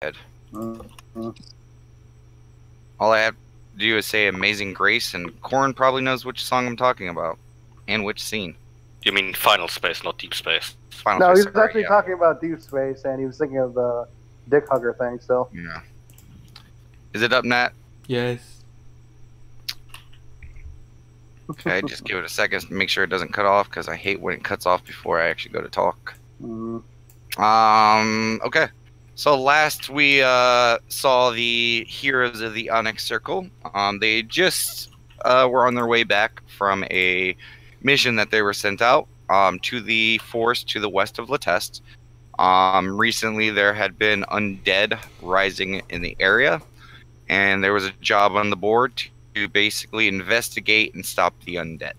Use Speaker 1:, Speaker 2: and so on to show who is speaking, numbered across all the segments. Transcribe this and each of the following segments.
Speaker 1: Mm-hmm.
Speaker 2: All I have to do is say Amazing Grace, and Corn probably knows which song I'm talking about. And which scene.
Speaker 3: You mean Final Space, not Deep Space.
Speaker 2: Final
Speaker 1: No,
Speaker 2: Space,
Speaker 1: he was
Speaker 2: sorry,
Speaker 1: actually
Speaker 2: yeah.
Speaker 1: talking about Deep Space, and he was thinking of the Dick Hugger thing still.
Speaker 2: Yeah. Is it up, Nat?
Speaker 4: Yes.
Speaker 2: Okay, just give it a second to make sure it doesn't cut off, because I hate when it cuts off before I actually go to talk. Okay. So last we saw the heroes of the Onyx Circle. They just were on their way back from a mission that they were sent out to the forest to the west of Latest. Recently there had been undead rising in the area, and there was a job on the board to basically investigate and stop the undead.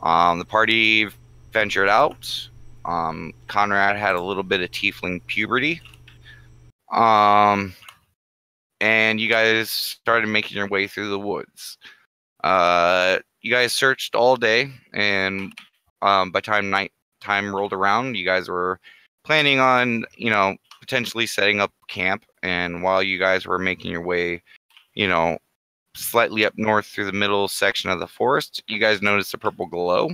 Speaker 2: The party ventured out. Conrad had a little bit of tiefling puberty. And you guys started making your way through the woods. You guys searched all day, and by time nighttime rolled around, you guys were planning on, potentially setting up camp. And while you guys were making your way, slightly up north through the middle section of the forest, you guys noticed a purple glow.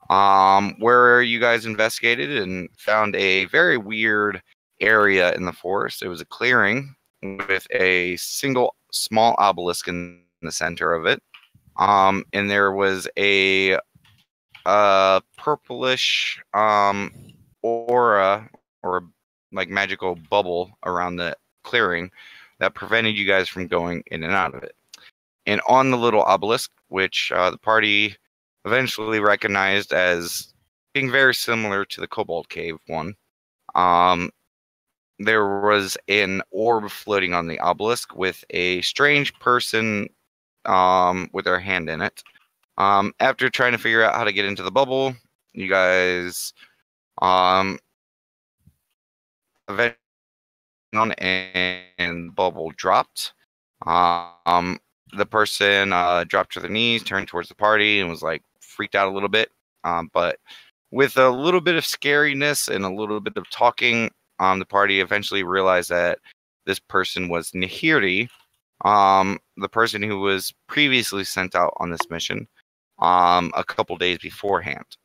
Speaker 2: Where you guys investigated and found a very weird area in the forest. It was a clearing with a single small obelisk in the center of it. And there was a purplish aura or like magical bubble around the clearing that prevented you guys from going in and out of it. And on the little obelisk, which the party eventually recognized as being very similar to the Cobalt Cave one, there was an orb floating on the obelisk with a strange person with their hand in it. After trying to figure out how to get into the bubble, you guys eventually on and the bubble dropped. The person dropped to their knees, turned towards the party, and was like freaked out a little bit. But with a little bit of scariness and a little bit of talking, the party eventually realized that this person was Nahiri, the person who was previously sent out on this mission a couple days beforehand.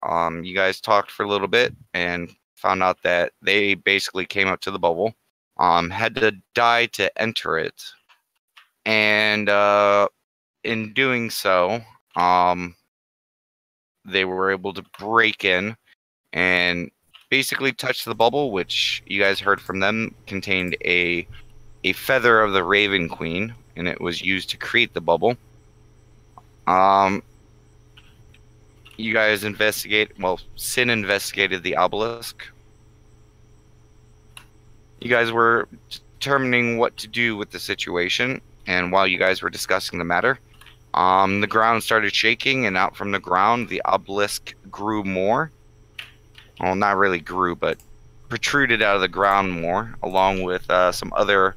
Speaker 2: You guys talked for a little bit and found out that they basically came up to the bubble, had to die to enter it, and in doing so, they were able to break in and basically touch the bubble, which you guys heard from them contained a feather of the Raven Queen, and it was used to create the bubble. You guys Sin investigated the obelisk. You guys were determining what to do with the situation, and while you guys were discussing the matter, the ground started shaking, and out from the ground, the obelisk grew more. Well, not really grew, but protruded out of the ground more, along with some other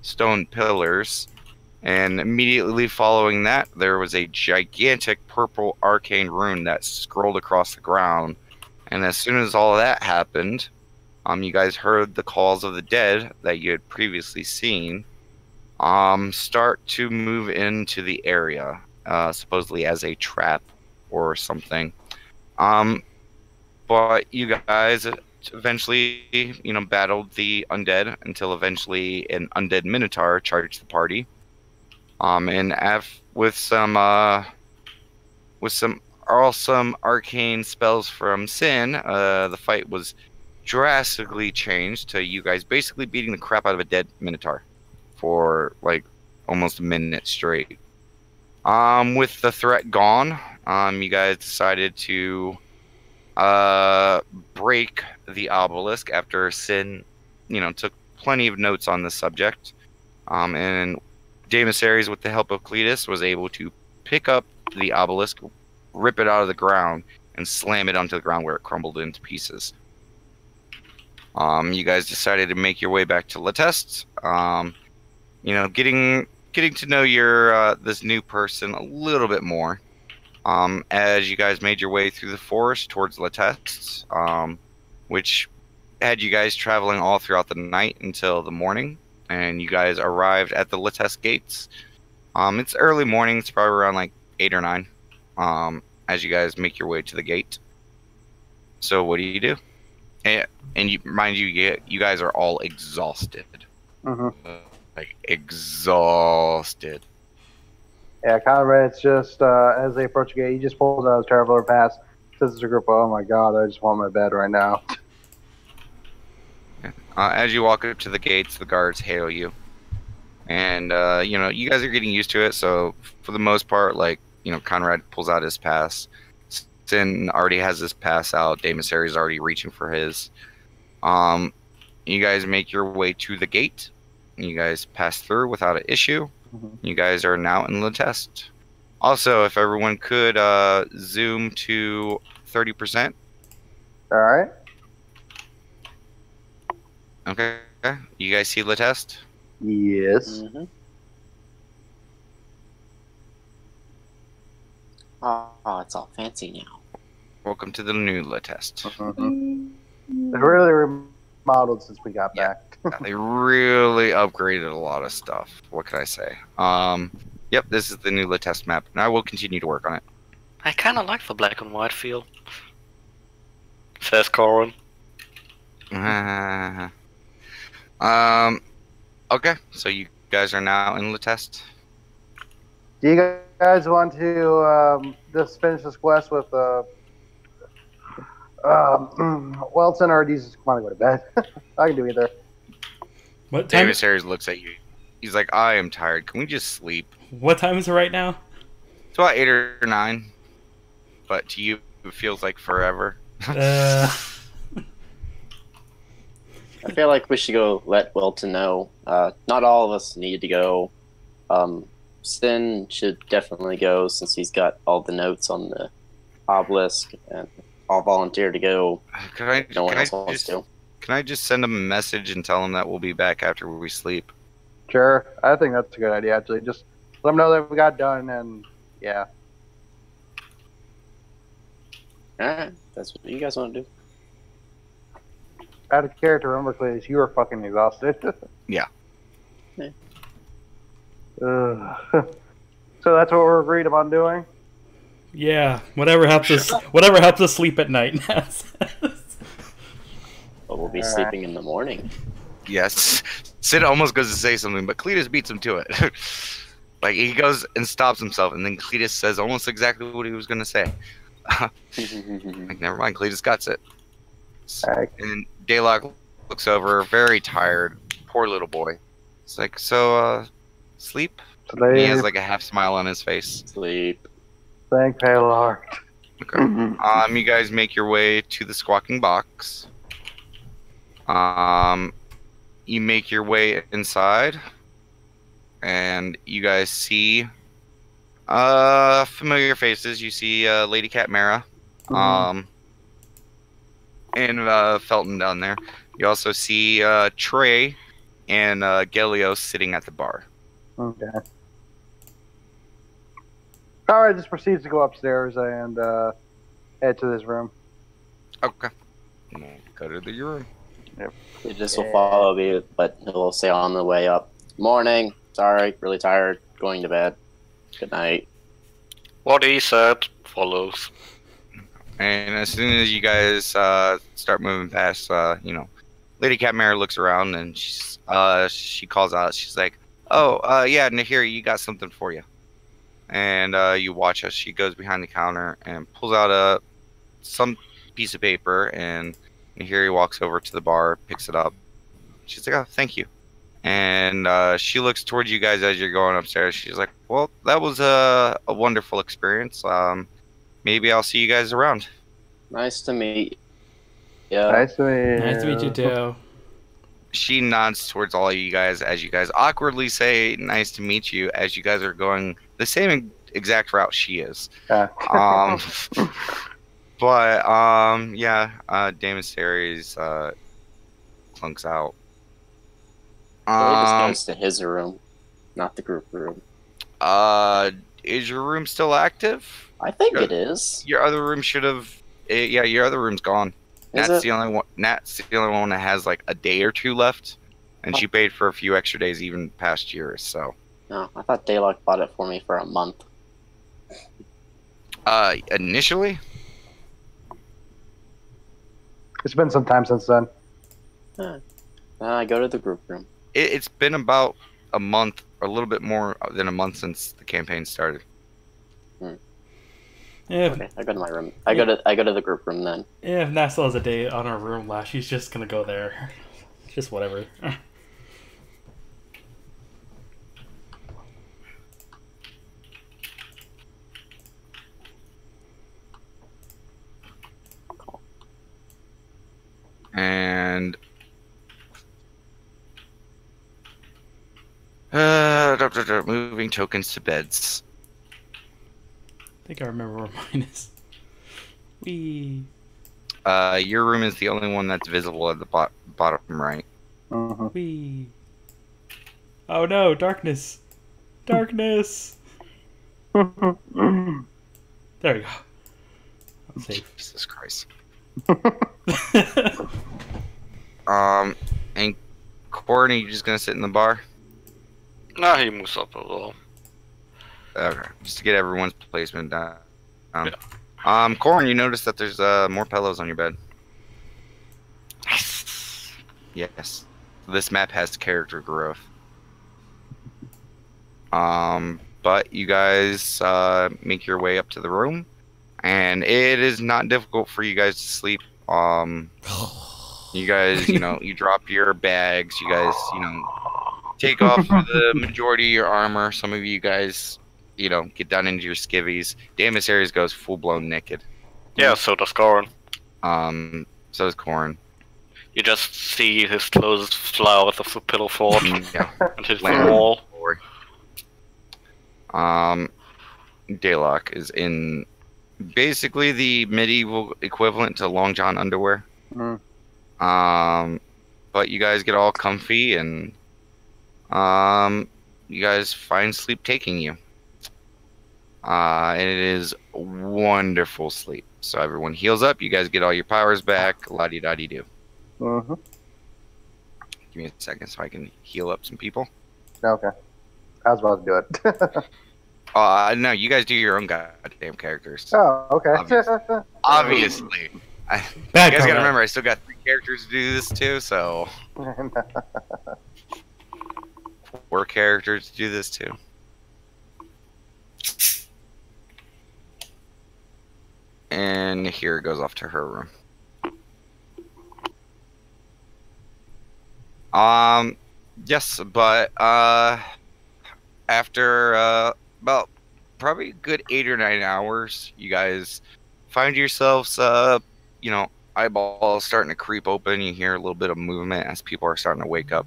Speaker 2: stone pillars. And immediately following that, there was a gigantic purple arcane rune that scrolled across the ground. And as soon as all of that happened, you guys heard the calls of the dead that you had previously seen start to move into the area, supposedly as a trap or something. But you guys eventually, battled the undead until eventually an undead minotaur charged the party. And with some awesome arcane spells from Sin, the fight was drastically changed to you guys basically beating the crap out of a dead minotaur for like almost a minute straight. With the threat gone, you guys decided to break the obelisk after Sin, took plenty of notes on the subject. And Jaemissaries, with the help of Cletus, was able to pick up the obelisk, rip it out of the ground, and slam it onto the ground where it crumbled into pieces. You guys decided to make your way back to Latest. Getting to know your this new person a little bit more. As you guys made your way through the forest towards Latest, which had you guys traveling all throughout the night until the morning, and you guys arrived at the Litest gates. It's early morning. It's probably around like 8 or 9. As you guys make your way to the gate. So what do you do? And mind you, you guys are all exhausted. Like exhausted.
Speaker 1: Yeah, Conrad's just as they approach the gate, he just pulls out his traveler pass. Says to the group, "Oh my god, I just want my bed right now."
Speaker 2: As you walk up to the gates, the guards hail you, and you know, you guys are getting used to it. So for the most part, like, you know, Conrad pulls out his pass. Sin already has his pass out. Daemissary's already reaching for his. You guys make your way to the gate. You guys pass through without an issue. You guys are now in the test. Also, if everyone could zoom to 30%.
Speaker 1: All right.
Speaker 2: Okay. You guys see the test?
Speaker 1: Yes.
Speaker 4: Oh, it's all fancy now.
Speaker 2: Welcome to the new test.
Speaker 1: They really remodeled since we got back.
Speaker 2: They really upgraded a lot of stuff. What can I say? Yep, this is the new test map, and I will continue to work on it.
Speaker 3: I kind of like the black and white feel. Says Corin.
Speaker 2: Okay, so you guys are now in the test.
Speaker 1: Do you guys want to just finish this quest with Welton, or do you just want to go to bed? I can do either.
Speaker 5: What time?
Speaker 2: Davis Harris looks at you. He's like, I am tired. Can we just sleep?
Speaker 5: What time is it right now?
Speaker 2: It's about 8 or 9. But to you, it feels like forever.
Speaker 4: I feel like we should go let Welton know. Not all of us need to go. Sin should definitely go since he's got all the notes on the obelisk, and I'll volunteer to go. No one else wants to.
Speaker 2: Can I just send him a message and tell him that we'll be back after we sleep?
Speaker 1: Sure. I think that's a good idea, actually. Just let them know that we got done, and yeah.
Speaker 4: Alright, that's what you guys want to do.
Speaker 1: Out of character, remember, Cletus, you were fucking exhausted.
Speaker 2: Yeah.
Speaker 1: So that's what we're agreed upon doing?
Speaker 5: Yeah, whatever helps us sleep at night.
Speaker 4: But we'll be sleeping in the morning.
Speaker 2: Yes. Sid almost goes to say something, but Cletus beats him to it. Like, he goes and stops himself, and then Cletus says almost exactly what he was going to say. Like, never mind, Cletus got it. And Daylock looks over, very tired. Poor little boy. It's like, so, sleep? And he has, like, a half smile on his face.
Speaker 4: Sleep.
Speaker 1: Thank Paylor.
Speaker 2: Okay. You guys make your way to the squawking box. You make your way inside, and you guys see familiar faces. You see Lady Cat Mara, and Felton down there. You also see Trey and Gelios sitting at the bar.
Speaker 1: Okay. Alright, just proceeds to go upstairs and head to this room.
Speaker 2: Okay. We'll go to the room.
Speaker 1: Yep.
Speaker 4: This will follow me, but he'll say on the way up, "Morning. Sorry, really tired. Going to bed. Good night."
Speaker 3: What he said follows.
Speaker 2: And as soon as you guys start moving past, you know, Lady Catmare looks around and she calls out. She's like, "Oh, yeah, Nahiri, you got something for you." And you watch as she goes behind the counter and pulls out some piece of paper, and Nahiri walks over to the bar, picks it up. She's like, "Oh, thank you." And she looks towards you guys as you're going upstairs. She's like, "Well, that was a wonderful experience. Maybe I'll see you guys around."
Speaker 4: Nice to meet you. Yeah.
Speaker 1: Nice to meet you.
Speaker 5: Nice to meet you too.
Speaker 2: She nods towards all of you guys as you guys awkwardly say "nice to meet you" as you guys are going the same exact route she is.
Speaker 1: Yeah.
Speaker 2: But yeah, Daemissary's clunks out.
Speaker 4: Really just goes to his room, not the group room.
Speaker 2: Is your room still active?
Speaker 4: I think it is.
Speaker 2: Your other room should have. Yeah, your other room's gone.
Speaker 4: Is
Speaker 2: Nat's the only one that has like a day or two left, and she paid for a few extra days even past years. So.
Speaker 4: No, I thought Daylock bought it for me for a month.
Speaker 2: Initially.
Speaker 1: It's been some time since then.
Speaker 4: I go to the group room.
Speaker 2: It's been about a month, or a little bit more than a month since the campaign started.
Speaker 5: Yeah,
Speaker 4: Okay, I go to my room. I go to the group room then.
Speaker 5: yeah, if Nat still has a day on her room left, she's just gonna go there. Just whatever.
Speaker 2: And moving tokens to beds.
Speaker 5: I think I remember where mine is. Wee.
Speaker 2: Your room is the only one that's visible at the bottom right.
Speaker 1: Mm-hmm.
Speaker 5: Wee. Oh no, darkness. Darkness. There we go. I'm safe.
Speaker 2: Jesus Christ.
Speaker 5: Yeah,
Speaker 2: And Corin, are you just gonna sit in the bar?
Speaker 3: Nah, he moves up a little.
Speaker 2: Okay, just to get everyone's placement down.
Speaker 3: Yeah.
Speaker 2: Corin, you notice that there's more pillows on your bed. Yes. This map has character growth. But you guys make your way up to the room, and it is not difficult for you guys to sleep. You guys, you drop your bags. You guys, take off the majority of your armor. Some of you guys, get down into your skivvies. Damus Ares goes full blown naked.
Speaker 3: Yeah, so does Corin.
Speaker 2: So does Corin.
Speaker 3: You just see his clothes fly out of the pillow fort
Speaker 2: Yeah.
Speaker 3: and hit the
Speaker 2: Land.
Speaker 3: wall.
Speaker 2: Daylock is in basically the medieval equivalent to Long John underwear.
Speaker 1: Mm.
Speaker 2: But you guys get all comfy and you guys find sleep taking you. And it is wonderful sleep. So everyone heals up. You guys get all your powers back. La-di-da-di-do.
Speaker 1: Mm-hmm.
Speaker 2: Give me a second so I can heal up some people.
Speaker 1: Okay. I was about to do it.
Speaker 2: No, you guys do your own goddamn characters.
Speaker 1: Oh, okay.
Speaker 2: Obviously.
Speaker 5: bad
Speaker 2: You guys gotta
Speaker 5: comment.
Speaker 2: remember, I still got 3 characters to do this too, so 4 characters to do this too. And here it goes off to her room. Yes, but after about probably a good 8 or 9 hours, you guys find yourselves eyeballs starting to creep open. You hear a little bit of movement as people are starting to wake up.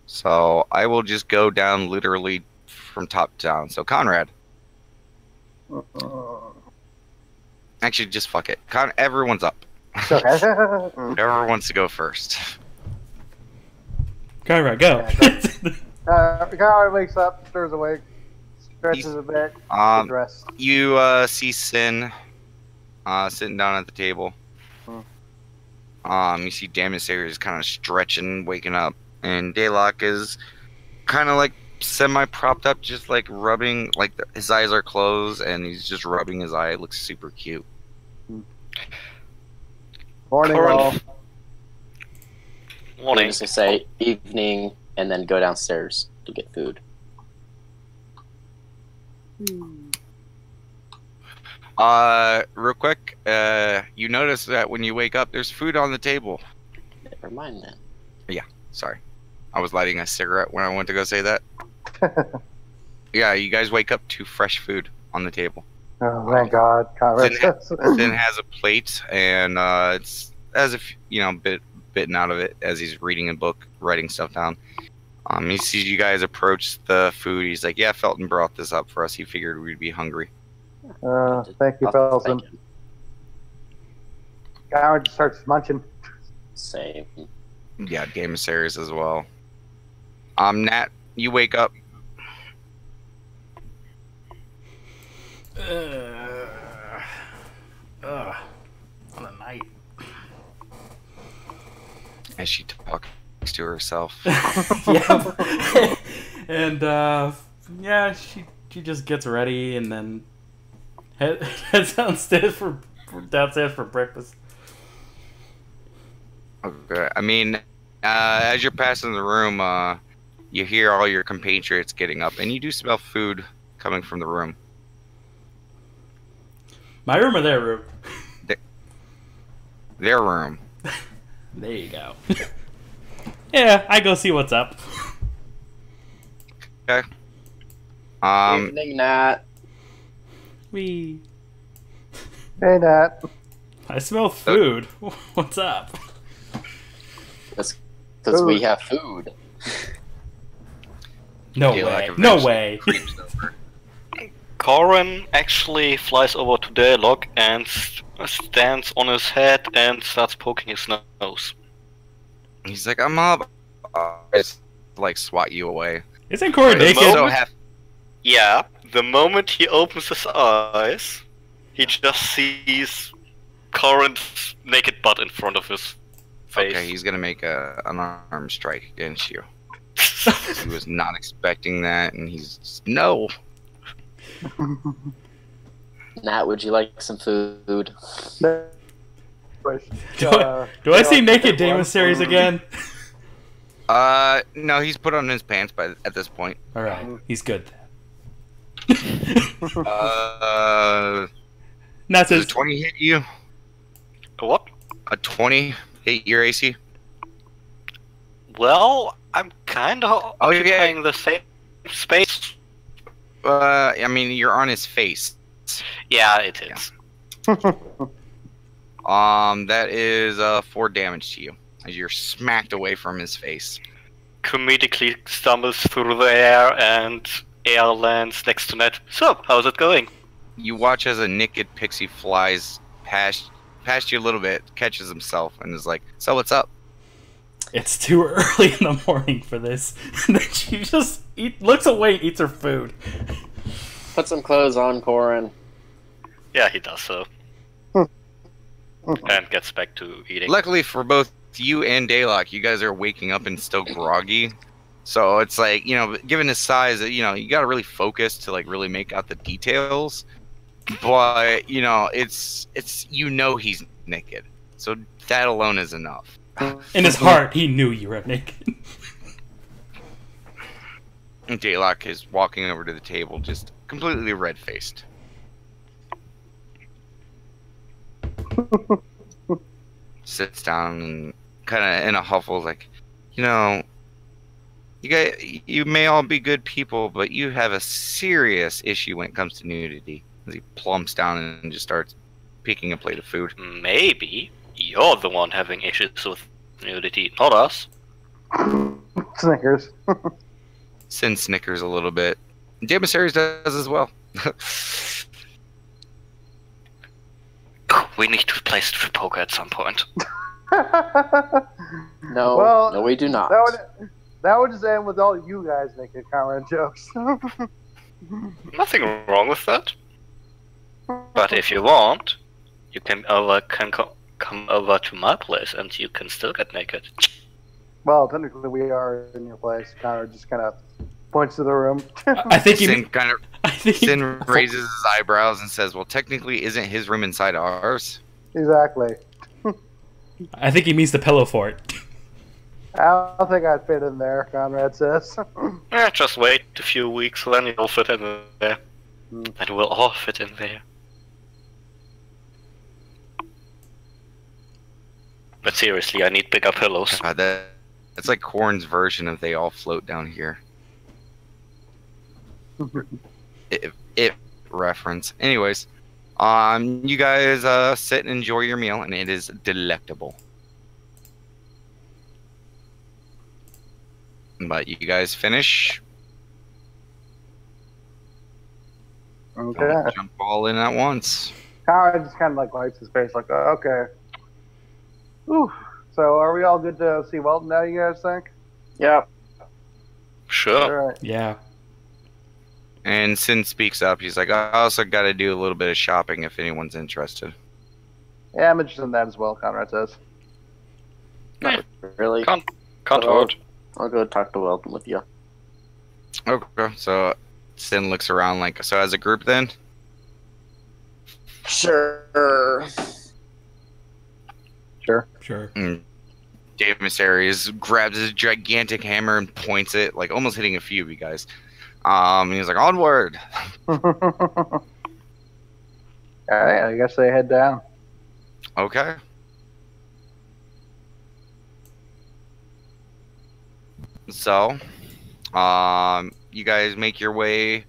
Speaker 2: So I will just go down literally from top down. So Conrad. Actually, just fuck it. Everyone's up.
Speaker 1: Okay.
Speaker 2: Whoever wants to go first.
Speaker 5: Conrad, go.
Speaker 1: Conrad wakes up, stirs awake, stretches a bit, gets rest.
Speaker 2: You see Sin sitting down at the table. You see Damus Ares kind of stretching, waking up, and Daylock is kind of like semi-propped up, just like rubbing, like his eyes are closed, and he's just rubbing his eye. It looks super cute.
Speaker 1: Morning,
Speaker 3: Corin.
Speaker 1: all.
Speaker 4: I
Speaker 3: Morning.
Speaker 4: just say evening and then go downstairs to get food.
Speaker 2: Real quick, you notice that when you wake up, there's food on the table.
Speaker 4: Never mind then.
Speaker 2: Sorry. I was lighting a cigarette when I went to go say that. Yeah, you guys wake up to fresh food on the table.
Speaker 1: Oh, thank God. Conrad.
Speaker 2: Sin has a plate, and it's as if, bitten out of it as he's reading a book, writing stuff down. He sees you guys approach the food. He's like, yeah, Felton brought this up for us. He figured we'd be hungry.
Speaker 1: Thank you,
Speaker 4: I'll
Speaker 1: Felton.
Speaker 4: thank him.
Speaker 1: Conrad starts munching.
Speaker 4: Same.
Speaker 2: Yeah, Game of Series as well. Nat, you wake up.
Speaker 5: On a night.
Speaker 2: As she talks to herself.
Speaker 5: Yeah. And yeah, she just gets ready and then heads downstairs for breakfast.
Speaker 2: Okay. I mean, as you're passing the room, you hear all your compatriots getting up, and you do smell food coming from the room.
Speaker 5: My room or their room?
Speaker 2: Their room.
Speaker 5: There you go. Yeah, I go see what's up.
Speaker 2: Okay.
Speaker 4: Evening, Nat.
Speaker 5: We.
Speaker 1: Hey, Nat.
Speaker 5: I smell food. What's up?
Speaker 4: That's because we have food.
Speaker 5: No
Speaker 2: Feel
Speaker 5: way.
Speaker 2: like
Speaker 5: No
Speaker 2: eventually
Speaker 5: way.
Speaker 2: creeps over.
Speaker 3: Corin actually flies over to Daylock and stands on his head and starts poking his nose.
Speaker 2: He's like, I'm up. Just like swat you away.
Speaker 5: Isn't Corey
Speaker 3: The
Speaker 5: naked?
Speaker 3: moment- Yeah, the moment he opens his eyes, he just sees Corin's naked butt in front of his face.
Speaker 2: Okay, he's gonna make an unarmed strike against you. He was not expecting that, and he's just, no.
Speaker 4: Nat, would you like some food?
Speaker 5: Do I see naked Demon Series again?
Speaker 2: No, he's put on his pants at this point.
Speaker 5: Alright, he's good.
Speaker 2: Does
Speaker 5: Nat
Speaker 2: a
Speaker 5: says,
Speaker 2: 20 hit you?
Speaker 3: What?
Speaker 2: A 20 hit your AC?
Speaker 3: Well, I'm kind of occupying the same space.
Speaker 2: I mean, you're on his face.
Speaker 3: Yeah, it is.
Speaker 2: That is 4 damage to you as you're smacked away from his face.
Speaker 3: Comedically stumbles through the air and air lands next to Ned. So, how's it going?
Speaker 2: You watch as a naked pixie flies past you a little bit, catches himself, and is like, "So what's up?"
Speaker 5: it's too early in the morning for this. And then she just looks away and eats her food.
Speaker 4: Put some clothes on, Corin.
Speaker 3: Yeah, he does so. And gets back to eating.
Speaker 2: Luckily for both you and Daylock, you guys are waking up and still groggy. So it's like, given his size, you got to really focus to like really make out the details. But it's he's naked, so that alone is enough.
Speaker 5: In his heart, he knew you were naked.
Speaker 2: And Daylock is walking over to the table, just completely red-faced. Sits down and kind of in a huffle, like, you may all be good people, but you have a serious issue when it comes to nudity. As he plumps down and just starts picking a plate of food.
Speaker 3: Maybe you're the one having issues with nudity, not us.
Speaker 1: Snickers.
Speaker 2: Sin snickers a little bit. Demissaries does as well.
Speaker 3: We need to place the poker at some point.
Speaker 4: No,
Speaker 1: Well,
Speaker 4: no, we do not.
Speaker 1: That would just end with all you guys making comment jokes.
Speaker 3: Nothing wrong with that. But if you want, you can come over to my place and you can still get naked.
Speaker 1: Well, technically we are in your place. Connor just kind of points to the room.
Speaker 5: I think
Speaker 2: Sin Sin
Speaker 5: he
Speaker 2: raises his eyebrows and says, "Well, technically, isn't his room inside ours?"
Speaker 1: Exactly.
Speaker 5: I think he means the pillow fort.
Speaker 1: I don't think I'd fit in there, Conrad says.
Speaker 3: Just wait a few weeks, then you'll fit in there. And we'll all fit in there. But seriously, I need bigger pillows.
Speaker 2: God, that's like Korn's version of "They All Float Down Here." It reference. Anyways, you guys sit and enjoy your meal, and it is delectable. But you guys finish.
Speaker 1: Okay.
Speaker 2: Don't jump all in at once.
Speaker 1: Conrad just kind of like wipes his face, like, oh, okay. Ooh. So are we all good to see Welton now, you guys think?
Speaker 4: Yep.
Speaker 3: Sure.
Speaker 1: All right.
Speaker 5: Yeah.
Speaker 2: And Sin speaks up. He's like, I also got to do a little bit of shopping if anyone's interested.
Speaker 1: Yeah, I'm interested in that as well, Conrad says.
Speaker 4: Not really.
Speaker 3: Can't
Speaker 4: So,
Speaker 3: hurt.
Speaker 4: I'll go talk to Welton with you.
Speaker 2: Okay, so Sin looks around like, so as a group then?
Speaker 4: Sure.
Speaker 1: Sure.
Speaker 5: Sure.
Speaker 2: Dave Mysterious grabs his gigantic hammer and points it, like almost hitting a few of you guys. And he's like, onward!
Speaker 1: Alright, I guess they head down.
Speaker 2: Okay. So, you guys make your way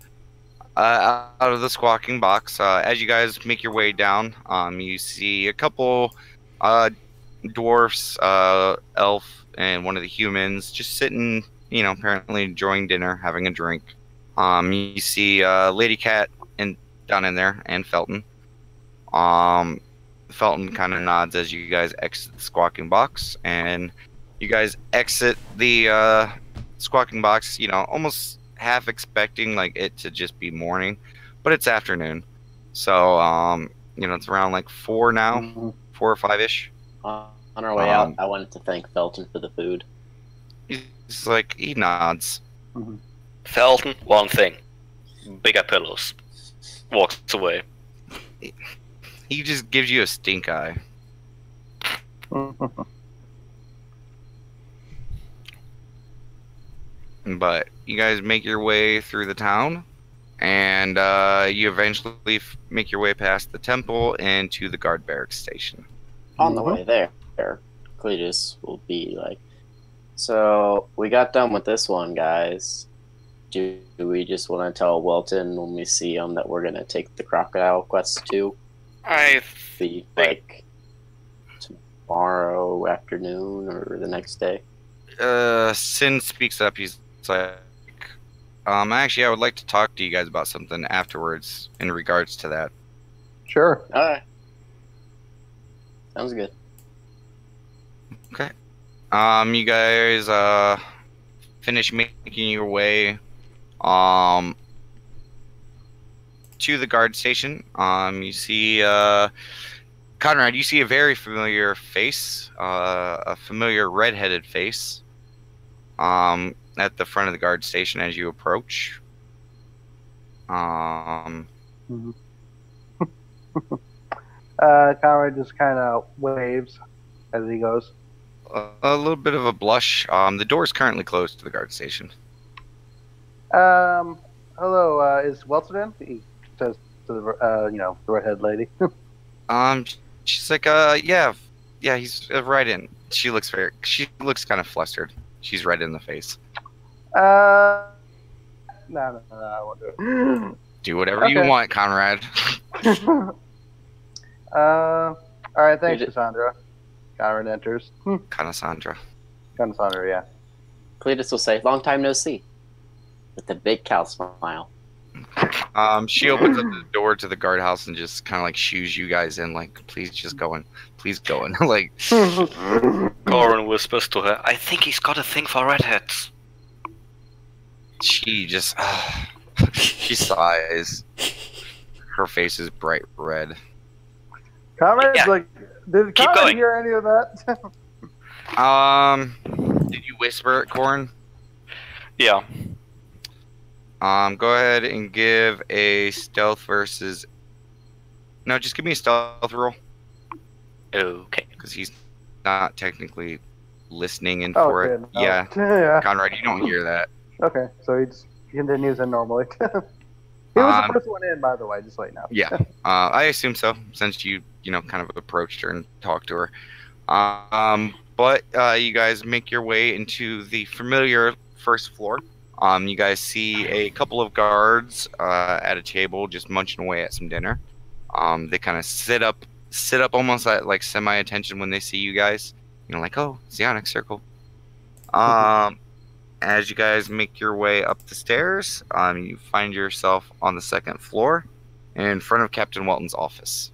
Speaker 2: out of the squawking box. As you guys make your way down, you see a couple dwarfs, elf, and one of the humans just sitting, apparently enjoying dinner, having a drink. You see Lady Cat down in there, and Felton. Felton kind of nods as you guys exit the squawking box, and you guys exit the squawking box, almost half expecting like it to just be morning, but it's afternoon. So, it's around like 4 now, 4 or 5-ish.
Speaker 4: On our way out, I wanted to thank Felton for the food.
Speaker 2: He's like, he nods.
Speaker 3: Felton, one thing. Bigger pillows. Walks away.
Speaker 2: He just gives you a stink eye. But you guys make your way through the town, and you eventually make your way past the temple and to the guard barracks station.
Speaker 4: On the way there, Cletus will be like, so we got done with this one, guys. Do we just want to tell Welton when we see him that we're going to take the crocodile quest too?
Speaker 3: I
Speaker 4: The, like, tomorrow afternoon or the next day?
Speaker 2: Sin speaks up. He's like, actually, I would like to talk to you guys about something afterwards in regards to that.
Speaker 1: Sure.
Speaker 4: Alright. Sounds good.
Speaker 2: Okay. You guys, finish making your way, to the guard station. You see, Conrad, you see a very familiar face, a familiar red-headed face, at the front of the guard station as you approach.
Speaker 1: Conrad just kind of waves as he goes.
Speaker 2: A little bit of a blush. The door is currently closed to the guard station.
Speaker 1: Hello, is Welton in? He says to the, the redhead lady.
Speaker 2: She's like, yeah, he's right in. She looks kind of flustered. She's red in the face.
Speaker 1: No, I won't do it.
Speaker 2: Do whatever you want, Conrad.
Speaker 1: Alright, thanks, Cassandra. Conrad enters.
Speaker 2: Cassandra,
Speaker 1: yeah.
Speaker 4: Cletus will say, long time no see. With a big cow smile.
Speaker 2: She opens up the door to the guardhouse and just kind of like shoos you guys in, like, please just go in. Please go in. Like,
Speaker 3: Goran whispers to her, I think he's got a thing for redheads.
Speaker 2: she just, she sighs. Her face is bright red.
Speaker 1: Conrad's
Speaker 3: Yeah.
Speaker 1: like, did
Speaker 3: Keep
Speaker 1: Conrad
Speaker 3: going.
Speaker 1: hear any of that?
Speaker 2: Did you whisper it, Corin?
Speaker 3: Yeah.
Speaker 2: Go ahead and give a stealth versus. No, just give me a stealth roll,
Speaker 3: Okay.
Speaker 2: because he's not technically listening in for it.
Speaker 1: good.
Speaker 2: Yeah,
Speaker 1: Yeah.
Speaker 2: Conrad, you don't hear that.
Speaker 1: Okay, so he continues in normally. He was the first one in, by the way, just so you know.
Speaker 2: Yeah, I assume so, since you kind of approached her and talked to her. But you guys make your way into the familiar first floor. You guys see a couple of guards at a table just munching away at some dinner. They kind of sit up almost at like semi-attention when they see you guys. Like, oh, Zionic Circle. As you guys make your way up the stairs, you find yourself on the second floor in front of Captain Welton's office.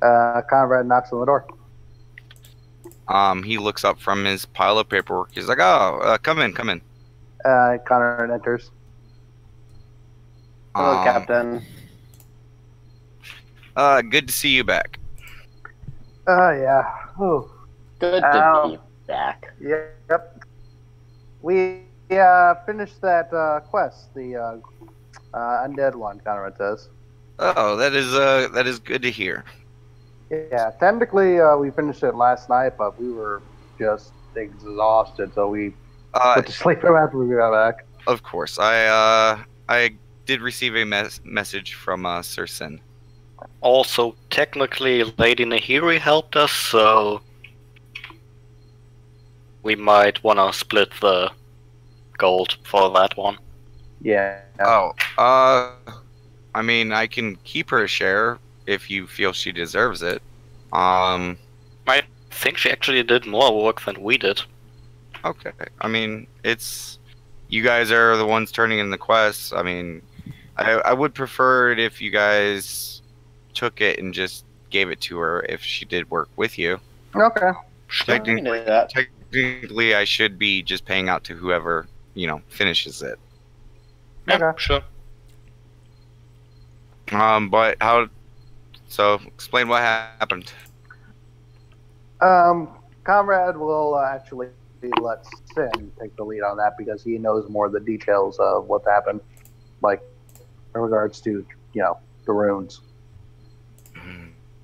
Speaker 1: Conrad knocks on the door.
Speaker 2: He looks up from his pile of paperwork. He's like, oh, come in.
Speaker 1: Conrad enters.
Speaker 4: Hello, Captain.
Speaker 2: Good to see you back.
Speaker 1: Yeah. Oh.
Speaker 4: Good to
Speaker 1: Ow.
Speaker 4: be back.
Speaker 1: Yep. We finished that quest, the undead one, Conrad says.
Speaker 2: Oh, that is good to hear.
Speaker 1: Yeah, technically we finished it last night, but we were just exhausted, so we went to sleep after we got back.
Speaker 2: Of course, I did receive a message from Sir Sin.
Speaker 3: Also, technically, Lady Nahiri helped us, so we might want to split the gold for that one.
Speaker 1: Yeah.
Speaker 2: Oh, I mean, I can keep her a share if you feel she deserves it.
Speaker 3: I think she actually did more work than we did.
Speaker 2: Okay. I mean, it's you guys are the ones turning in the quests. I mean, I would prefer it if you guys took it and just gave it to her if she did work with you.
Speaker 1: Okay.
Speaker 2: Technically, I should be just paying out to whoever, finishes it.
Speaker 3: Yeah,
Speaker 1: Okay.
Speaker 3: sure.
Speaker 2: But how? So, explain what happened.
Speaker 1: Conrad will actually let Sin take the lead on that because he knows more of the details of what happened, like in regards to the runes.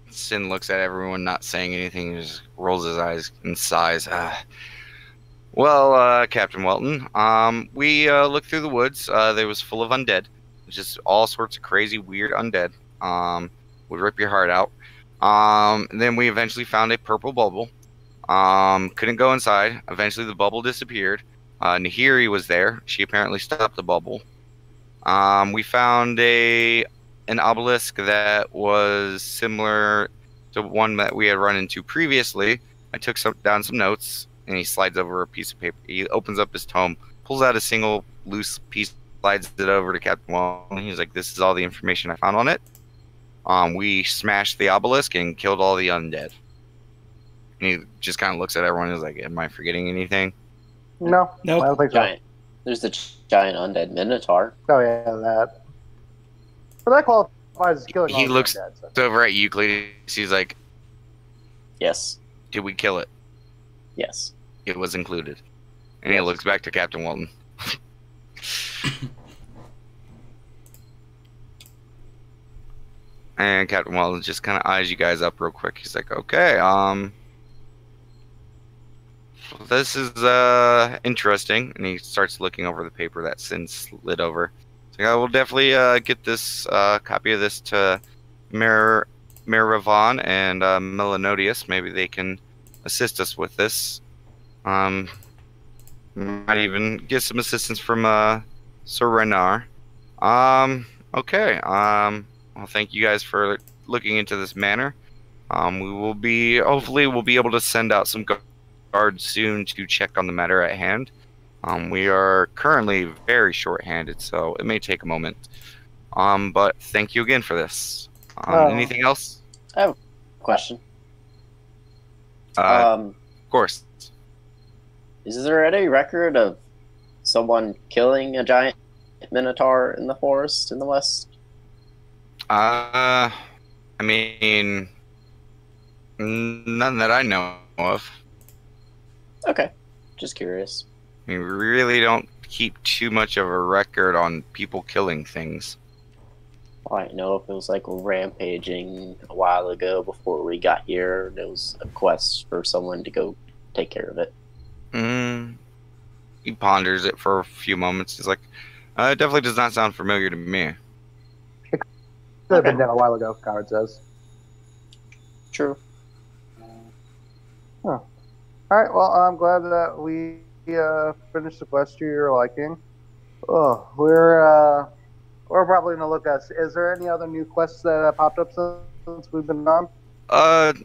Speaker 2: Sin looks at everyone, not saying anything, just rolls his eyes and sighs. Well, Captain Welton, we looked through the woods. They was full of undead, just all sorts of crazy, weird undead. Would rip your heart out. And then we eventually found a purple bubble. Couldn't go inside. Eventually, the bubble disappeared. Nahiri was there. She apparently stopped the bubble. We found an obelisk that was similar to one that we had run into previously. I took down some notes, and he slides over a piece of paper. He opens up his tome, pulls out a single loose piece, slides it over to Captain Welton. He's like, "This is all the information I found on it. We smashed the obelisk and killed all the undead." And he just kind of looks at everyone and is like, "Am I forgetting anything?"
Speaker 1: No,
Speaker 5: Nope.
Speaker 1: I don't think so.
Speaker 4: Giant. There's the giant undead minotaur.
Speaker 1: Oh yeah, that. But that qualifies as killing.
Speaker 2: He
Speaker 1: all the
Speaker 2: looks
Speaker 1: undead, so.
Speaker 2: over at Euclid. He's like,
Speaker 4: Yes.
Speaker 2: "Did we kill it?
Speaker 4: Yes.
Speaker 2: It was included." And he looks back to Captain Walton. And Captain Walton just kind of eyes you guys up real quick. He's like, "Okay, this is interesting." And he starts looking over the paper that Sin slid over. So I will definitely get this copy of this to Mayor Ravon and Melanodius. Maybe they can assist us with this. Might even get some assistance from Sir Renar. Okay. Well, thank you guys for looking into this matter. Hopefully we'll be able to send out some guards soon to check on the matter at hand. We are currently very short-handed, so it may take a moment. But thank you again for this. Anything else?
Speaker 4: I have a question.
Speaker 2: Of course.
Speaker 4: Is there any record of someone killing a giant minotaur in the forest in the west?
Speaker 2: I mean, none that I know of.
Speaker 4: Okay. Just curious.
Speaker 2: I mean, we really don't keep too much of a record on people killing things.
Speaker 4: I don't know if it was like rampaging a while ago before we got here. There was a quest for someone to go take care of it.
Speaker 2: He ponders it for a few moments. He's like, it definitely does not sound familiar to me.
Speaker 1: Could have been done a while ago, Conrad says.
Speaker 4: True.
Speaker 1: All right. Well, I'm glad that we finished the quest to your liking. Oh, we're probably gonna look at. Is there any other new quests that popped up since we've been on?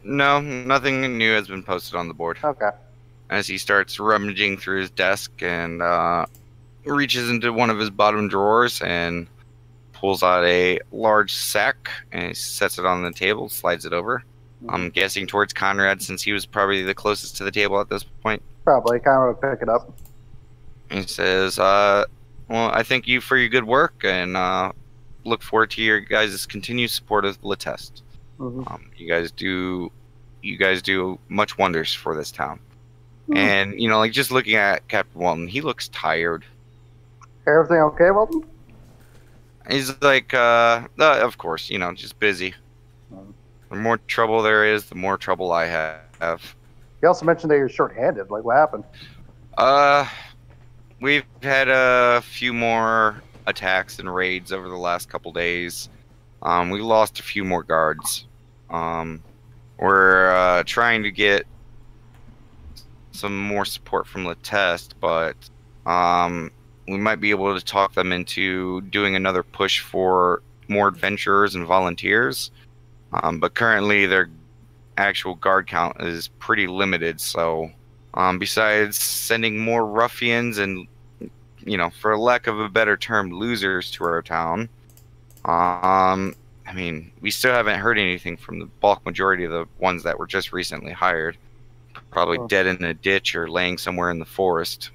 Speaker 2: No, nothing new has been posted on the board.
Speaker 1: Okay.
Speaker 2: As he starts rummaging through his desk and reaches into one of his bottom drawers and pulls out a large sack and he sets it on the table, slides it over. I'm guessing towards Conrad since he was probably the closest to the table at this point.
Speaker 1: Probably. Conrad would pick it up.
Speaker 2: He says, well, I thank you for your good work and look forward to your guys' continued support of the test.
Speaker 1: Mm-hmm.
Speaker 2: You guys do much wonders for this town. And, you know, like, just looking at Captain Walton, he looks tired.
Speaker 1: Everything okay, Walton?
Speaker 2: He's like, of course, you know, just busy. The more trouble there is, the more trouble I have.
Speaker 1: You also mentioned that you're short-handed. Like, what happened?
Speaker 2: We've had a few more attacks and raids over the last couple days. We lost a few more guards. We're trying to get some more support from Latest, but we might be able to talk them into doing another push for more adventurers and volunteers. But currently their actual guard count is pretty limited, so besides sending more ruffians and, you know, for lack of a better term, losers to our town, I mean, we still haven't heard anything from the bulk majority of the ones that were just recently hired. Probably dead in a ditch or laying somewhere in the forest.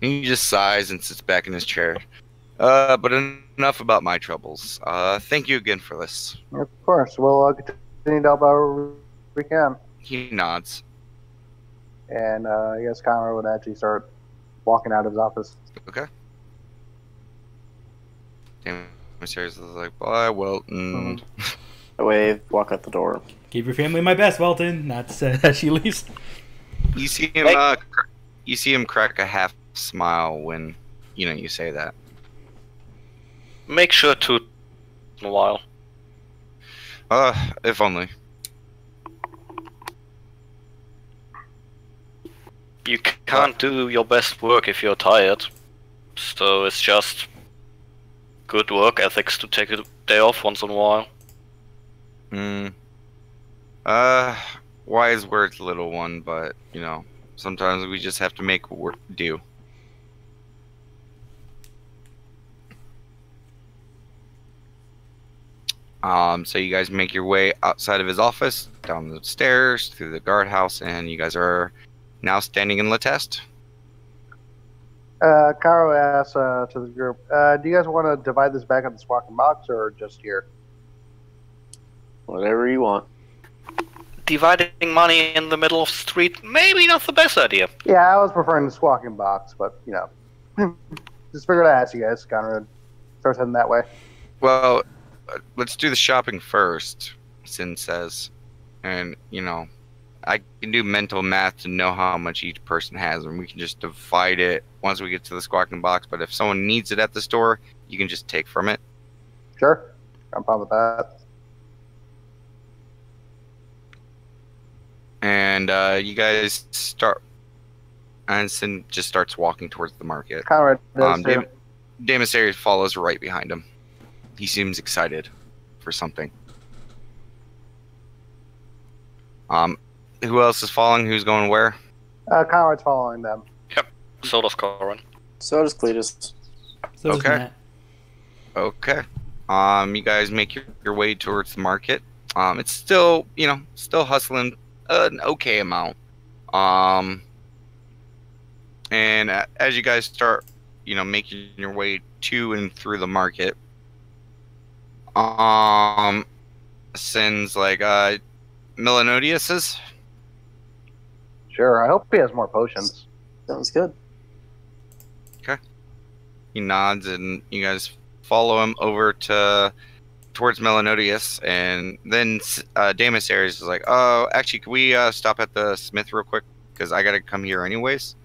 Speaker 2: He just sighs and sits back in his chair. But enough about my troubles. Thank you again for this.
Speaker 1: Of course. We'll continue to help however we can.
Speaker 2: He nods.
Speaker 1: And I guess Connor would actually start walking out of his office.
Speaker 2: Okay. Damn, my stairs is like, bye, Welton.
Speaker 4: I wave, walk out the door.
Speaker 5: Give your family my best, Welton. That's as she leaves.
Speaker 2: You see him. You see him crack a half smile when, you know, you say that.
Speaker 3: Make sure to in a while.
Speaker 2: If only.
Speaker 3: You can't do your best work if you're tired. So it's just good work ethics to take a day off once in a while.
Speaker 2: Wise words, little one, but, you know, sometimes we just have to make work do. So you guys make your way outside of his office, down the stairs, through the guardhouse, and you guys are now standing in Latest.
Speaker 1: Caro asks to the group, do you guys want to divide this back on the squawking box or just here?
Speaker 4: Whatever you want.
Speaker 3: Dividing money in the middle of the street, maybe not the best idea.
Speaker 1: Yeah, I was preferring the squawking box, but, you know. Just figured I'd ask you guys. Connor starts heading that way.
Speaker 2: Well, let's do the shopping first, Sin says. And, you know, I can do mental math to know how much each person has, and we can just divide it once we get to the squawking box. But if someone needs it at the store, you can just take from it.
Speaker 1: Sure. I'm fine with that.
Speaker 2: And you guys start, and Sin just starts walking towards the market.
Speaker 1: Conrad does too.
Speaker 2: Damasari follows right behind him. He seems excited for something. Who else is following? Who's going where?
Speaker 1: Conrad's following them.
Speaker 3: Yep, so does Corin.
Speaker 4: So does Cletus.
Speaker 5: So does
Speaker 2: Okay.
Speaker 5: Matt.
Speaker 2: Okay. You guys make your way towards the market. It's still, you know, still hustling an okay amount. And as you guys start, you know, making your way to and through the market, Sin's like, Melanodius's?
Speaker 1: Sure. I hope he has more potions.
Speaker 4: Sounds good.
Speaker 2: He nods, and you guys follow him over towards Melanodius, and then Damus Ares is like, "Oh, actually, can we stop at the smith real quick? Because I gotta come here anyways."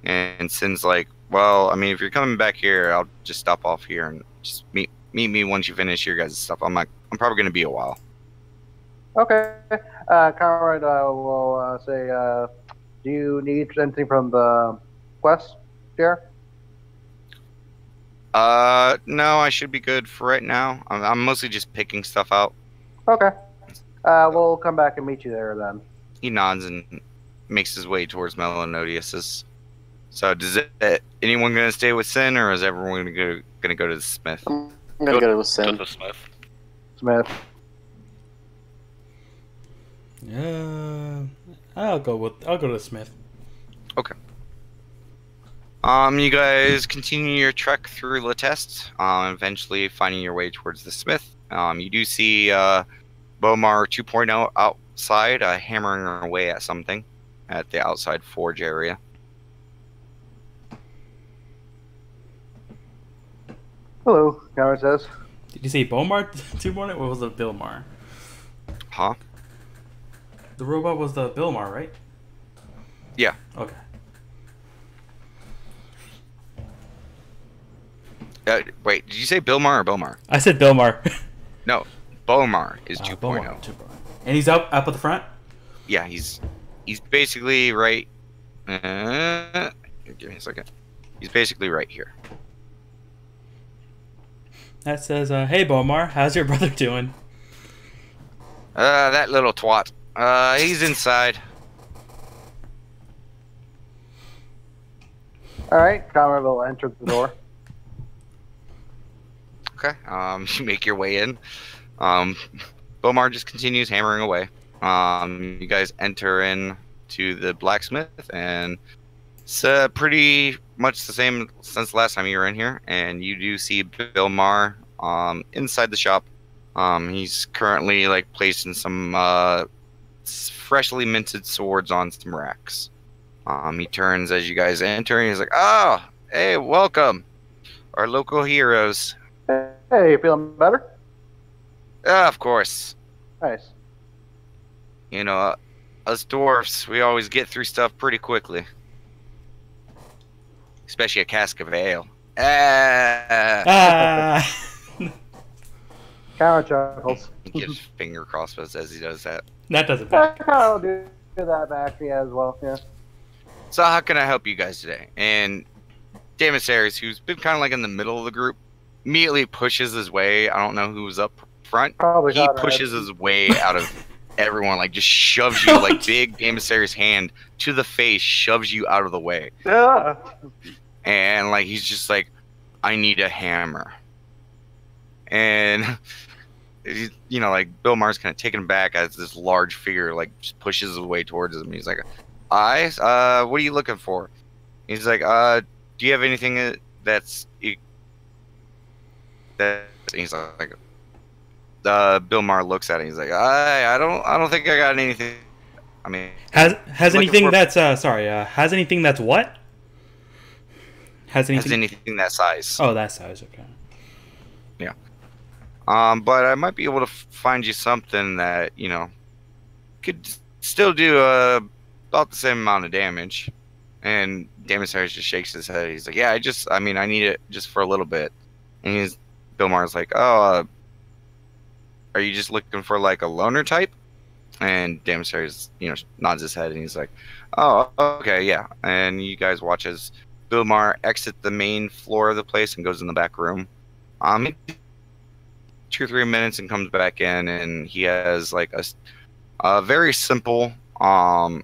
Speaker 2: And Sin's like, "Well, I mean, if you're coming back here, I'll just stop off here and just meet me once you finish your guys' stuff. I'm probably gonna be a while."
Speaker 1: Okay. Conrad will say, do you need anything from the quest, Jer?
Speaker 2: No, I should be good for right now. I'm mostly just picking stuff out.
Speaker 1: Okay. We'll come back and meet you there then.
Speaker 2: He nods and makes his way towards Melanodius's. So, anyone gonna stay with Sin, or is everyone gonna go to the smith?
Speaker 4: I'm gonna go to the
Speaker 3: To
Speaker 4: Sin.
Speaker 3: the Smith.
Speaker 1: Smith.
Speaker 5: I'll go to Smith.
Speaker 2: Okay. You guys continue your trek through Latest, eventually finding your way towards the smith. You do see Bomar 2.0 outside, hammering away at something at the outside forge area.
Speaker 1: Hello, Connor says.
Speaker 5: Did you say Bomar 2.0 or was it Bilmar?
Speaker 2: Huh?
Speaker 5: The robot was the Bilmar, right?
Speaker 2: Yeah.
Speaker 5: Okay.
Speaker 2: Wait, did you say Bilmar or Bomar?
Speaker 5: I said Bilmar.
Speaker 2: No, Bomar is 2.0.
Speaker 5: Bomar 2.0. And he's up at the front?
Speaker 2: Yeah, he's basically right. Give me a second. He's basically right here.
Speaker 5: That says, hey Bomar, how's your brother doing?
Speaker 2: That little twat. He's inside.
Speaker 1: All right, Connor will enter the door.
Speaker 2: Okay. You make your way in. Bomar just continues hammering away. You guys enter in to the blacksmith, and it's pretty much the same since the last time you were in here. And you do see Bilmar inside the shop. He's currently like placing some freshly minted swords on some racks. He turns as you guys enter, and he's like, "Oh, hey, welcome, our local heroes."
Speaker 1: Hey, you feeling better?
Speaker 2: Of course.
Speaker 1: Nice.
Speaker 2: You know, us dwarfs, we always get through stuff pretty quickly. Especially a cask of ale.
Speaker 5: Ah!
Speaker 1: Connor chuckles.
Speaker 2: He gives finger crossbows as he does that.
Speaker 5: That doesn't matter.
Speaker 1: Connor will do that back, yeah, as well, yeah.
Speaker 2: So how can I help you guys today? And Damasaris, who's been kind of like in the middle of the group, immediately pushes his way. I don't know who's up front.
Speaker 1: Probably
Speaker 2: He
Speaker 1: Conrad.
Speaker 2: pushes his way out of everyone, like just shoves you, like big Damasaris hand to the face, shoves you out of the way.
Speaker 1: Yeah.
Speaker 2: And like he's just like, I need a hammer. And you know, like Bill Maher's kind of taken back as this large figure like just pushes his way towards him. He's like, what are you looking for? He's like, do you have anything that's that? He's like, Bill Maher looks at it. He's like, I don't think I got anything. I mean,
Speaker 5: has anything that's has anything that's what? Has
Speaker 2: anything that size?
Speaker 5: Oh, that size. Okay.
Speaker 2: Yeah. But I might be able to find you something that, you know, could still do about the same amount of damage. And Damasaris just shakes his head. He's like, yeah, I need it just for a little bit. And Bill Maher's like, oh, are you just looking for like a loner type? And Damasaris, you know, nods his head and he's like, oh, okay, yeah. And you guys watch as Bill Maher exit the main floor of the place and goes in the back room. 2 or 3 minutes and comes back in, and he has like a very simple mall.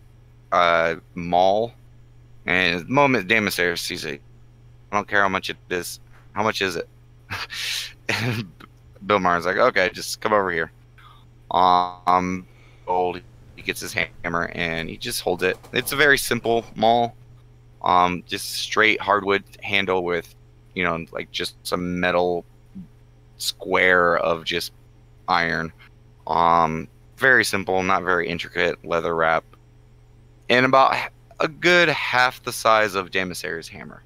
Speaker 2: And the moment Damasaris sees it, I don't care how much it is. How much is it? And Bill Maher's like, okay, just come over here. Old. He gets his hammer and he just holds it. It's a very simple maul. Just straight hardwood handle with, you know, like just some metal square of just iron. Very simple, not very intricate, leather wrap, and about a good half the size of Damasaris' hammer.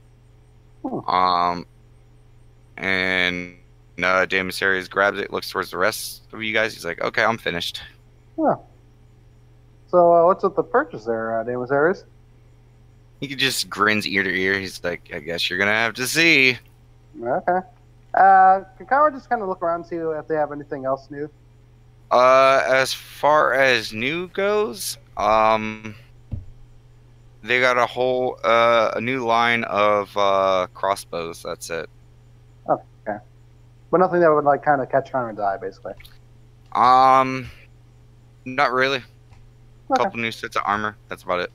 Speaker 2: And Damasaris grabs it, looks towards the rest of you guys. He's like, okay, I'm finished.
Speaker 1: Yeah. So what's with the purchase there, Damasaris?
Speaker 2: He just grins ear to ear. He's like, I guess you're gonna have to see.
Speaker 1: Okay. Can Connor just kind of look around and see if they have anything else new?
Speaker 2: As far as new goes, they got a new line of crossbows. That's it.
Speaker 1: Okay. But nothing that would like kind of catch Connor's eye, basically.
Speaker 2: Not really. A
Speaker 1: Okay.
Speaker 2: couple new sets of armor. That's about it.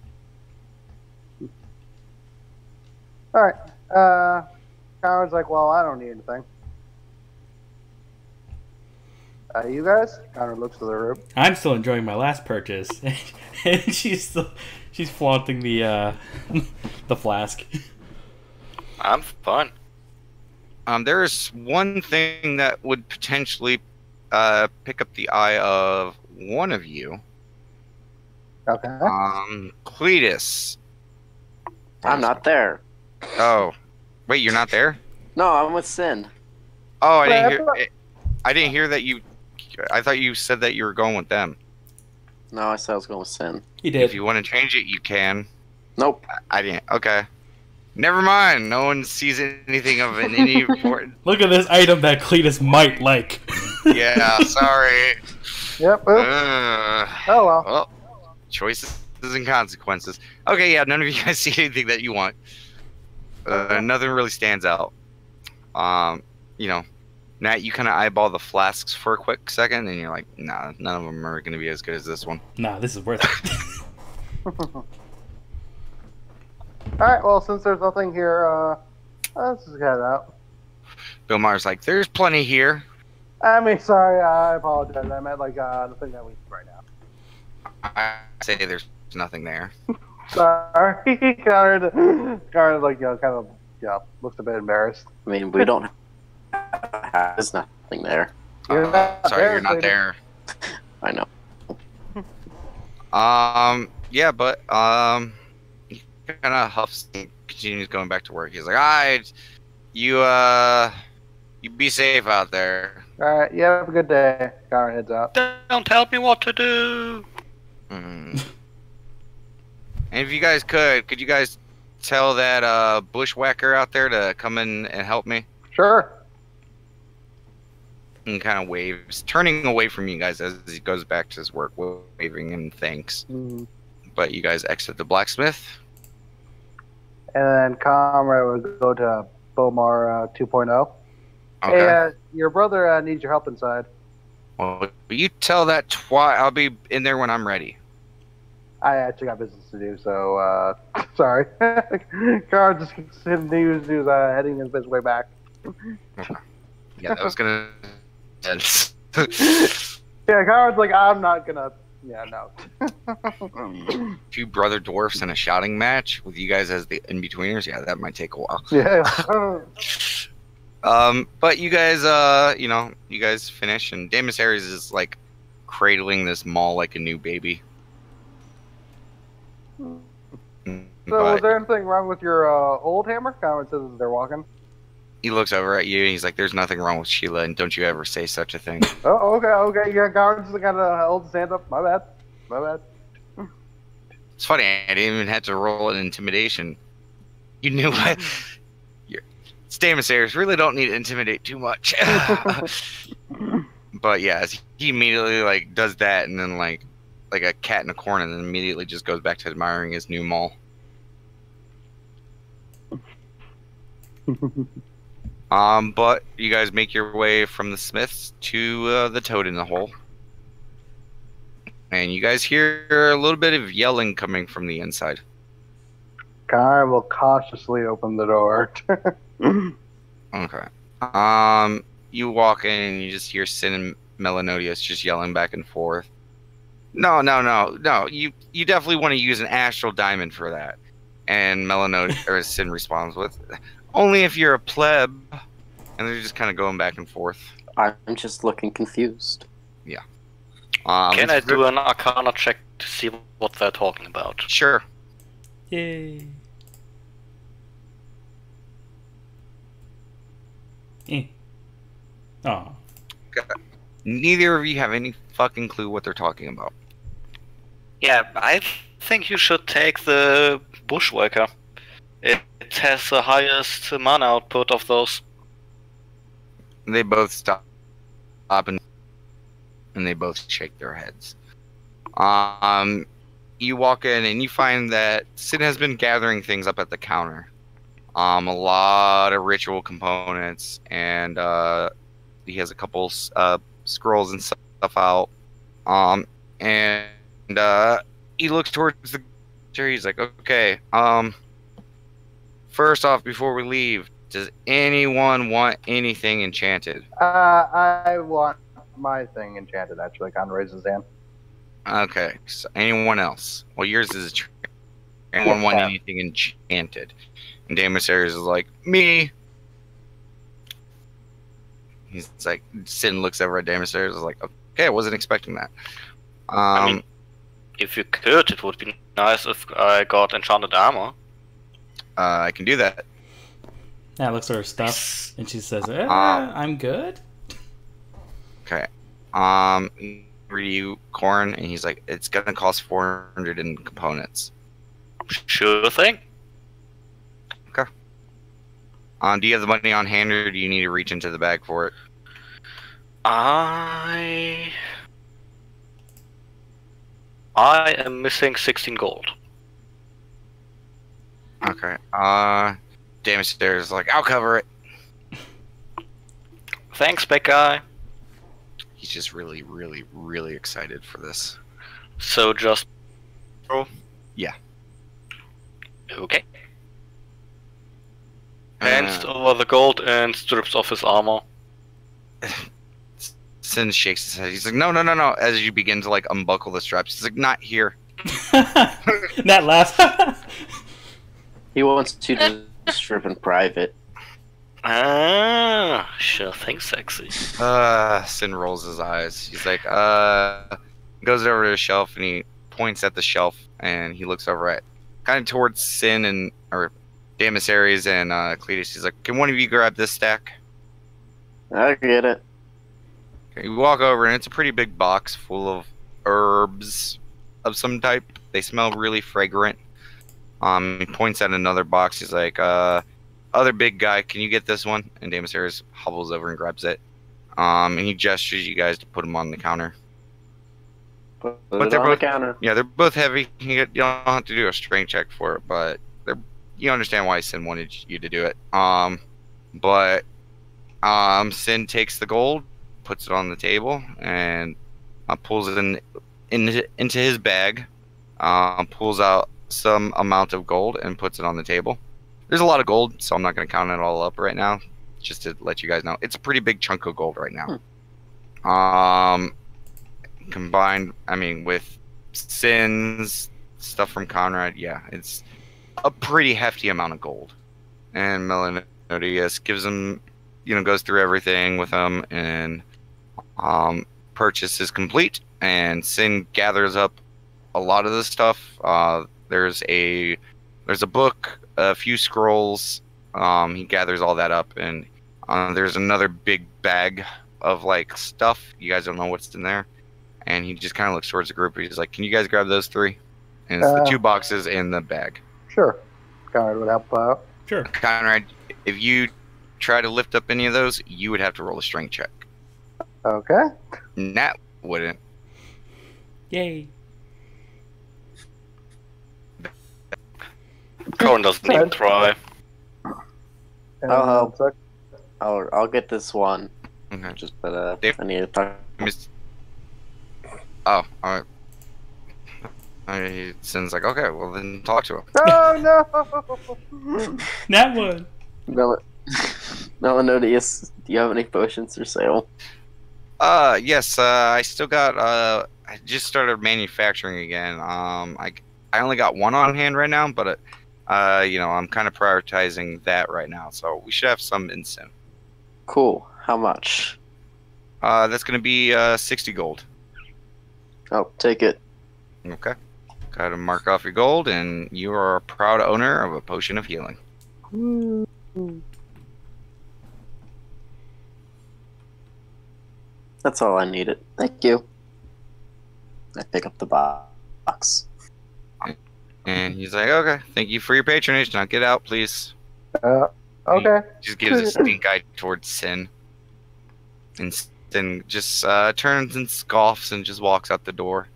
Speaker 1: All right. Connor's like, well, I don't need anything. You guys? Connor looks to the room.
Speaker 5: I'm still enjoying my last purchase, and she's flaunting the the flask.
Speaker 3: I'm fine.
Speaker 2: There is one thing that would potentially pick up the eye of one of you.
Speaker 1: Okay.
Speaker 2: Cletus.
Speaker 4: I'm not there.
Speaker 2: Oh, wait, you're not there?
Speaker 4: No, I'm with Sin.
Speaker 2: Oh, I didn't hear. I didn't hear that you. I thought you said that you were going with them.
Speaker 4: No, I said I was going with Sin.
Speaker 5: He did.
Speaker 2: If you want to change it, you can.
Speaker 4: Nope.
Speaker 2: I didn't. Okay. Never mind. No one sees anything of any important.
Speaker 5: Look at this item that Cletus might like.
Speaker 2: Yeah, sorry.
Speaker 1: Yep. Oops. Oh well.
Speaker 2: Well, choices and consequences. Okay, yeah, none of you guys see anything that you want. Nothing really stands out. You know, Nat, you kind of eyeball the flasks for a quick second, and you're like, nah, none of them are going to be as good as this one.
Speaker 5: Nah, this is worth it.
Speaker 1: Alright, well, since there's nothing here, let's just head out.
Speaker 2: Bill Maher's like, there's plenty here.
Speaker 1: I mean, sorry, I apologize. I meant, like, nothing that we need right now.
Speaker 2: I say there's nothing there.
Speaker 1: Sorry. Connor, like, kind of, looks a bit embarrassed.
Speaker 4: I mean, we don't have... There's nothing there.
Speaker 1: You're not
Speaker 2: sorry,
Speaker 1: there,
Speaker 2: you're not
Speaker 1: Cletus.
Speaker 2: there.
Speaker 4: I know.
Speaker 2: Yeah, but, he kind of huffs and continues going back to work. He's like, alright, you be safe out there.
Speaker 1: Alright, you have a good day. Connor heads out.
Speaker 3: Don't tell me what to do.
Speaker 2: And if you guys could you guys tell that bushwhacker out there to come in and help me?
Speaker 1: Sure.
Speaker 2: And kind of waves, turning away from you guys as he goes back to his work, waving in thanks. But you guys exit the blacksmith.
Speaker 1: And then Comrade would go to Bomar 2.0.
Speaker 2: Okay.
Speaker 1: Hey, your brother needs your help inside.
Speaker 2: Well, you tell that twat I'll be in there when I'm ready.
Speaker 1: I actually got business to do, so, sorry. Car just continues heading his way back.
Speaker 2: Yeah, that was gonna.
Speaker 1: Yeah, Car's like, I'm not gonna. Yeah, no.
Speaker 2: Two brother dwarfs in a shouting match with you guys as the in-betweeners. Yeah, that might take a while.
Speaker 1: Yeah.
Speaker 2: But you guys, you guys finish, and Damus Ares is like cradling this maul like a new baby.
Speaker 1: So,
Speaker 2: But
Speaker 1: was there anything wrong with your old hammer? Conrad says as they're walking.
Speaker 2: he looks over at you and he's like, "There's nothing wrong with Sheila, and don't you ever say such a thing."
Speaker 1: Oh, okay. Yeah, Conrad just gotta hold his hand up. My bad.
Speaker 2: It's funny, I didn't even have to roll an intimidation. You knew what? It's Damus Ares. Really don't need to intimidate too much. But yeah, he immediately like does that, and then like a cat in a corner, and then immediately just goes back to admiring his new maul. But you guys make your way from the smiths to the toad in the hole. And you guys hear a little bit of yelling coming from the inside.
Speaker 1: Conrad will cautiously open the door.
Speaker 2: Okay. You walk in and you just hear Sin and Melanodius just yelling back and forth. No. You definitely want to use an astral diamond for that. And Sin responds with, only if you're a pleb. And they're just kind of going back and forth.
Speaker 4: I'm just looking confused.
Speaker 2: Yeah.
Speaker 3: Can I do an Arcana check to see what they're talking about?
Speaker 2: Sure.
Speaker 5: Yay. Oh.
Speaker 2: Neither of you have any fucking clue what they're talking about.
Speaker 3: Yeah, I think you should take the Bushworker. It has the highest mana output of those.
Speaker 2: They both stop and they both shake their heads. You walk in and you find that Sin has been gathering things up at the counter. A lot of ritual components, and he has a couple scrolls and stuff out. And he looks towards the chair. He's like, okay, first off, before we leave, does anyone want anything enchanted?
Speaker 1: I want my thing enchanted, actually. Conrad raises his hand.
Speaker 2: Okay, so anyone else? Well, yours is a tree. Anyone want anything enchanted? And Damus Ares is like, me. He's like, Sin looks over at Damus Ares is like, okay, I wasn't expecting that.
Speaker 3: I mean, If you could, it would be nice if I got enchanted armor.
Speaker 2: I can do that.
Speaker 5: Nat looks at her stuff and she says, I'm good.
Speaker 2: Okay. Read you corn, and he's like, it's gonna cost 400 in components.
Speaker 3: Sure thing.
Speaker 2: Okay. Do you have the money on hand, or do you need to reach into the bag for it?
Speaker 3: I am missing 16 gold.
Speaker 2: Okay. Damage there's like, I'll cover it.
Speaker 3: Thanks, big guy.
Speaker 2: He's just really, really, really excited for this.
Speaker 3: So just roll?
Speaker 2: Yeah.
Speaker 3: Okay. Hands over the gold and strips off his armor.
Speaker 2: Sin shakes his head. He's like, no, no, no, no. As you begin to like unbuckle the straps, he's like, not here.
Speaker 5: Nat laughs.
Speaker 4: He wants you to strip in private.
Speaker 3: Ah, sure thing, sexy.
Speaker 2: Sin rolls his eyes. He's like, goes over to the shelf and he points at the shelf and he looks over at kind of towards Sin and or Damasaries and Cletus. He's like, can one of you grab this stack?
Speaker 4: I get it.
Speaker 2: Okay, you walk over and it's a pretty big box full of herbs of some type. They smell really fragrant. He points at another box. He's like, other big guy, can you get this one? And Damasaris hobbles over and grabs it. And he gestures you guys to put them on the counter.
Speaker 4: Put
Speaker 2: But
Speaker 4: it
Speaker 2: they're
Speaker 4: on
Speaker 2: both
Speaker 4: the counter.
Speaker 2: Yeah, they're both heavy. You don't have to do a strength check for it, but you understand why Sin wanted you to do it. Sin takes the gold, puts it on the table, and pulls it into his bag. Pulls out some amount of gold and puts it on the table. There's a lot of gold, so I'm not going to count it all up right now. Just to let you guys know, it's a pretty big chunk of gold right now. Combined, with Sin's stuff from Conrad, yeah, it's a pretty hefty amount of gold. And Melanodius gives him, goes through everything with him, and purchase is complete. And Sin gathers up a lot of the stuff. There's a book, a few scrolls. He gathers all that up, and there's another big bag of like stuff. You guys don't know what's in there, and he just kind of looks towards the group. He's like, "Can you guys grab those three?" And it's the 2 boxes in the bag.
Speaker 1: Sure. Conrad would help out.
Speaker 5: Sure.
Speaker 2: Conrad, if you try to lift up any of those, you would have to roll a strength check.
Speaker 1: Okay.
Speaker 2: Nat wouldn't.
Speaker 5: Yay.
Speaker 3: Cohen doesn't even try.
Speaker 1: And
Speaker 4: I'll help.
Speaker 1: so-
Speaker 4: I'll get this one.
Speaker 2: Okay.
Speaker 4: Just but
Speaker 2: Dave-
Speaker 4: I need to talk.
Speaker 2: Oh, all right. Sin's like, okay, well then talk to him.
Speaker 1: Oh no!
Speaker 5: Nat one.
Speaker 4: Melanodius, do you have any potions for sale?
Speaker 2: Yes. I still got. I just started manufacturing again. I only got one on hand right now, but I'm kind of prioritizing that right now. So we should have some in soon.
Speaker 4: Cool. How much?
Speaker 2: That's gonna be 60 gold.
Speaker 4: Oh, take it.
Speaker 2: Okay. Got to mark off your gold, and you are a proud owner of a potion of healing.
Speaker 4: That's all I needed. Thank you. I pick up the box.
Speaker 2: And he's like, okay, thank you for your patronage. Now get out, please.
Speaker 1: Okay.
Speaker 2: He just gives a stink eye towards Sin. And Sin just turns and scoffs and just walks out the door.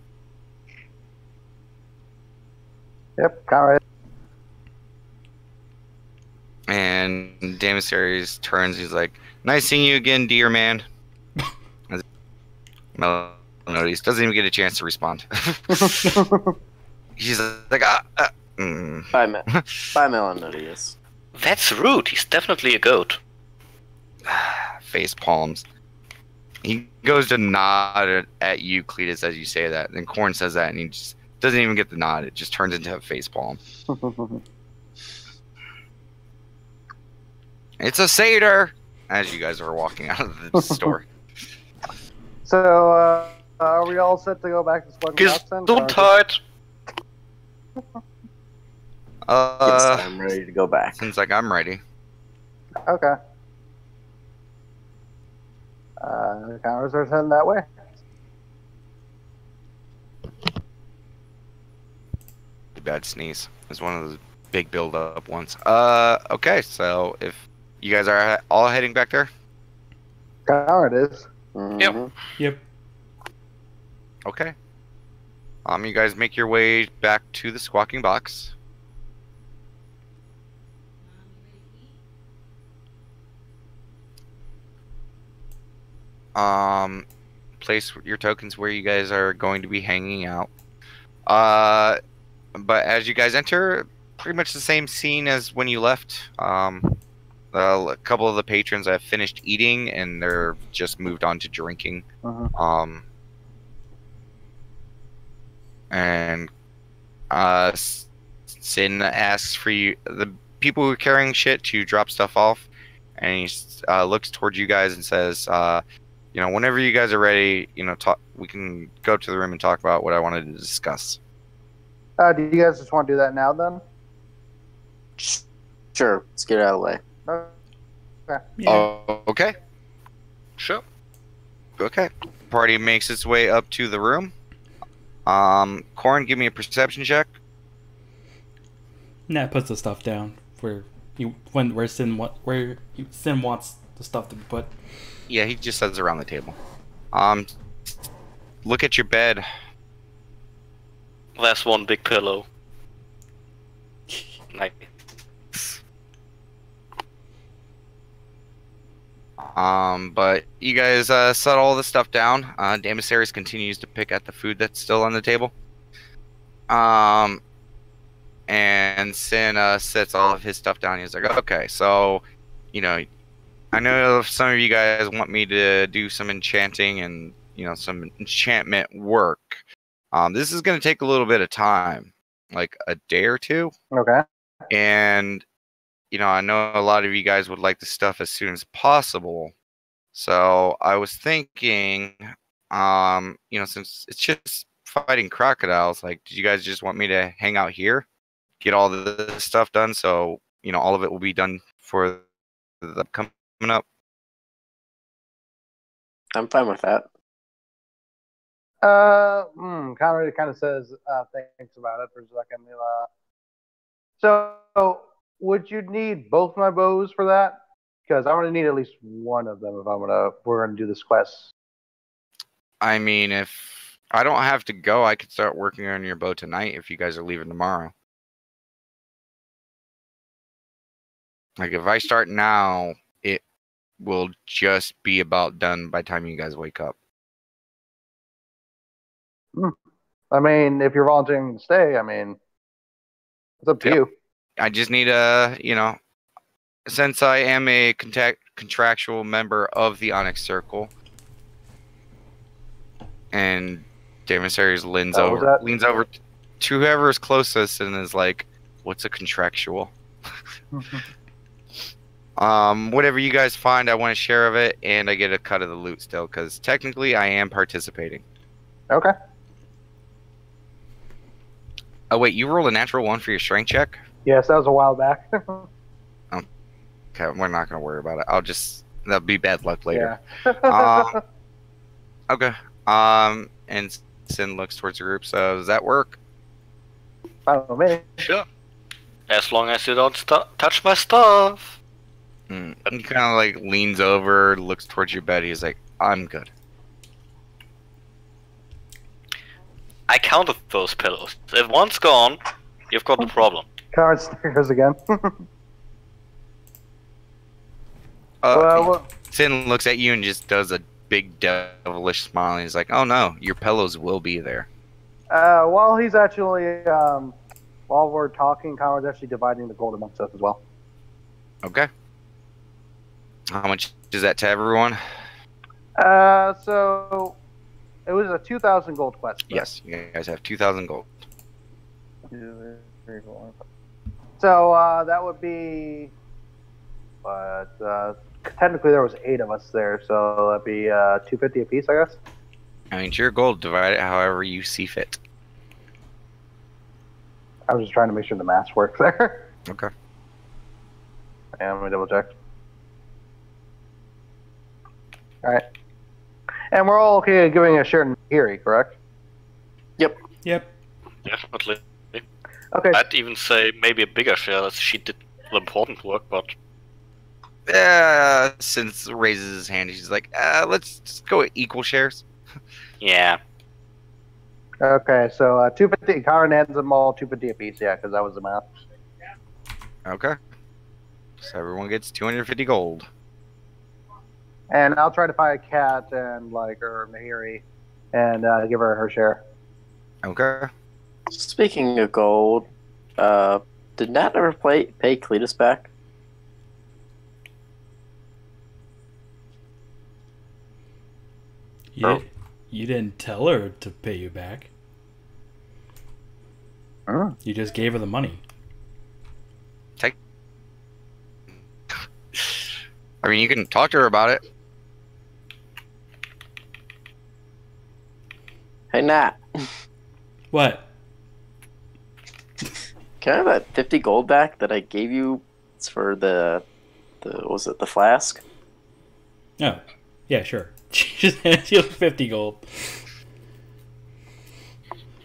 Speaker 1: Yep, Conrad.
Speaker 2: And Damasaries turns. He's like, nice seeing you again, dear man. Melodies doesn't even get a chance to respond. He's like,
Speaker 4: Bye, Melanodius.
Speaker 3: That's rude. He's definitely a goat.
Speaker 2: face palms. He goes to nod at you, Cletus, as you say that. And Korn says that, and he just doesn't even get the nod. It just turns into a face palm. It's a satyr! As you guys are walking out of the store.
Speaker 1: So, are we all set to go back to Squawking Box then?
Speaker 3: Gesundheit!
Speaker 4: Yes, I'm ready to go back.
Speaker 2: Seems like I'm ready.
Speaker 1: Okay. The counters are heading that way.
Speaker 2: Bad sneeze. It's one of those big build-up ones. Okay, so if you guys are all heading back there?
Speaker 1: Counter it is.
Speaker 4: Mhm.
Speaker 5: Yep.
Speaker 2: Okay. You guys make your way back to the Squawking Box. Place your tokens where you guys are going to be hanging out. But as you guys enter, pretty much the same scene as when you left. A couple of the patrons have finished eating and they're just moved on to drinking. And Sin asks for you, the people who are carrying shit, to drop stuff off, and he looks towards you guys and says, whenever you guys are ready, we can go to the room and talk about what I wanted to discuss.
Speaker 1: Do you guys just want to do that now then?
Speaker 4: Sure, let's get it out of the way.
Speaker 1: Okay.
Speaker 5: Yeah.
Speaker 2: Okay.
Speaker 3: Sure.
Speaker 2: Okay. Party makes its way up to the room. Corn, give me a perception check.
Speaker 5: Nat puts the stuff down where Sin wants the stuff to be put.
Speaker 2: Yeah, he just says around the table. Look at your bed.
Speaker 3: There's one big pillow. Nice.
Speaker 2: But you guys set all the stuff down. Damasaris continues to pick at the food that's still on the table. And Sin sets all of his stuff down. He's like, okay, so, I know some of you guys want me to do some enchanting and, some enchantment work. This is going to take a little bit of time, like a day or two.
Speaker 1: Okay.
Speaker 2: And, I know a lot of you guys would like the stuff as soon as possible. So I was thinking, since it's just fighting crocodiles, like, did you guys just want me to hang out here, get all the stuff done? So, all of it will be done for the coming up.
Speaker 4: I'm fine with that.
Speaker 1: Conrad kind of says, thinks about it for a second. So, would you need both my bows for that? Because I'm gonna need at least one of them if we're gonna do this quest.
Speaker 2: I mean, if I don't have to go, I could start working on your bow tonight if you guys are leaving tomorrow. Like, if I start now, it will just be about done by the time you guys wake up.
Speaker 1: I mean, if you're volunteering to stay, it's up to you.
Speaker 2: I just need since I am a contractual member of the Onyx Circle, and Damasaris leans over to whoever is closest and is like, "What's a contractual?" Whatever you guys find, I want a share of it, and I get a cut of the loot still, because technically I am participating.
Speaker 1: Okay.
Speaker 2: Oh wait, you rolled a natural 1 for your strength check?
Speaker 1: Yes, that was a while back.
Speaker 2: Okay, we're not gonna worry about it. That'll be bad luck later.
Speaker 1: Yeah.
Speaker 2: Okay. And Sin looks towards the group. So does that work?
Speaker 1: Fine with me.
Speaker 3: Sure. As long as you don't touch my stuff.
Speaker 2: He kind of like leans over, looks towards your bed. He's like, "I'm good."
Speaker 3: I counted those pillows. If one's gone, you've got a problem.
Speaker 1: Conrad snickers again. Well,
Speaker 2: Sin looks at you and just does a big devilish smile. And he's like, "Oh no, your pillows will be there."
Speaker 1: while he's actually, while we're talking, Conrad's actually dividing the gold amongst us as well.
Speaker 2: Okay. How much is that to everyone?
Speaker 1: So it was a 2,000 gold quest. Right?
Speaker 2: Yes, you guys have 2,000 gold.
Speaker 1: 2, 3, 4. So that would be, but technically there was 8 of us there, so that'd be 250 apiece, I guess.
Speaker 2: I mean, it's your goal. Divide it however you see fit.
Speaker 1: I was just trying to make sure the math works there.
Speaker 2: Okay.
Speaker 1: And let me double check. All right. And we're all okay at giving a share in Hiri, correct?
Speaker 5: Yep.
Speaker 3: Definitely.
Speaker 1: Okay.
Speaker 3: I'd even say maybe a bigger share as she did the important work, but
Speaker 2: Since raises his hand, he's like, let's just go with equal shares.
Speaker 3: yeah.
Speaker 1: Okay, so 250. Karen hands them all 250 apiece. Yeah, because that was the math.
Speaker 2: Okay. So everyone gets 250 gold.
Speaker 1: And I'll try to find a cat and or Nahiri, and give her her share.
Speaker 2: Okay.
Speaker 4: Speaking of gold, did Nat ever pay Cletus back?
Speaker 5: You didn't tell her to pay you back.
Speaker 1: Oh.
Speaker 5: You just gave her the money.
Speaker 2: I mean, you can talk to her about it.
Speaker 4: Hey Nat,
Speaker 5: What?
Speaker 4: can I have that 50 gold back that I gave you? It's for the was it the flask?
Speaker 5: Oh, yeah, sure. She just hands you 50 gold.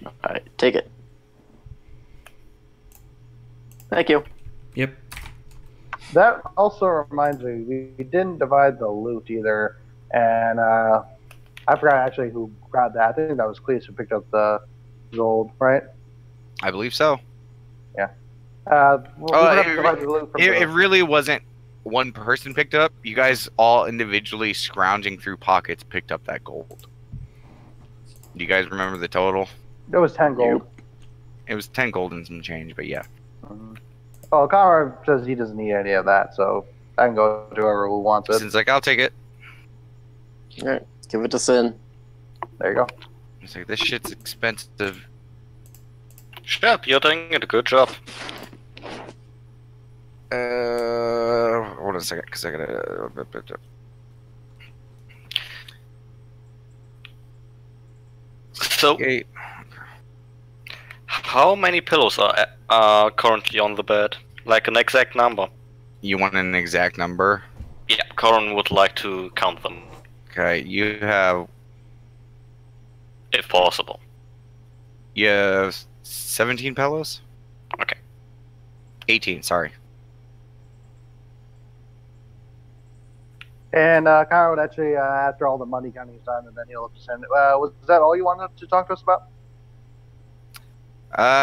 Speaker 4: Alright, take it. Thank you.
Speaker 5: Yep.
Speaker 1: That also reminds me, we didn't divide the loot either, and I forgot actually who grabbed that. I think that was Cletus who picked up the gold, right?
Speaker 2: I believe so.
Speaker 1: We forgot to divide the loot from
Speaker 2: It really wasn't one person picked up. You guys all individually scrounging through pockets picked up that gold. Do you guys remember the total?
Speaker 1: It was 10 gold.
Speaker 2: It was 10 gold and some change, but yeah.
Speaker 1: Well, Conrad says he doesn't need any of that, so I can go to whoever who wants it.
Speaker 2: Sin's like, I'll take it.
Speaker 4: Alright, give it to Sin.
Speaker 1: There you go.
Speaker 2: It's like, this shit's expensive.
Speaker 3: Shep, you're doing a good job.
Speaker 2: Hold on a second, because I gotta...
Speaker 3: So,
Speaker 2: Okay.
Speaker 3: how many pillows are currently on the bed? Like an exact number?
Speaker 2: You want an exact number?
Speaker 3: Yeah, Corin would like to count them,
Speaker 2: Okay, you have...
Speaker 3: if possible.
Speaker 2: You have 17 pillows?
Speaker 3: Okay.
Speaker 2: 18, sorry.
Speaker 1: And Conrad actually, after all the money counting is done, and then he'll send it. Was that all you wanted to talk to us about?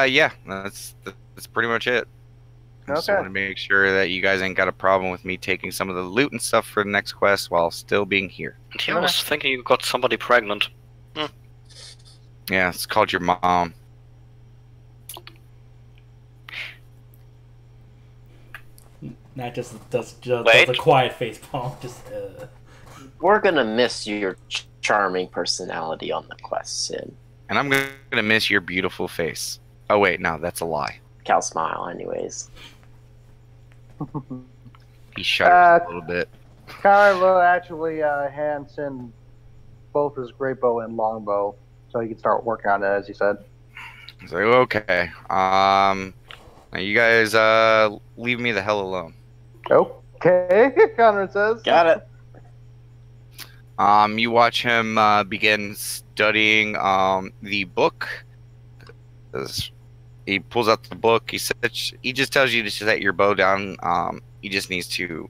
Speaker 2: Yeah, that's pretty much it. I just
Speaker 1: Okay.
Speaker 2: want to make sure that you guys ain't got a problem with me taking some of the loot and stuff for the next quest while still being here.
Speaker 3: And he was thinking you got somebody pregnant.
Speaker 2: Yeah, it's called your mom.
Speaker 5: Not just does
Speaker 3: Wait.
Speaker 5: a quiet face palm. Just
Speaker 4: We're gonna miss your charming personality on the quest, Sin.
Speaker 2: And I'm gonna miss your beautiful face. Oh wait, no, that's a lie.
Speaker 4: Cal smile, anyways.
Speaker 2: He shudders a little bit.
Speaker 1: Conrad will actually hands in both his great bow and longbow, so he can start working on it, as he said.
Speaker 2: He's like, okay, now you guys leave me the hell alone.
Speaker 1: Okay, Conrad says.
Speaker 4: Got it.
Speaker 2: You watch him begin studying the book. He pulls out the book. He just tells you to set your bow down. He just needs to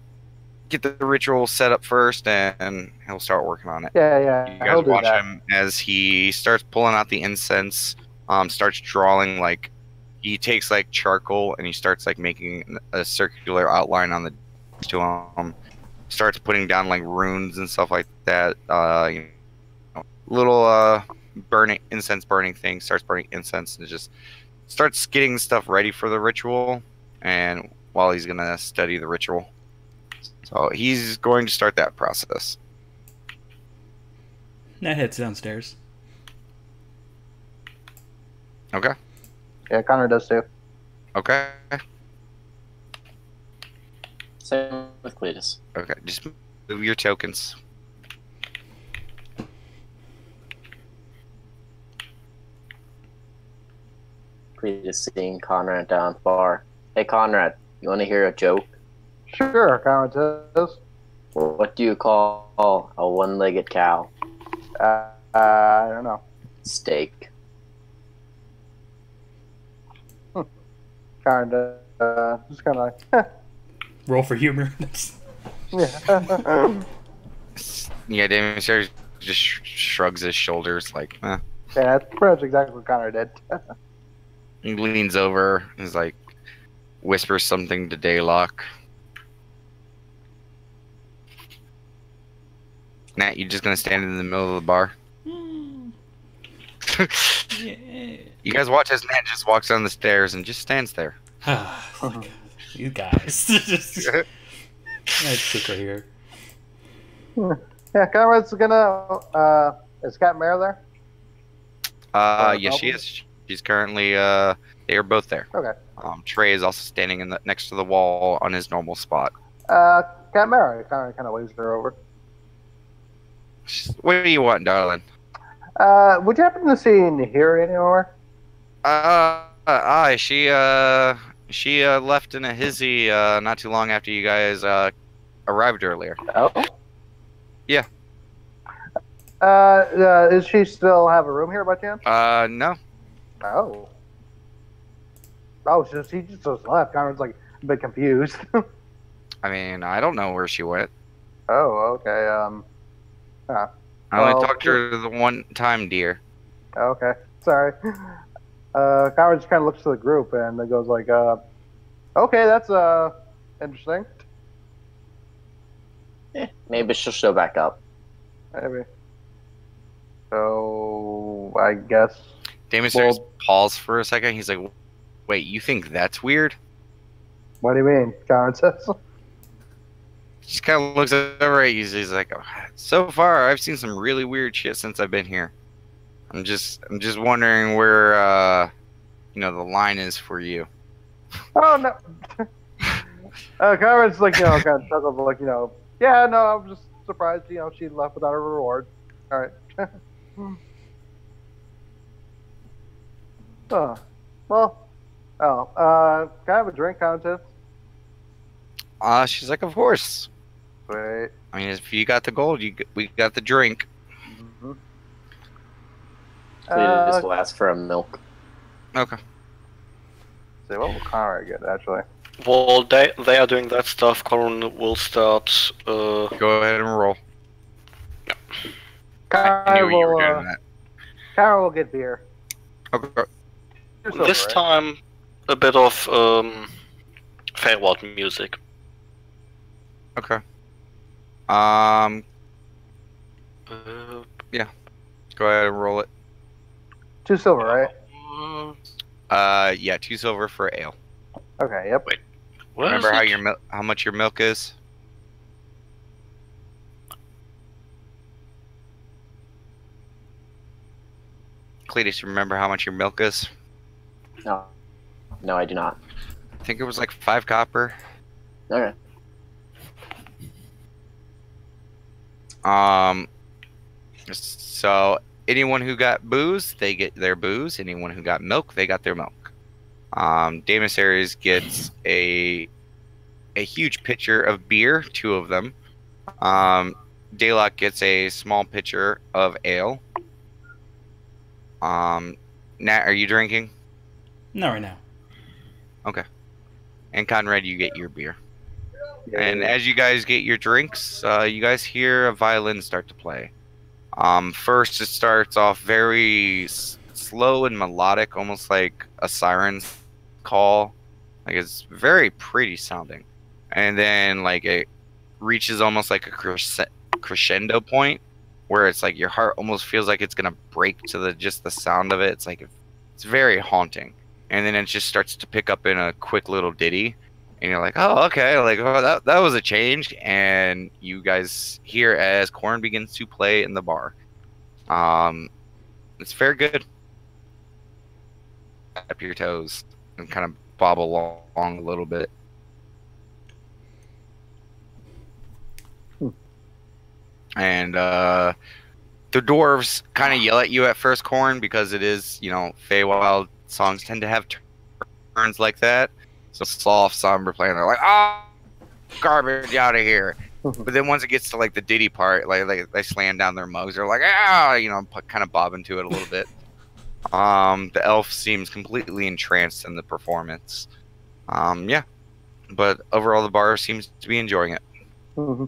Speaker 2: get the ritual set up first, and he'll start working on it.
Speaker 1: Yeah.
Speaker 2: You guys watch him as he starts pulling out the incense. Starts drawing he takes charcoal and he starts making a circular outline on the to him. Starts putting down runes and stuff like that. Little burning things. Starts burning incense and just starts getting stuff ready for the ritual. And while he's gonna study the ritual, so he's going to start that process.
Speaker 5: Nat heads downstairs.
Speaker 2: Okay.
Speaker 1: Yeah, Conrad does too.
Speaker 2: Okay.
Speaker 4: Same with Cletus.
Speaker 2: Okay. Just move your tokens.
Speaker 4: We just seen Conrad down at the bar. Hey, Conrad, you want to hear a joke?
Speaker 1: Sure, Conrad says.
Speaker 4: What do you call a one-legged cow?
Speaker 1: I don't know.
Speaker 4: Steak.
Speaker 1: Conrad just kind of like,
Speaker 5: Roll for humor.
Speaker 1: yeah.
Speaker 2: Yeah, Damon just shrugs his shoulders like, eh.
Speaker 1: Yeah, that's pretty much exactly what Conrad did.
Speaker 2: He leans over and is like, whispers something to Daylock. Nat, you just gonna stand in the middle of the bar?
Speaker 5: Yeah.
Speaker 2: You guys watch as Nat just walks down the stairs and just stands there.
Speaker 5: Like, you guys. That's sick right here.
Speaker 1: Yeah, Conrad's gonna. Is Cat Mare there?
Speaker 2: Yes, she is. She's currently, they are both there.
Speaker 1: Okay.
Speaker 2: Trey is also standing next to the wall on his normal spot.
Speaker 1: Cat Mare kind of waves her over.
Speaker 2: What do you want, darling?
Speaker 1: Would you happen to see Nahiri anywhere?
Speaker 2: She left in a hizzy, not too long after you guys, arrived earlier.
Speaker 1: Oh.
Speaker 2: Yeah.
Speaker 1: Does she still have a room here by chance?
Speaker 2: No.
Speaker 1: Oh. Oh, so she just left. Conrad's like a bit confused.
Speaker 2: I mean, I don't know where she went.
Speaker 1: Oh, okay.
Speaker 2: I only
Speaker 1: well,
Speaker 2: talked to her the one time, dear.
Speaker 1: Okay. Sorry. Conrad just kind of looks to the group and it goes like, okay, that's interesting.
Speaker 4: Maybe she'll show back up.
Speaker 1: Maybe. So I guess.
Speaker 2: Damon starts pause for a second. He's like, "Wait, you think that's weird?"
Speaker 1: What do you mean? Conrad says.
Speaker 2: Just kind of looks over at you. He's like, oh, "So far, I've seen some really weird shit since I've been here. I'm just wondering where, the line is for you."
Speaker 1: Oh no. Conrad's like, kind of chuckles, like, yeah, no, I'm just surprised, she left without a reward. All right. Oh, well, can I have a drink contest?
Speaker 2: She's like, "Of course."
Speaker 1: Wait.
Speaker 2: I mean, if you got the gold, we got the drink.
Speaker 1: Mm-hmm.
Speaker 4: Just will ask for a milk.
Speaker 2: Okay.
Speaker 1: See, what will Conrad get, actually?
Speaker 3: While they are doing that stuff, Corin will start.
Speaker 2: Go ahead and roll. I
Speaker 1: Conrad
Speaker 2: knew you were doing
Speaker 1: will,
Speaker 2: that.
Speaker 1: Conrad will get beer.
Speaker 2: Okay.
Speaker 1: You're sober,
Speaker 3: This
Speaker 1: right?
Speaker 3: time, a bit of Feywild music.
Speaker 2: Okay. Yeah. Go ahead and roll it.
Speaker 1: 2 silver, right?
Speaker 2: Yeah, 2 silver for ale.
Speaker 1: Okay, yep.
Speaker 3: Wait. What
Speaker 2: Remember
Speaker 3: is it?
Speaker 2: how much your milk is? Cletus, remember how much your milk is?
Speaker 4: No. No, I do not.
Speaker 2: I think it was like 5 copper.
Speaker 4: Okay.
Speaker 2: So anyone who got booze, they get their booze. Anyone who got milk, they got their milk. Daemis gets a huge pitcher of beer, 2 of them. Daylock gets a small pitcher of ale. Nat, are you drinking?
Speaker 5: Not right now.
Speaker 2: Okay. And Conrad, you get your beer.
Speaker 1: Yeah,
Speaker 2: And
Speaker 1: yeah.
Speaker 2: as you guys get your drinks, you guys hear a violin start to play. First, it starts off very slow and melodic, almost like a siren's call. Like, it's very pretty sounding. And then, like, it reaches almost like a crescendo point where it's like your heart almost feels like it's gonna break to just the sound of it. It's like it's very haunting. And then it just starts to pick up in a quick little ditty. And you're like, oh, okay, like, oh, that was a change. And you guys hear as Corn begins to play in the bar. It's very good. Tap your toes and kind of bobble along a little bit. And the dwarves kind of yell at you at first, Corn, because it is, Feywild songs tend to have turns like that. So soft, somber playing, they're like, "Oh, garbage out of here." But then once it gets to like the ditty part, like they slam down their mugs, they're like, "Ah," kind of bobbing to it a little bit. The elf seems completely entranced in the performance. Yeah, but overall the bar seems to be enjoying it.
Speaker 1: Mm-hmm.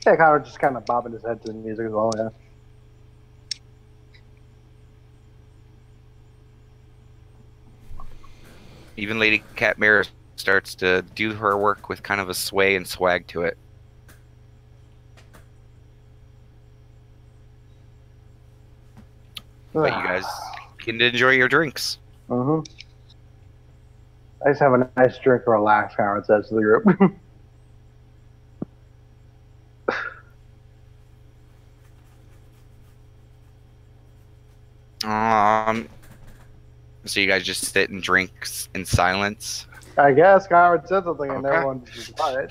Speaker 1: Yeah, Connor just kind of bobbing his head to the music as well. Yeah.
Speaker 2: Even Lady Catmere starts to do her work with kind of a sway and swag to it. But you guys can enjoy your drinks.
Speaker 1: Mm-hmm. I just have a nice drink to relax, Howard says to the group.
Speaker 2: So you guys just sit and drink in silence.
Speaker 1: I guess Howard said something and everyone just quiet.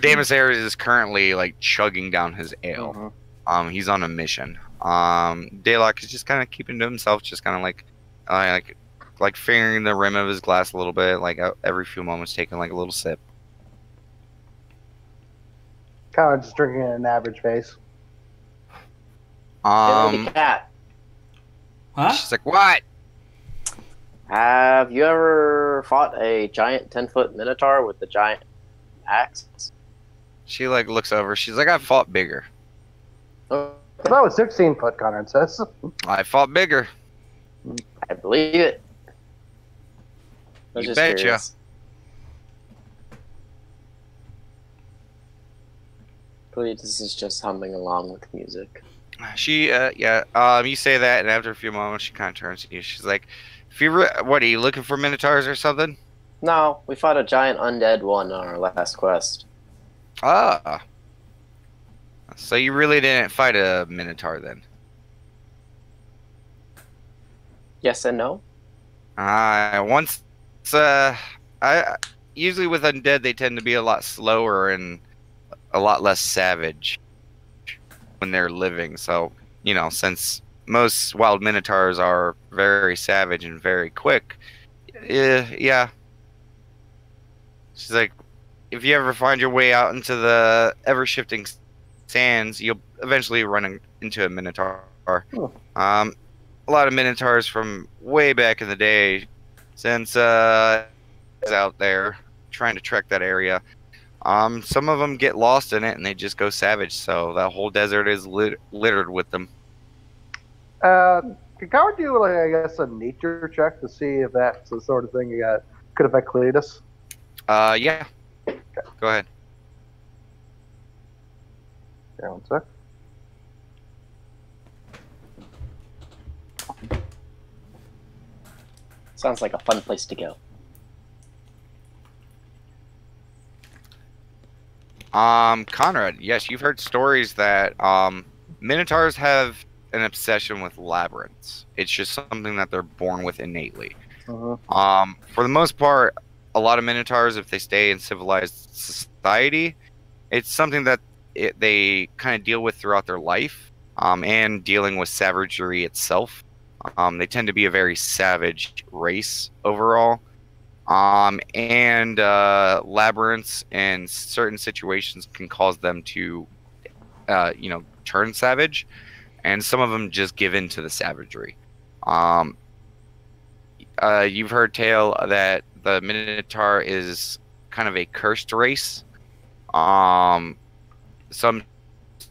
Speaker 2: Damus Ares is currently like chugging down his ale. He's on a mission. Daylock is just kind of keeping to himself, just kind of like fingering the rim of his glass a little bit, like every few moments, taking like a little sip.
Speaker 1: Kind of just drinking at an average pace.
Speaker 4: Hey, cat.
Speaker 5: Huh?
Speaker 2: She's like, "What?
Speaker 4: Have you ever fought a giant 10-foot minotaur with a giant axe?
Speaker 2: She like looks over. She's like, "I've fought bigger.
Speaker 4: Oh,
Speaker 1: That was 16 foot, Connor says.
Speaker 2: I fought bigger."
Speaker 4: I believe it. I was
Speaker 2: You
Speaker 4: just
Speaker 2: betcha.
Speaker 4: curious. Cletus is just humming along with music.
Speaker 2: She, you say that, and after a few moments, she kind of turns to you. She's like, "If you, what are you looking for, minotaurs or something?"
Speaker 4: No, we fought a giant undead one on our last quest.
Speaker 2: Ah. So you really didn't fight a minotaur then?
Speaker 4: Yes and no.
Speaker 2: Once, I usually with undead they tend to be a lot slower and a lot less savage when they're living. So since most wild minotaurs are very savage and very quick, yeah. She's like, if you ever find your way out into the ever-shifting sands, you'll eventually run into a minotaur.
Speaker 1: Oh.
Speaker 2: A lot of minotaurs from way back in the day, since is out there trying to trek that area. Some of them get lost in it and they just go savage. So that whole desert is littered with them.
Speaker 1: Can Coward do like I guess a nature check to see if that's the sort of thing could affect Cletus?
Speaker 2: Yeah. Go ahead.
Speaker 1: Yeah, 1 sec.
Speaker 4: Sounds like a fun place to go.
Speaker 2: Conrad, yes, you've heard stories that minotaurs have an obsession with labyrinths. It's just something that they're born with innately.
Speaker 1: Uh-huh.
Speaker 2: For the most part, a lot of minotaurs, if they stay in civilized society, it's something that they kind of deal with throughout their life, and dealing with savagery itself. They tend to be a very savage race overall. And labyrinths and certain situations can cause them to, turn savage, and some of them just give in to the savagery. You've heard tale that the Minotaur is kind of a cursed race. Some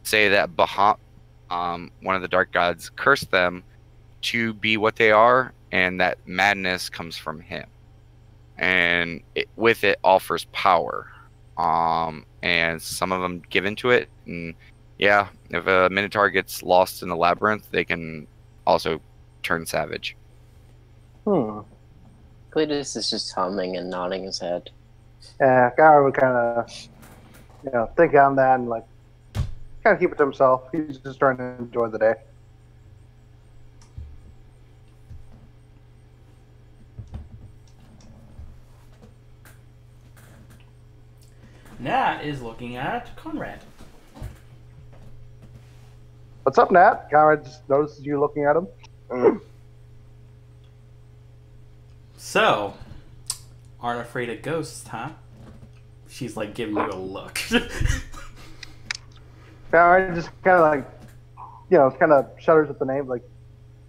Speaker 2: say that Bahamut, one of the dark gods, cursed them to be what they are, and that madness comes from him. And with it offers power. And some of them give into it. And yeah, if a Minotaur gets lost in the labyrinth, they can also turn savage.
Speaker 4: Cletus is just humming and nodding his head.
Speaker 1: Yeah, Coward would kind of, think on that and like kind of keep it to himself. He's just trying to enjoy the day.
Speaker 5: Nat is looking at Conrad.
Speaker 1: What's up, Nat? Coward just notices you looking at him.
Speaker 5: So, aren't afraid of ghosts, huh? She's like giving you a look.
Speaker 1: Karen just kind of like, kind of shudders at the name, like,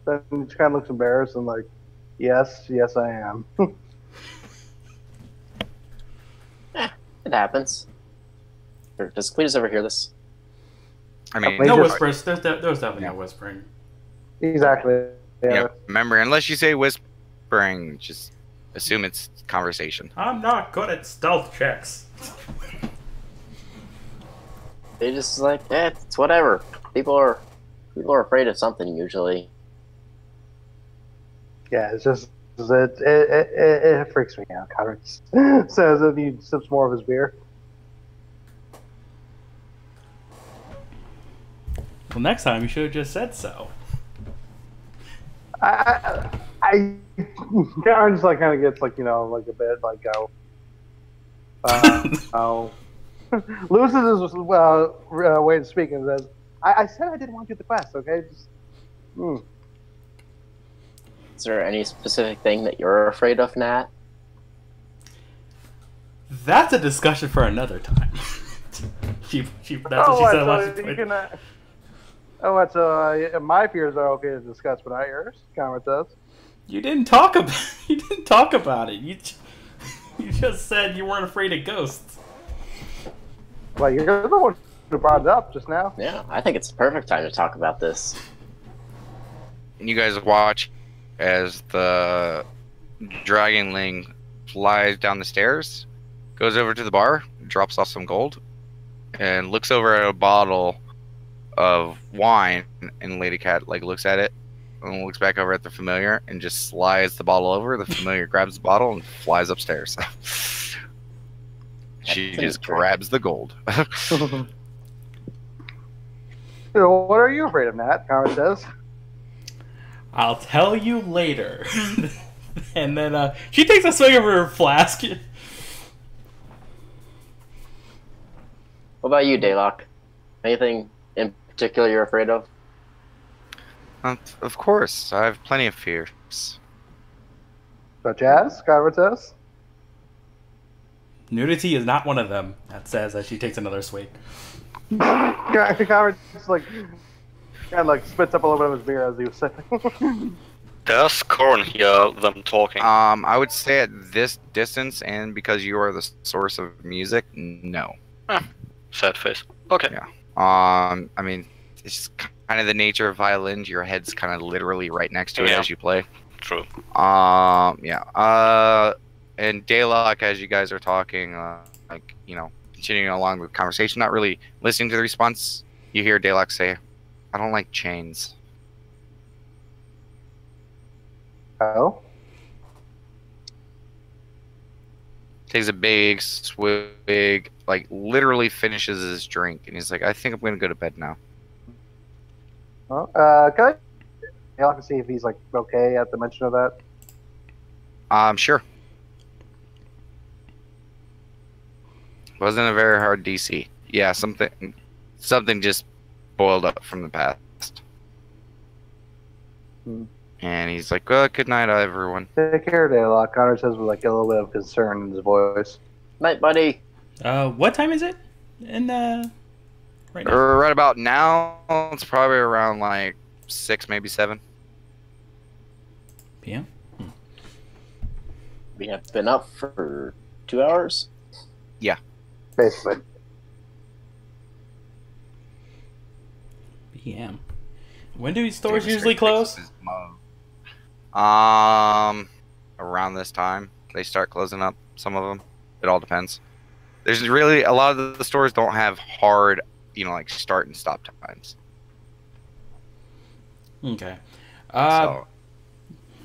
Speaker 1: then she kind of looks embarrassed and like, yes, I am.
Speaker 4: It happens. Does Cletus ever hear this?
Speaker 2: I mean,
Speaker 5: No whispers. There was definitely no whispering.
Speaker 1: Exactly.
Speaker 2: Yeah. Remember, unless you say whispering, just assume it's conversation.
Speaker 5: I'm not good at stealth checks.
Speaker 4: They just like, it's whatever. People are afraid of something usually.
Speaker 1: Yeah, it's just it freaks me out. Connor says that he sips more of his beer.
Speaker 5: Well, next time you should have just said so.
Speaker 1: Karen just like kind of gets like like a bit like oh. Loses his way to speak and says, I said I didn't want to do the quest, okay? Just,
Speaker 4: Is there any specific thing that you're afraid of, Nat?
Speaker 5: That's a discussion for another time. That's what she said.
Speaker 1: My fears are okay to discuss, but not yours. Comment says.
Speaker 5: You didn't talk about it. You just said you weren't afraid of ghosts.
Speaker 1: Well, you're the one who brought it up just now.
Speaker 4: Yeah, I think it's the perfect time to talk about this.
Speaker 2: And you guys watch as the dragonling flies down the stairs, goes over to the bar, drops off some gold, and looks over at a bottle of wine, and Lady Cat like looks at it and looks back over at the familiar and just slides the bottle over. The familiar grabs the bottle and flies upstairs. She just grabs the gold.
Speaker 1: What are you afraid of, Nat? Karen says.
Speaker 5: I'll tell you later. And then she takes a swig of her flask.
Speaker 4: What about you, Daylock? Anything in particular you're afraid of?
Speaker 2: Of course, I have plenty of fears.
Speaker 1: Such as? Karen says.
Speaker 5: Nudity is not one of them, that says as she takes another swig.
Speaker 1: Karen just like kind of like spits up a little bit of his beer as he was sipping.
Speaker 3: Does Corn hear them talking?
Speaker 2: I would say at this distance, and because you are the source of music, no.
Speaker 3: Sad face. Okay.
Speaker 2: Yeah. I mean, it's kind of the nature of violins. Your head's kind of literally right next to it as you play.
Speaker 3: True.
Speaker 2: Yeah. And Daylock, as you guys are talking, continuing along with the conversation, not really listening to the response, you hear Daylock say, I don't like chains.
Speaker 1: Oh?
Speaker 2: Takes a big swig, like literally finishes his drink, and he's like, I think I'm going to go to bed now.
Speaker 1: Well, can I see if he's like okay at the mention of that?
Speaker 2: Sure. Wasn't a very hard DC. Yeah, something just boiled up from the past. And he's like, well, good night, everyone.
Speaker 1: Take care, Daylock. Connor says with like a little bit of concern in his voice.
Speaker 4: Night, buddy.
Speaker 5: What time is it? Right now?
Speaker 2: Right about now, it's probably around like 6, maybe 7
Speaker 5: p.m.
Speaker 4: We have been up for 2 hours?
Speaker 2: Yeah.
Speaker 1: Basically.
Speaker 5: p.m. When do stores usually close?
Speaker 2: Around this time they start closing up. Some of them. It all depends. There's really a lot of the stores don't have hard, like start and stop times.
Speaker 5: Okay.
Speaker 2: So.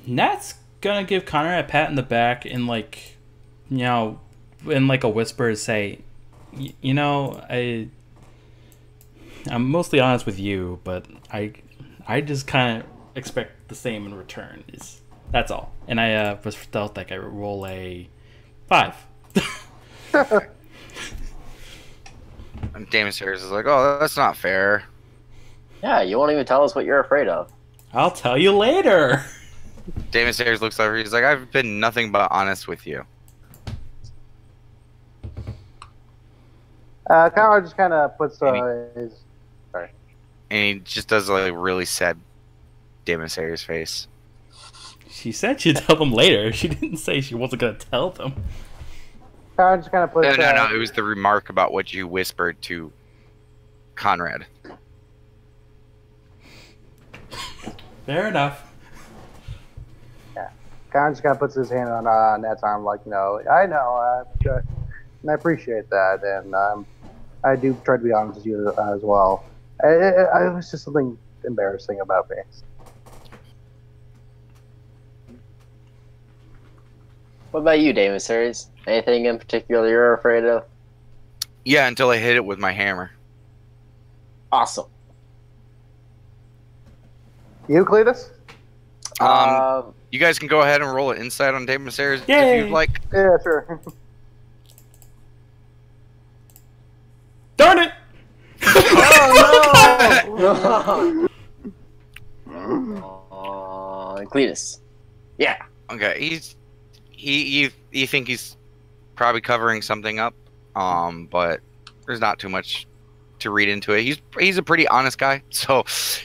Speaker 5: Nat's gonna give Connor a pat in the back and in like a whisper say, I'm mostly honest with you, but I just kind of expect the same in return. That's all. And I felt like I roll a 5.
Speaker 2: And Damon Sears is like, oh, that's not fair.
Speaker 4: Yeah, you won't even tell us what you're afraid of.
Speaker 5: I'll tell you later.
Speaker 2: Damon Sayers looks over. He's like, I've been nothing but honest with you.
Speaker 1: Conrad just kind of puts his. Sorry.
Speaker 2: And he just does a really sad Damon Sayers face.
Speaker 5: She said she'd tell them later. She didn't say she wasn't gonna tell them.
Speaker 1: Conrad just kind of puts.
Speaker 2: No. It was the remark about what you whispered to Conrad.
Speaker 5: Fair enough.
Speaker 1: Yeah. Conrad just kind of puts his hand on Nat's arm, like, I know, and I appreciate that, and I do try to be honest with you as well. It was just something embarrassing about me.
Speaker 4: What about you, Damon Series? Anything in particular you're afraid of?
Speaker 2: Yeah, until I hit it with my hammer.
Speaker 4: Awesome.
Speaker 1: You, Cletus?
Speaker 2: You guys can go ahead and roll an insight on Damon Sayers
Speaker 5: Yay.
Speaker 2: if you'd like.
Speaker 1: Yeah, sure.
Speaker 5: Darn it!
Speaker 1: Oh,
Speaker 4: Cletus. Yeah.
Speaker 2: Okay, you think he's probably covering something up, but there's not too much to read into it. He's a pretty honest guy, so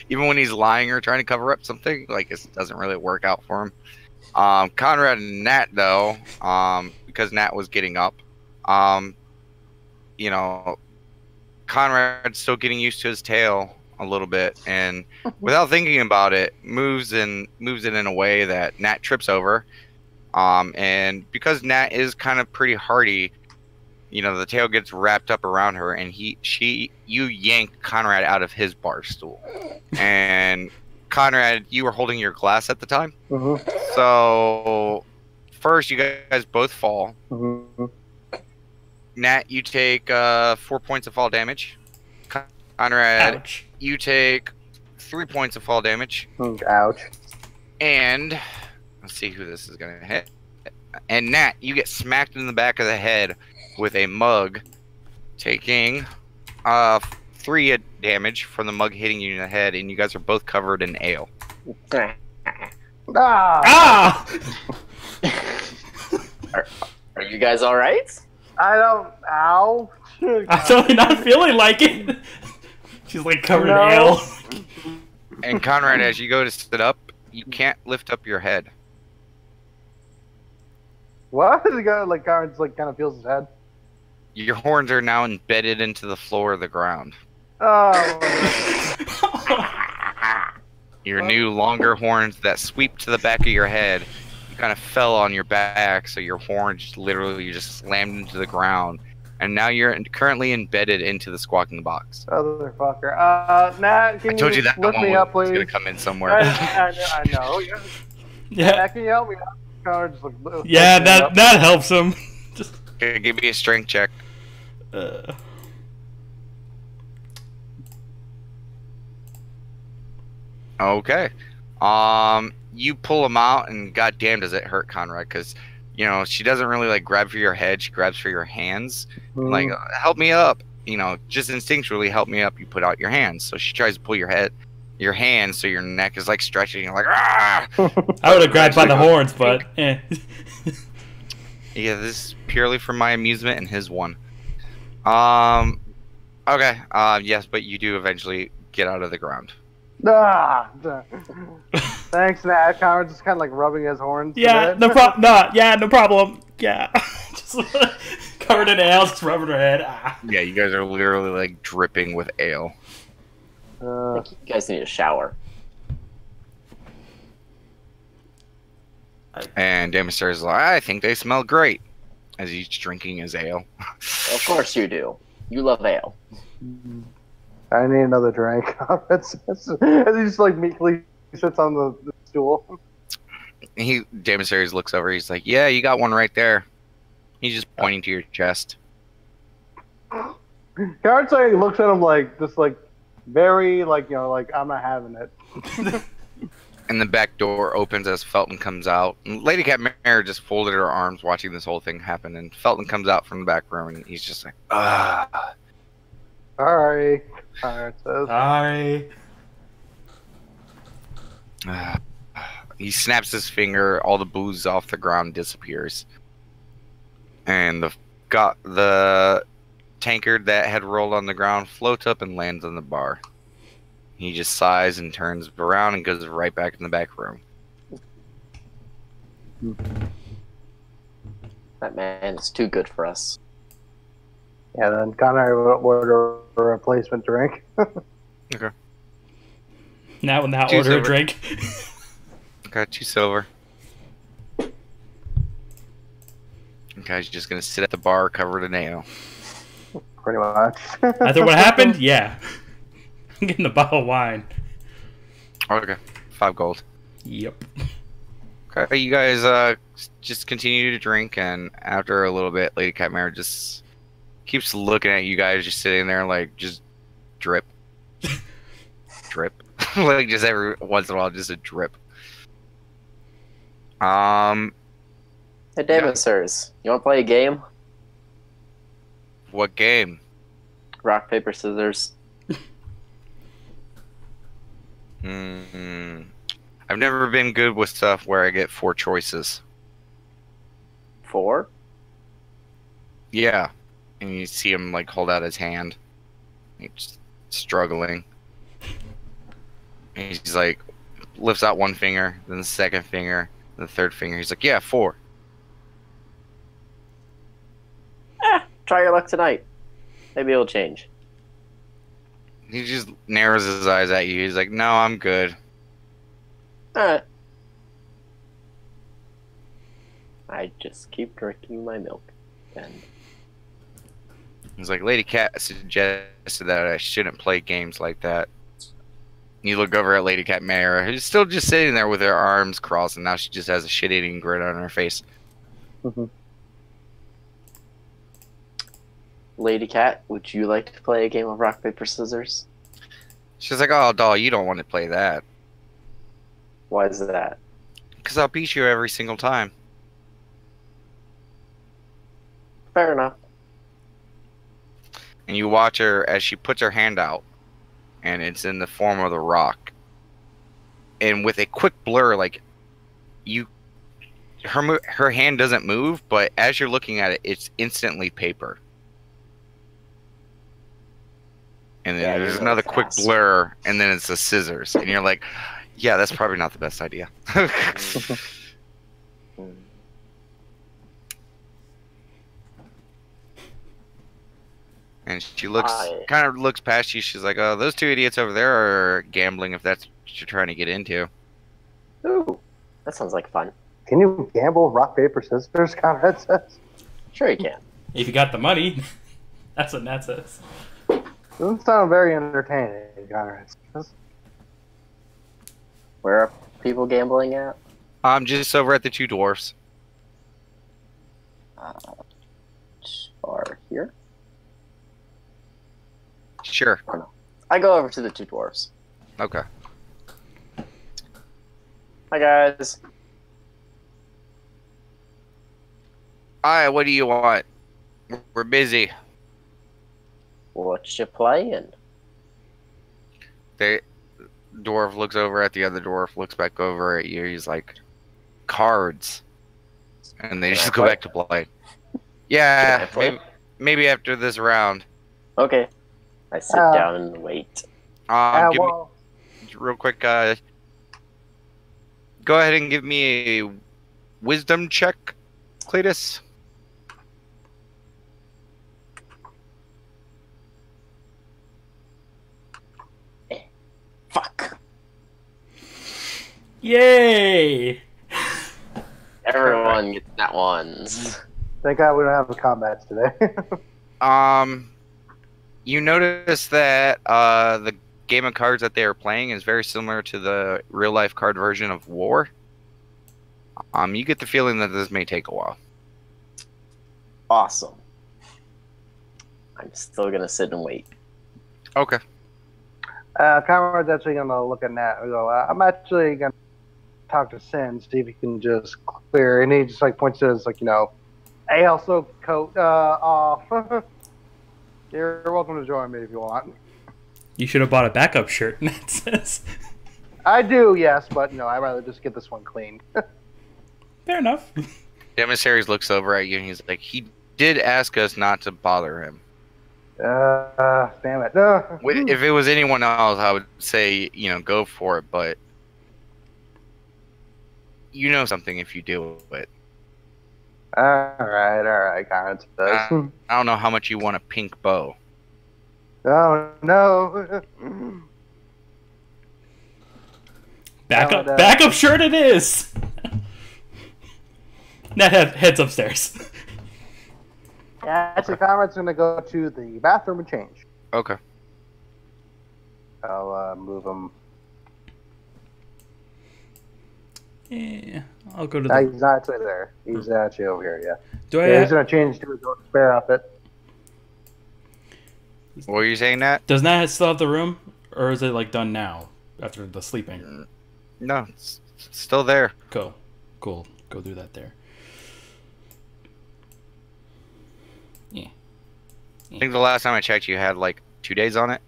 Speaker 2: even when he's lying or trying to cover up something, like, it doesn't really work out for him. Conrad and Nat, though, because Nat was getting up, Conrad's still getting used to his tail a little bit, and without thinking about it, moves it in a way that Nat trips over. And because Nat is kind of pretty hardy, the tail gets wrapped up around her, and you yank Conrad out of his bar stool. And Conrad, you were holding your glass at the time.
Speaker 1: Mm-hmm.
Speaker 2: So first, you guys both fall.
Speaker 1: Mm-hmm.
Speaker 2: Nat, you take 4 points of fall damage. Conrad,
Speaker 5: Ouch.
Speaker 2: you take 3 points of fall damage.
Speaker 1: Ouch.
Speaker 2: And let's see who this is going to hit. And Nat, you get smacked in the back of the head with a mug, taking 3 damage from the mug hitting you in the head, and you guys are both covered in ale.
Speaker 1: Ah!
Speaker 4: Are you guys all right?
Speaker 1: I don't. Ow.
Speaker 5: I'm totally not feeling like it. She's like covered
Speaker 1: No.
Speaker 5: in ale.
Speaker 2: And Conrad, as you go to sit up, you can't lift up your head.
Speaker 1: What? The guy, like, Conrad's, like, kind of feels his head.
Speaker 2: Your horns are now embedded into the floor of the ground.
Speaker 1: Oh.
Speaker 2: Your new longer horns that sweep to the back of your head, you kind of fell on your back, so your horns literally just slammed into the ground. And now you're currently embedded into the squawking box.
Speaker 1: Motherfucker. Nat, can
Speaker 2: I told you that
Speaker 1: lift
Speaker 2: one
Speaker 1: me up,
Speaker 2: was
Speaker 1: please?
Speaker 2: going to come in somewhere.
Speaker 1: I know. Yeah.
Speaker 5: Yeah,
Speaker 1: Nat, can you help me out? Conrad just, like,
Speaker 5: yeah,
Speaker 1: lifts me up.
Speaker 5: that helps him. Just.
Speaker 2: Okay, give me a strength check. Okay. You pull him out, and goddamn, does it hurt, Conrad? Because she doesn't really like grab for your head; she grabs for your hands. Like, help me up. Just instinctually help me up. You put out your hands, so she tries to pull your hands, so your neck is like stretching. You're like, ah!
Speaker 5: I would have grabbed by the horns, but eh.
Speaker 2: Yeah, this is purely for my amusement and his one. Okay. Yes, but you do eventually get out of the ground.
Speaker 1: Thanks, Nat. Conrad's just kind of like rubbing his horns.
Speaker 5: Yeah, no problem. No problem. Yeah, just covered in ale, just rubbing her head. Ah.
Speaker 2: Yeah, you guys are literally like dripping with ale.
Speaker 4: I think you guys need a shower.
Speaker 2: And Damaster is like, I think they smell great, as he's drinking his ale.
Speaker 4: Of course you do. You love ale.
Speaker 1: I need another drink. As he just like meekly sits on the stool.
Speaker 2: Damaster looks over. He's like, yeah, you got one right there. He's just pointing to your chest.
Speaker 1: Conrad's like looks at him like just like very like like I'm not having it.
Speaker 2: And the back door opens as Felton comes out. And Lady Cat Mare just folded her arms watching this whole thing happen. And Felton comes out from the back room and he's just like, ah.
Speaker 1: Sorry. Conrad says.
Speaker 5: Sorry.
Speaker 2: He snaps his finger, all the booze off the ground disappears. And the tankard that had rolled on the ground floats up and lands on the bar. He just sighs and turns around and goes right back in the back room.
Speaker 4: That man is too good for us.
Speaker 1: Yeah, then Connor would order a replacement drink.
Speaker 2: Okay.
Speaker 5: Now
Speaker 2: Two
Speaker 5: order a
Speaker 2: silver.
Speaker 5: drink.
Speaker 2: Okay, 2 silver. Okay, he's just gonna sit at the bar covered in ale.
Speaker 1: Pretty much.
Speaker 5: After what happened, yeah. I'm getting a bottle of wine.
Speaker 2: Okay, 5 gold.
Speaker 5: Yep.
Speaker 2: Okay, you guys just continue to drink, and after a little bit, Lady Catmare just keeps looking at you guys, just sitting there, like, just drip, drip, like just every once in a while, just a drip.
Speaker 4: Hey, David, sirs, you want to play a game?
Speaker 2: What game?
Speaker 4: Rock, paper, scissors.
Speaker 2: I've never been good with stuff where I get 4 choices.
Speaker 4: 4?
Speaker 2: Yeah. And you see him like hold out his hand. He's struggling. And he's like lifts out one finger, then the second finger, then the third finger. He's like, yeah, 4.
Speaker 4: Try your luck tonight. Maybe it'll change.
Speaker 2: He just narrows his eyes at you. He's like, no, I'm good.
Speaker 4: Alright. I just keep drinking my milk. And
Speaker 2: He's like, Lady Cat suggested that I shouldn't play games like that. You look over at Lady Catmare, who's still just sitting there with her arms crossed, and now she just has a shit-eating grin on her face.
Speaker 4: Lady Cat, would you like to play a game of rock, paper, scissors?
Speaker 2: She's like, oh, doll, you don't want to play that.
Speaker 4: Why is that?
Speaker 2: Because I'll beat you every single time.
Speaker 4: Fair enough.
Speaker 2: And you watch her as she puts her hand out, and it's in the form of the rock. And with a quick blur, like, her hand doesn't move, but as you're looking at it, it's instantly paper. And then
Speaker 4: Yeah,
Speaker 2: there's
Speaker 4: you're
Speaker 2: another
Speaker 4: really
Speaker 2: quick
Speaker 4: fast.
Speaker 2: blur, and then it's the scissors. And you're like, yeah, that's probably not the best idea. And she kind of looks past you. She's like, oh, those 2 idiots over there are gambling if that's what you're trying to get into.
Speaker 4: Ooh, that sounds like fun.
Speaker 1: Can you gamble rock, paper, scissors, Conrad says?
Speaker 4: Sure you can.
Speaker 5: If you got the money, that's what Nat says.
Speaker 1: Doesn't sound very entertaining, Conrad says.
Speaker 4: Where are people gambling at?
Speaker 2: I'm just over at the 2 dwarfs.
Speaker 4: Or here?
Speaker 2: Sure.
Speaker 4: I go over to the 2 dwarves.
Speaker 2: Okay.
Speaker 4: Hi, guys.
Speaker 2: Alright, what do you want? We're busy.
Speaker 4: What you playing?
Speaker 2: The dwarf looks over at the other dwarf, looks back over at you. He's like, cards. And they
Speaker 4: Can I
Speaker 2: just go
Speaker 4: play?
Speaker 2: back to play. Yeah,
Speaker 4: Can I play?
Speaker 2: maybe after this round.
Speaker 4: Okay. I sit down and wait.
Speaker 2: Give me, real quick, go ahead and give me a wisdom check, Cletus.
Speaker 4: Fuck.
Speaker 5: Yay!
Speaker 4: Everyone gets that ones.
Speaker 1: Thank God we don't have a combat today.
Speaker 2: You notice that the game of cards that they are playing is very similar to the real life card version of War. You get the feeling that this may take a while.
Speaker 4: Awesome. I'm still gonna sit and wait.
Speaker 2: Okay.
Speaker 1: Conrad's actually going to look at Nat and go, I'm actually going to talk to Sin, see if he can just clear. And he just like points to his, like, ale soaked coat off. You're welcome to join me if you want.
Speaker 5: You should have bought a backup shirt, Nat says.
Speaker 1: I do, yes, but I'd rather just get this one clean.
Speaker 5: Fair enough.
Speaker 2: The emissaries looks over at you and he's like, he did ask us not to bother him.
Speaker 1: Damn it. No.
Speaker 2: If it was anyone else, I would say, go for it, but you know something if you do it.
Speaker 1: Alright, Conrad says.
Speaker 2: I don't know how much you want a pink bow.
Speaker 1: Oh, no.
Speaker 5: Backup shirt it is! Nat heads upstairs.
Speaker 1: Yeah, actually, Conrad's going to go to the bathroom and change.
Speaker 2: Okay.
Speaker 1: I'll move him.
Speaker 5: Yeah, I'll go to
Speaker 1: No,
Speaker 5: the...
Speaker 1: he's not actually there. He's actually over here, yeah.
Speaker 5: Do
Speaker 1: He's going to change to his spare outfit.
Speaker 2: What were you saying, Nat?
Speaker 5: Does Nat still have the room? Or is it, like, done now? After the sleeping?
Speaker 2: No, it's still there.
Speaker 5: Cool. Go do that there. Yeah.
Speaker 2: I think the last time I checked, you had like 2 days on it.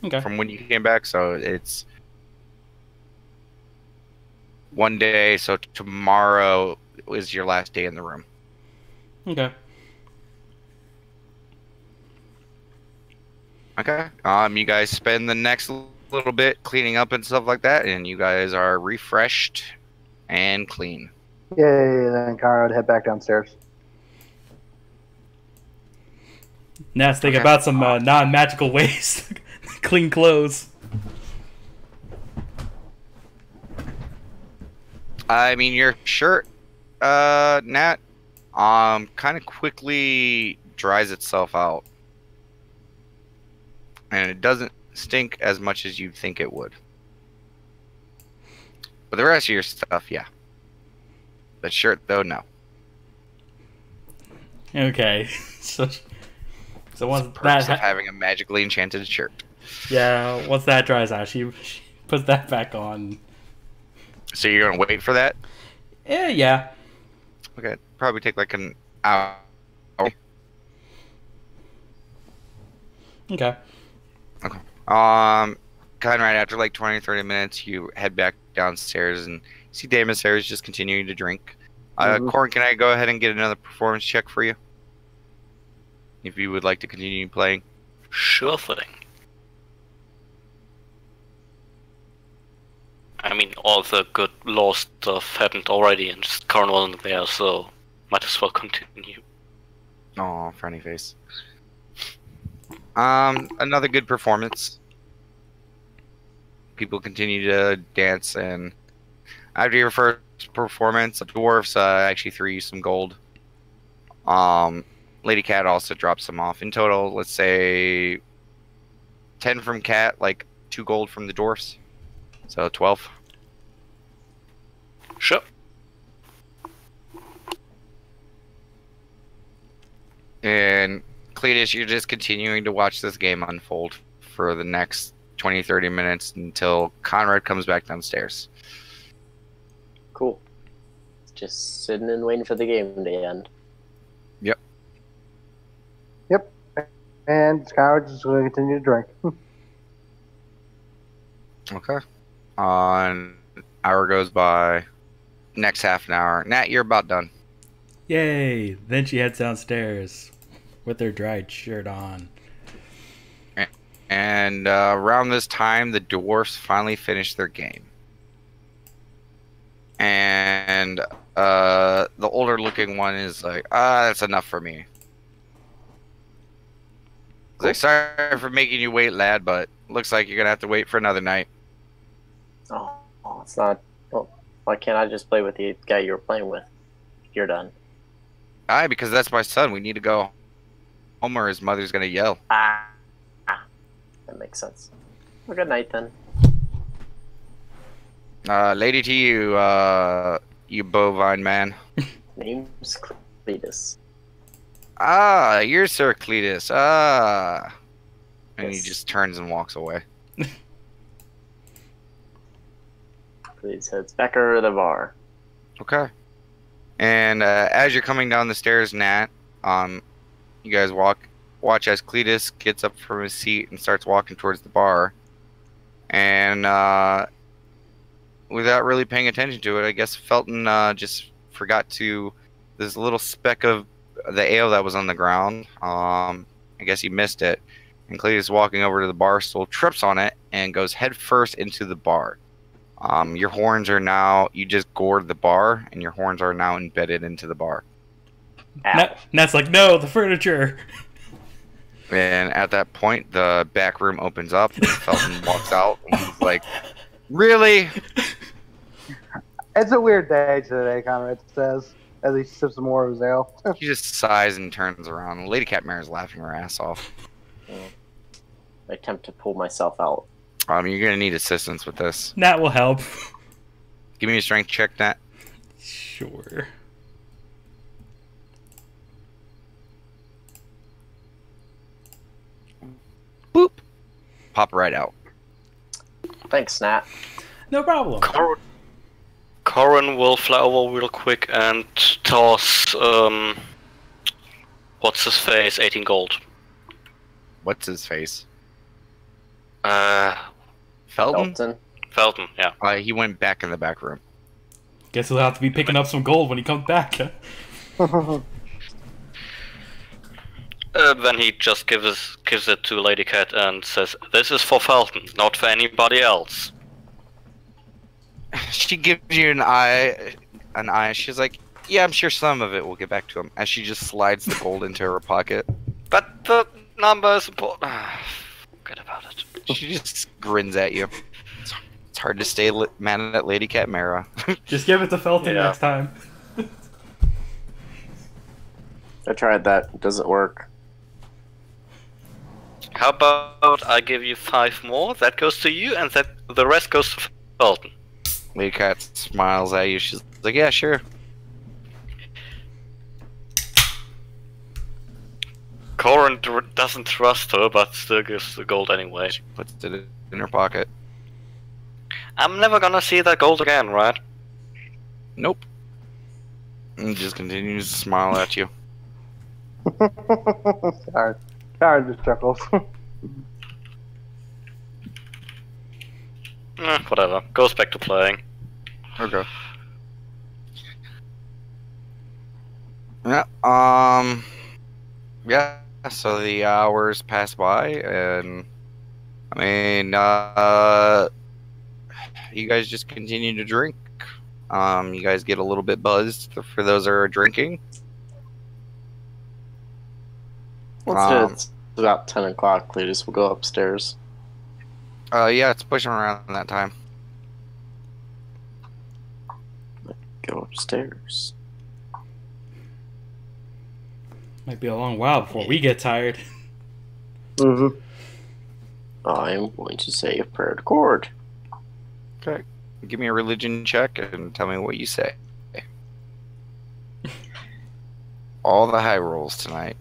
Speaker 5: Okay.
Speaker 2: From when you came back, so it's 1 day. So tomorrow is your last day in the room.
Speaker 5: Okay.
Speaker 2: Okay. You guys spend the next little bit cleaning up and stuff like that, and you guys are refreshed and clean.
Speaker 1: Yay, then Conrad would head back downstairs.
Speaker 5: Nat's thinking about some non-magical ways to clean clothes.
Speaker 2: I mean, your shirt, Nat, kind of quickly dries itself out. And it doesn't stink as much as you'd think it would. But the rest of your stuff, yeah. The shirt, though, no.
Speaker 5: Okay. So once
Speaker 2: Perks of having a magically enchanted shirt.
Speaker 5: Yeah, once that dries out, she puts that back on.
Speaker 2: So you're gonna wait for that?
Speaker 5: Yeah.
Speaker 2: Okay, probably take like an hour.
Speaker 5: Okay.
Speaker 2: Kind of right after like 20-30 minutes, you head back downstairs and see the emissaries just continuing to drink. Corin, can I go ahead and get another performance check for you? If you would like to continue playing.
Speaker 3: Sure thing. I mean, all the good law stuff happened already, and just Karn wasn't there, so might as well continue.
Speaker 2: Oh, frowny face. Another good performance. People continue to dance, and after your first performance, the dwarves actually threw you some gold. Lady Cat also dropped some off. In total, let's say 10 from Cat, like 2 gold from the dwarfs. So 12.
Speaker 3: Sure.
Speaker 2: And Cletus, you're just continuing to watch this game unfold for the next 20-30 minutes until Conrad comes back downstairs.
Speaker 4: Cool. Just sitting and waiting for the game to end.
Speaker 1: Yep. And Conrad's just going to continue to drink.
Speaker 2: Okay. An hour goes by. Next half an hour. Nat, you're about done.
Speaker 5: Yay! Then she heads downstairs with her dried shirt on.
Speaker 2: And around this time, the dwarfs finally finish their game. And the older looking one is like, that's enough for me. He's like, sorry for making you wait, lad, but looks like you're going to have to wait for another night.
Speaker 4: Oh, it's not. Well, why can't I just play with the guy you were playing with? You're done.
Speaker 2: Aye, because that's my son. We need to go home or his mother's going to yell.
Speaker 4: That makes sense. Well, good night then.
Speaker 2: Lady to you, you bovine man.
Speaker 4: Name's Cletus.
Speaker 2: You're Sir Cletus. And he
Speaker 4: Yes.
Speaker 2: just turns and walks away.
Speaker 4: Please heads back over to the bar.
Speaker 2: Okay. And as you're coming down the stairs, Nat, you guys watch as Cletus gets up from his seat and starts walking towards the bar. And without really paying attention to it, I guess Felton just forgot to. This little speck of the ale that was on the ground. I guess he missed it. And Cletus walking over to the bar stool, trips on it, and goes head first into the bar. Your horns are now. You just gored the bar, and your horns are now embedded into the bar.
Speaker 5: Nat's like, no, the furniture.
Speaker 2: And at that point, the back room opens up, and Felton walks out, and he's like, "Really?"
Speaker 1: It's a weird day today, Conrad says, as he sips some more of his ale.
Speaker 2: He just sighs and turns around. Lady Catmare is laughing her ass off.
Speaker 4: I attempt to pull myself out.
Speaker 2: You're gonna need assistance with this.
Speaker 5: Nat will help.
Speaker 2: Give me a strength check, Nat.
Speaker 5: Sure.
Speaker 2: Boop. Pop right out.
Speaker 4: Thanks, Nat.
Speaker 5: No problem.
Speaker 3: Corin will fly over real quick and toss, what's his face, 18 gold.
Speaker 2: What's his face?
Speaker 3: Felton? Felton, yeah.
Speaker 2: He went back in the back room.
Speaker 5: Guess he'll have to be picking up some gold when he comes back.
Speaker 3: Then he just gives it to Lady Cat and says, "This is for Felton, not for anybody else."
Speaker 2: She gives you an eye. She's like, "Yeah, I'm sure some of it will get back to him." As she just slides the gold into her pocket.
Speaker 3: But the number is important. Forget about it.
Speaker 2: She just grins at you. It's hard to stay mad at Lady Catmara.
Speaker 5: Just give it to Felton next time.
Speaker 4: I tried that. It doesn't work.
Speaker 3: How about I give you 5 more? That goes to you, and the rest goes to Felton.
Speaker 2: Lady Cat smiles at you. She's like, "Yeah, sure."
Speaker 3: Corin doesn't trust her, but still gives the gold anyway.
Speaker 2: She puts it in her pocket.
Speaker 3: I'm never gonna see that gold again, right?
Speaker 2: Nope. And just continues to smile at you.
Speaker 1: Conrad just chuckles.
Speaker 3: Whatever. Goes back to playing.
Speaker 2: Okay. Yeah. Yeah. So the hours pass by, and I mean, you guys just continue to drink. You guys get a little bit buzzed for those that are drinking.
Speaker 4: It's about 10 o'clock. Cletus will go upstairs.
Speaker 2: Yeah, it's pushing around that time.
Speaker 4: Go upstairs.
Speaker 5: Might be a long while before we get tired.
Speaker 1: Mm-hmm.
Speaker 4: I'm going to say a prayer to Cord.
Speaker 2: Okay. Give me a religion check and tell me what you say. All the high rolls tonight.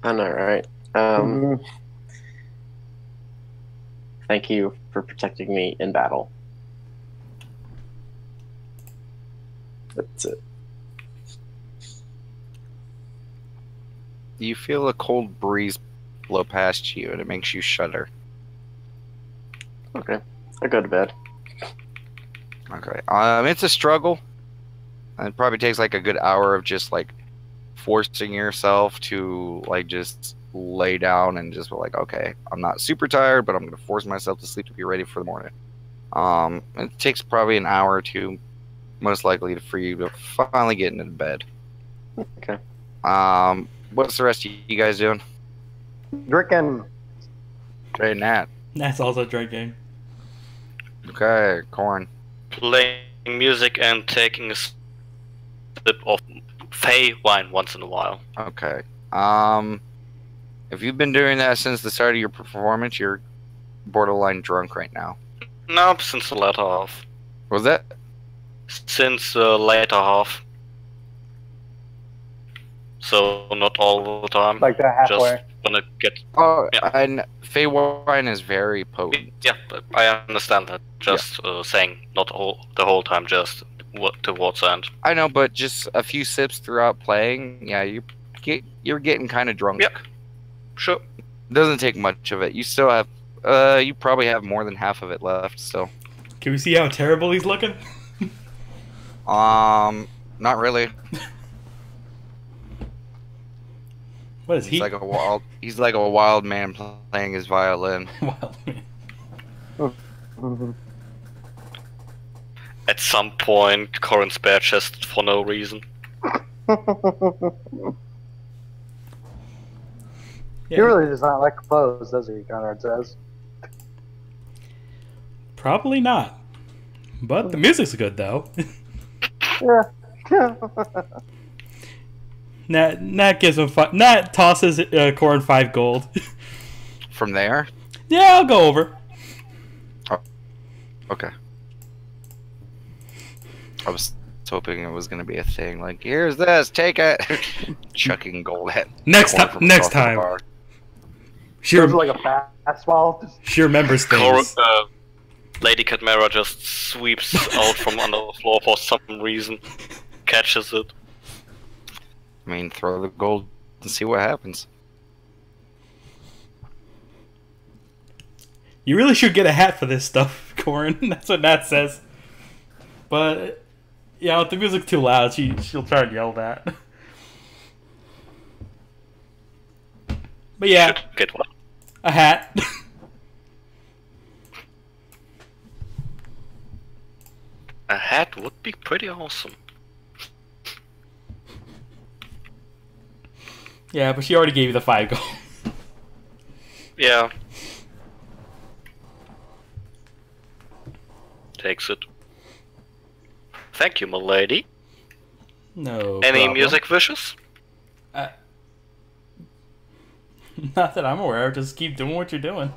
Speaker 4: I know, right? Thank you for protecting me in battle. That's it.
Speaker 2: You feel a cold breeze blow past you, and it makes you shudder.
Speaker 4: Okay. I go to bed.
Speaker 2: Okay. It's a struggle. It probably takes like a good hour of just like forcing yourself to like just lay down and just be like, okay, I'm not super tired, but I'm gonna force myself to sleep to be ready for the morning. It takes probably an hour or two, most likely, for you to finally get into bed.
Speaker 4: Okay.
Speaker 2: What's the rest of you guys doing?
Speaker 1: Drinking.
Speaker 2: Okay, Nat.
Speaker 5: Nat's also drinking.
Speaker 2: Okay, Corn.
Speaker 3: Playing music and taking a sip of Fey wine once in a while.
Speaker 2: Okay. If you've been doing that since the start of your performance, you're borderline drunk right now.
Speaker 3: No, since the latter half.
Speaker 2: What was that?
Speaker 3: Since the later half. So not all the time.
Speaker 1: Like that halfway.
Speaker 3: Just when it gets.
Speaker 2: Oh,
Speaker 3: Yeah.
Speaker 2: and Fey wine is very potent.
Speaker 3: Yeah, I understand that. Just saying, not the whole time, just towards the end.
Speaker 2: I know, but just a few sips throughout playing, yeah, you're getting kind of drunk.
Speaker 3: Yep. Sure.
Speaker 2: Doesn't take much of it. You still have You probably have more than half of it left still.
Speaker 5: Can we see how terrible he's looking?
Speaker 2: Not really.
Speaker 5: What is he?
Speaker 2: He's like a wild man playing his violin.
Speaker 5: Wild man.
Speaker 3: At some point, Corin's bare chested for no reason.
Speaker 1: He really does not like clothes, does he? Conrad says.
Speaker 5: Probably not. But the music's good though.
Speaker 1: Yeah.
Speaker 5: Nat gives him Nat tosses Corin 5 gold.
Speaker 2: From there?
Speaker 5: Yeah, I'll go over.
Speaker 2: Oh, okay. I was hoping it was going to be a thing. Like, here's this, take it. Chucking gold at
Speaker 5: Next
Speaker 2: Corin
Speaker 5: time.
Speaker 2: from
Speaker 5: Next
Speaker 2: across the
Speaker 5: time.
Speaker 2: bar.
Speaker 5: She,
Speaker 1: It was like a fastball.
Speaker 5: she remembers things.
Speaker 3: Lady Cadmera just sweeps out from under the floor for some reason. Catches it.
Speaker 2: I mean, throw the gold and see what happens.
Speaker 5: You really should get a hat for this stuff, Corin. That's what Nat says. But, yeah, if the music's too loud, she'll try and yell that. But yeah,
Speaker 3: Should get one.
Speaker 5: a hat.
Speaker 3: A hat would be pretty awesome.
Speaker 5: Yeah, but she already gave you the 5 gold.
Speaker 3: Yeah. Takes it. Thank you, milady.
Speaker 5: No
Speaker 3: Any
Speaker 5: problem.
Speaker 3: music wishes?
Speaker 5: Not that I'm aware of. Just keep doing what you're doing.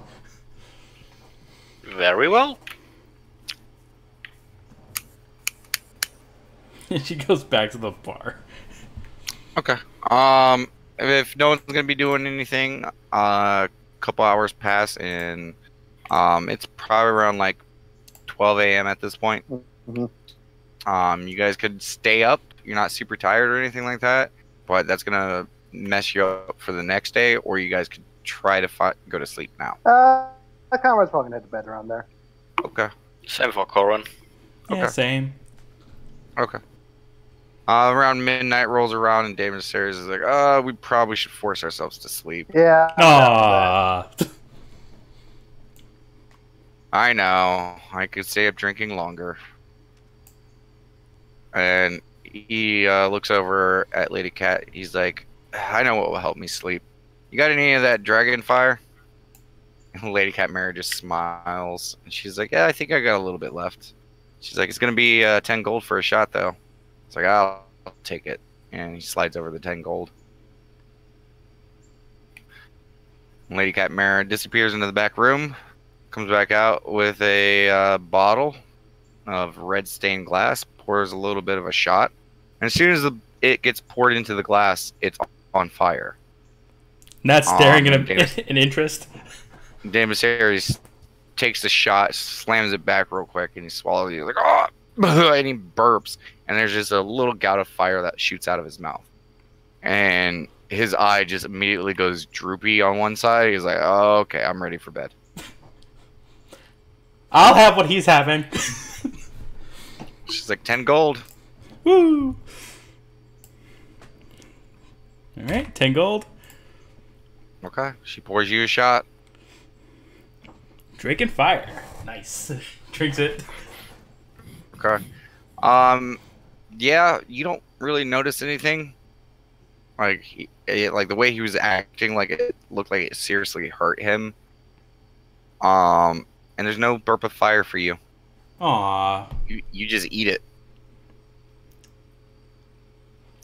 Speaker 3: Very well.
Speaker 5: She goes back to the bar.
Speaker 2: Okay. If no one's gonna be doing anything, a couple hours pass, and it's probably around like 12 a.m. at this point.
Speaker 1: Mhm.
Speaker 2: You guys could stay up. You're not super tired or anything like that, but that's gonna mess you up for the next day. Or you guys could try to go to sleep now.
Speaker 1: Conrad's probably gonna head to bed around there.
Speaker 2: Okay.
Speaker 3: Same for Corin.
Speaker 5: Yeah,
Speaker 2: Okay.
Speaker 5: same.
Speaker 2: Okay. Around midnight rolls around and Damon Series is like, we probably should force ourselves to sleep.
Speaker 1: Yeah.
Speaker 5: Aww.
Speaker 2: I know. I could stay up drinking longer. And he looks over at Lady Cat. He's like, I know what will help me sleep. You got any of that dragon fire? And Lady Cat Mary just smiles. And she's like, yeah, I think I got a little bit left. She's like, it's going to be 10 gold for a shot, though. It's like, I'll take it. And he slides over the 10 gold. And Lady Cat Mara disappears into the back room. Comes back out with a bottle of red stained glass. Pours a little bit of a shot. And as soon as it gets poured into the glass, it's on fire.
Speaker 5: Nat's staring in interest.
Speaker 2: Damus Harris takes the shot, slams it back real quick, and he swallows it. He's like, oh! And he burps. And there's just a little gout of fire that shoots out of his mouth. And his eye just immediately goes droopy on one side. He's like, oh, okay, I'm ready for bed.
Speaker 5: I'll have what he's having.
Speaker 2: She's like, 10 gold.
Speaker 5: Woo! Alright, 10 gold.
Speaker 2: Okay. She pours you a shot.
Speaker 5: Drinking fire. Nice. Drinks it.
Speaker 2: Okay. Yeah, you don't really notice anything. Like, like the way he was acting, like it looked like it seriously hurt him. And there's no burp of fire for you.
Speaker 5: Aww.
Speaker 2: You just eat it.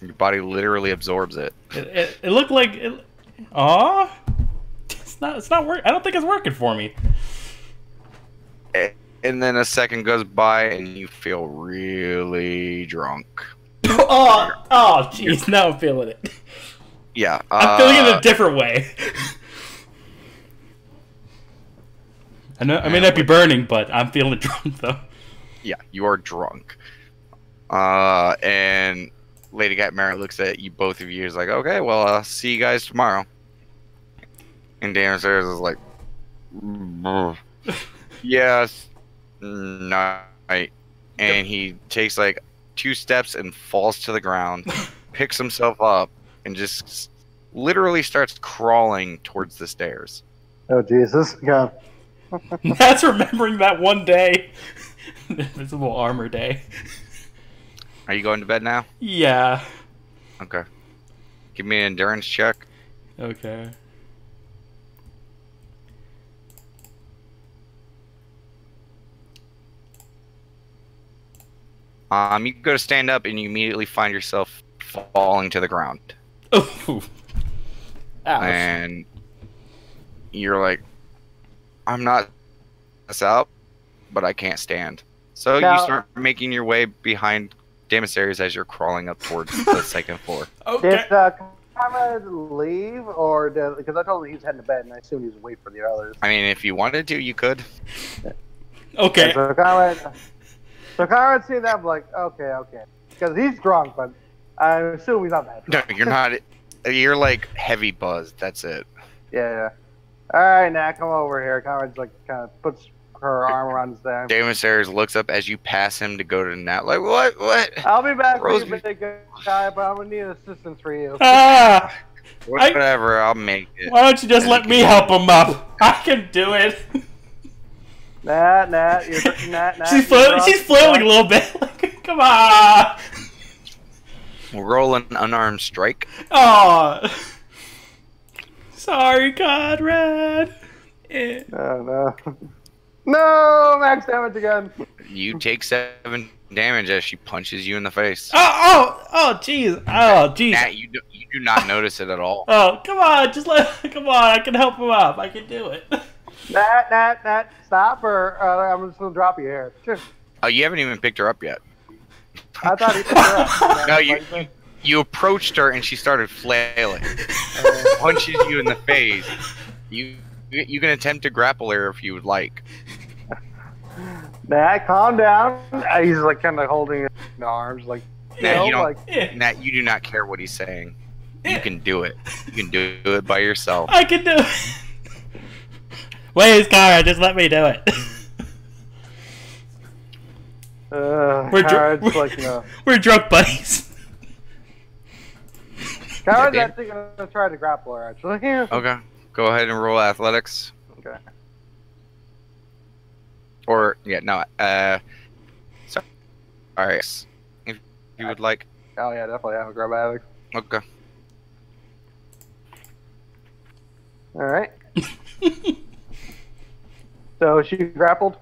Speaker 2: Your body literally absorbs it.
Speaker 5: It looked like it. Aww. It's not working. I don't think it's working for me.
Speaker 2: And then a second goes by and you feel really drunk.
Speaker 5: Oh, jeez. Now I'm feeling it.
Speaker 2: Yeah.
Speaker 5: I'm feeling it in a different way. I know I may not be burning, but I'm feeling drunk though.
Speaker 2: Yeah, you are drunk. And Lady Cat Mary looks at you, both of you, is like, okay, well, see you guys tomorrow. And Dan Sayers is like, Yes. Night. And he takes like 2 steps and falls to the ground, picks himself up, and just literally starts crawling towards the stairs.
Speaker 1: Oh Jesus! God.
Speaker 5: That's remembering that one day. Invisible armor day.
Speaker 2: Are you going to bed now?
Speaker 5: Yeah.
Speaker 2: Okay. Give me an endurance check.
Speaker 5: Okay.
Speaker 2: You go to stand up and you immediately find yourself falling to the ground.
Speaker 5: Ooh. Ouch.
Speaker 2: And you're like, I'm not this out, but I can't stand. So
Speaker 1: Now-
Speaker 2: you start making your way behind Demissaries as you're crawling up towards the second floor.
Speaker 5: Okay.
Speaker 1: Did Conrad leave, or because I told him he's heading to bed, and I assumed he was waiting for the others.
Speaker 2: I mean, if you wanted to, you could.
Speaker 5: Okay.
Speaker 1: So Conrad seen that, I'm like, okay, because he's drunk, but I assume he's not that
Speaker 2: No,
Speaker 1: drunk.
Speaker 2: you're not. You're like heavy buzzed. That's it.
Speaker 1: Yeah. All right, Nat, come over here. Conrad's like kind of puts her arm around his neck.
Speaker 2: Demissaries looks up as you pass him to go to Nat. Like, what?
Speaker 1: I'll be back for you,
Speaker 2: Roseby.
Speaker 1: big guy, but I'm gonna need assistance for you.
Speaker 5: Ah!
Speaker 2: Whatever, I'll make it.
Speaker 5: Why don't you just let me help him up? I can do it.
Speaker 1: Nat, Nat.
Speaker 5: She's flailing a little bit. Like, come on.
Speaker 2: We'll roll an unarmed strike.
Speaker 5: Oh. Sorry, Conrad.
Speaker 1: Oh, no. No, max damage again.
Speaker 2: You take 7 damage as she punches you in the face.
Speaker 5: Oh, jeez. Oh, jeez.
Speaker 2: Nat, you do not notice it at all.
Speaker 5: Oh, come on. Come on. I can help him up. I can do it.
Speaker 1: Nat, stop, or I'm just gonna drop you here. Sure.
Speaker 2: Oh, you haven't even picked her up yet.
Speaker 1: I thought he picked her up.
Speaker 2: No, you approached her and she started flailing. Punches you in the face. You can attempt to grapple her if you would like.
Speaker 1: Nat, calm down. He's like kind of holding his arms, like,
Speaker 2: Nat, you don't.
Speaker 1: like,
Speaker 2: Nat, you do not care what he's saying. You can do it. You can do it by yourself.
Speaker 5: I can do it. Please, Conrad, just let me do it.
Speaker 1: Conrad's like, no.
Speaker 5: We're drunk buddies.
Speaker 1: Conrad's
Speaker 2: Yeah,
Speaker 1: actually gonna try to grapple her, actually.
Speaker 2: Okay. Go ahead and roll athletics.
Speaker 1: Okay.
Speaker 2: Or no. Sorry. All right. If you would like.
Speaker 1: Oh yeah, definitely have a grab attic.
Speaker 2: Okay.
Speaker 1: All right. So she grappled.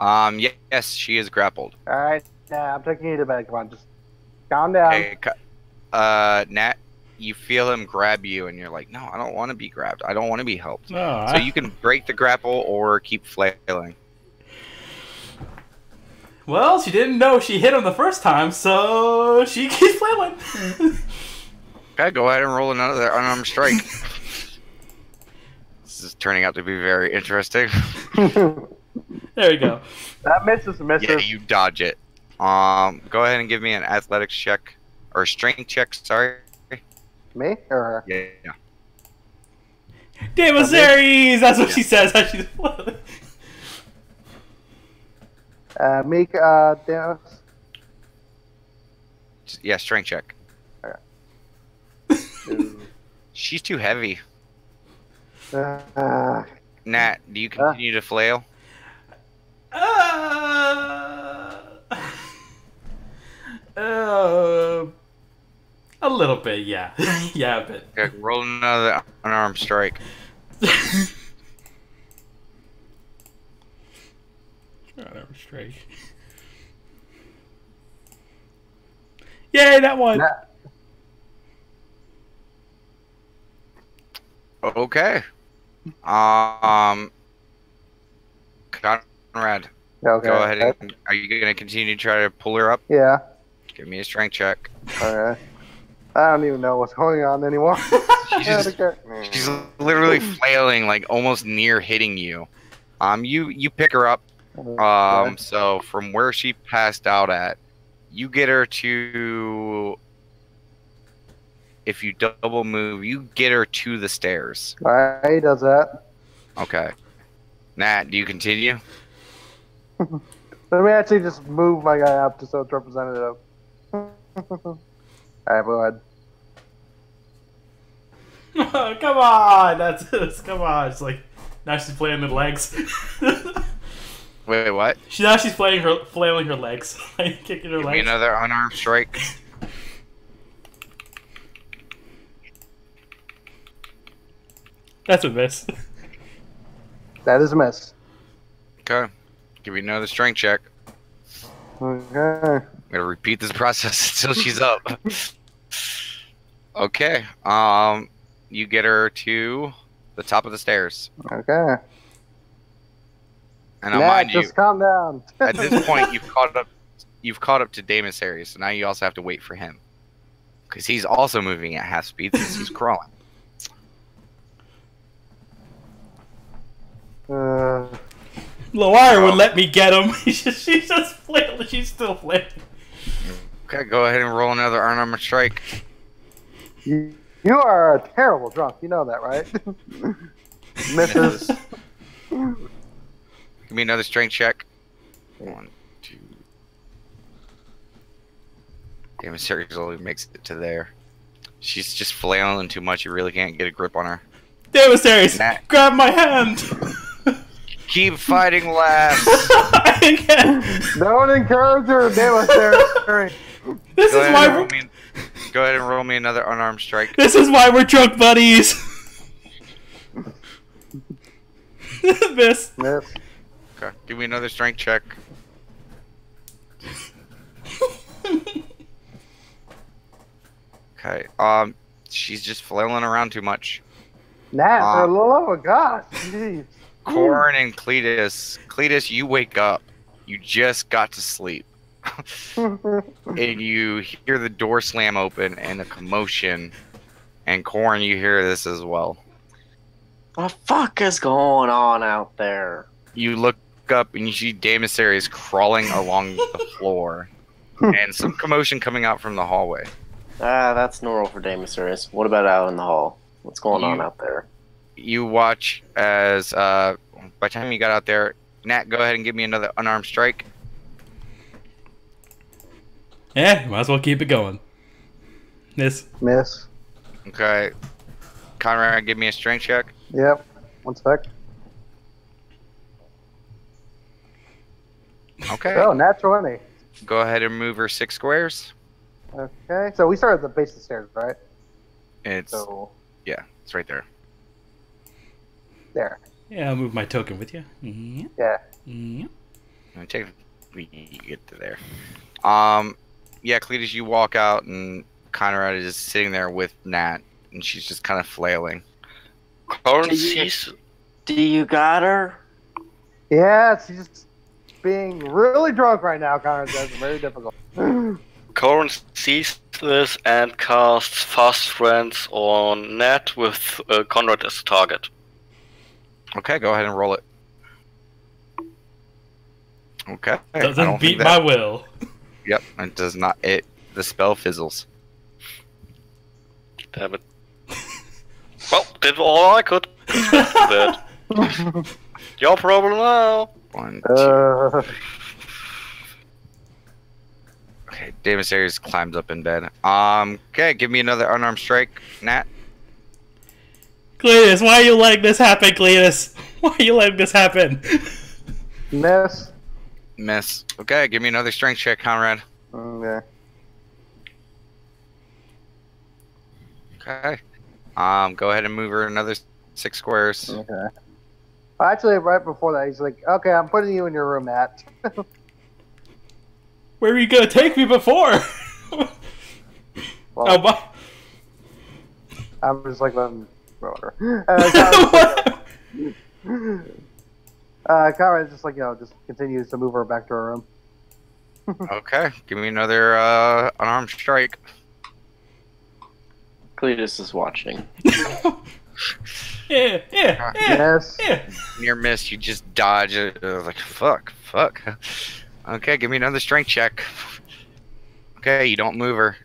Speaker 2: Yes, she is grappled.
Speaker 1: All right. Nah, I'm taking you to bed. Come on, just calm down.
Speaker 2: Hey, Nat, you feel him grab you, and you're like, no, I don't want to be grabbed. I don't want to be helped.
Speaker 5: Oh,
Speaker 2: So you can break the grapple or keep flailing.
Speaker 5: Well, she didn't know she hit him the first time, so she keeps flailing.
Speaker 2: Okay, go ahead and roll another unarmed strike. This is turning out to be very interesting.
Speaker 5: There you go.
Speaker 1: That misses.
Speaker 2: Yeah, you dodge it. Go ahead and give me an athletics check or strength check. Sorry.
Speaker 1: Me or her?
Speaker 2: Yeah.
Speaker 5: Demissaries! That's what she says as she's flailing.
Speaker 1: Meek, Dennis.
Speaker 2: Yeah, strength check.
Speaker 1: Ooh.
Speaker 2: She's too heavy.
Speaker 1: Uh,
Speaker 2: Nat, do you continue to flail?
Speaker 5: A little bit, yeah. Yeah, a bit.
Speaker 2: Okay, roll another unarmed strike.
Speaker 5: Whatever, straight. Yay, that one!
Speaker 2: Okay. Conrad,
Speaker 1: okay.
Speaker 2: go ahead and are you gonna continue to try to pull her up?
Speaker 1: Yeah.
Speaker 2: Give me a strength check.
Speaker 1: Alright. I don't even know what's going on anymore.
Speaker 2: She's literally flailing, like almost near hitting you. You pick her up. So from where she passed out at, you get her to. If you double move, you get her to the stairs.
Speaker 1: Alright, he does that.
Speaker 2: Okay. Nat, do you continue?
Speaker 1: Let me actually just move my guy up to so it's representative. Alright, go ahead.
Speaker 5: Come on, come on. It's like now she's playing the legs.
Speaker 2: Wait, what?
Speaker 5: She's flailing her legs, like kicking her
Speaker 2: Give me
Speaker 5: legs.
Speaker 2: another unarmed strike.
Speaker 5: That's a miss.
Speaker 1: That is a miss.
Speaker 2: Okay. Give me another strength check.
Speaker 1: Okay.
Speaker 2: I'm gonna repeat this process until she's up. Okay. You get her to the top of the stairs.
Speaker 1: Okay.
Speaker 2: And now,
Speaker 1: Nat,
Speaker 2: mind you,
Speaker 1: just calm down.
Speaker 2: at this point, you've caught up to Daemisarius, so now you also have to wait for him, because he's also moving at half speed since he's crawling.
Speaker 5: Loire would let me get him. She's just flailing. She's still flailing.
Speaker 2: Okay, go ahead and roll another unarmed strike.
Speaker 1: You are a terrible drunk. You know that, right? Misses.
Speaker 2: Give me another strength check. 1, 2. Daemisarius only makes it to there. She's just flailing too much. You really can't get a grip on her.
Speaker 5: Daemisarius,
Speaker 2: Nat.
Speaker 5: grab my hand.
Speaker 2: Keep fighting, lass.
Speaker 5: I can't.
Speaker 1: Don't encourage her, Daemisarius.
Speaker 5: This is why
Speaker 2: Go ahead and roll me another unarmed strike.
Speaker 5: This is why we're drunk buddies. Miss.
Speaker 1: Miss.
Speaker 2: Okay, give me another strength check. Okay, she's just flailing around too much.
Speaker 1: Nat, for the love of God. Jeez.
Speaker 2: Corn and Cletus. Cletus, you wake up. You just got to sleep. And you hear the door slam open and a commotion. And Corn, you hear this as well.
Speaker 4: What the fuck is going on out there?
Speaker 2: You look up and you see Daemisarius crawling along the floor. And some commotion coming out from the hallway.
Speaker 4: That's normal for Daemisarius. What about out in the hall? What's going on out there?
Speaker 2: You watch as, by the time you got out there, Nat, go ahead and give me another unarmed strike.
Speaker 5: Yeah, might as well keep it going. Miss.
Speaker 1: Miss.
Speaker 2: Okay. Conrad, give me a strength check.
Speaker 1: Yep. 1 sec.
Speaker 2: Okay.
Speaker 1: Oh, nat 20.
Speaker 2: Go ahead and move her 6 squares.
Speaker 1: Okay, so we started at the base of the stairs, right?
Speaker 2: It's,
Speaker 1: So,
Speaker 2: yeah, it's right there.
Speaker 1: there.
Speaker 5: Yeah, I'll move my token with you. Yeah.
Speaker 1: Yeah.
Speaker 5: Yeah.
Speaker 2: And technically, you get to there. Yeah, Cletus, you walk out, and Conrad is sitting there with Nat, and she's just kind of flailing.
Speaker 3: Corn sees.
Speaker 4: Do you got her?
Speaker 1: Yeah, she's being really drunk right now, Conrad. That's very difficult.
Speaker 3: Corn sees this and casts Fast Friends on Nat with Conrad as the target.
Speaker 2: Okay, go ahead and roll it. Okay. I
Speaker 5: Doesn't
Speaker 2: don't
Speaker 5: beat
Speaker 2: think
Speaker 5: my
Speaker 2: that-
Speaker 5: will.
Speaker 2: Yep, it does not. The spell fizzles.
Speaker 3: Damn it. Well, did all I could. That. Your problem now.
Speaker 2: 1, 2. Okay, Daemisarius climbs up in bed. Okay, give me another unarmed strike, Nat.
Speaker 5: Cletus, why are you letting this happen, Cletus? Why are you letting this happen?
Speaker 1: Miss.
Speaker 2: Miss. Okay, give me another strength check, Conrad.
Speaker 1: Okay.
Speaker 2: Okay. Go ahead and move her another 6 squares.
Speaker 1: Okay. Actually, right before that, he's like, okay, I'm putting you in your room, Matt.
Speaker 5: Where were you gonna take me before?
Speaker 1: Well,
Speaker 5: Oh, but...
Speaker 1: I'm just like, whatever. Conrad's just like, just continues to move her back to her room.
Speaker 2: Okay, give me another unarmed strike.
Speaker 4: Cletus is watching.
Speaker 5: yeah.
Speaker 1: Yes.
Speaker 5: Yeah.
Speaker 2: Near miss, you just dodge it. Like, fuck. Okay, give me another strength check. Okay, you don't move her.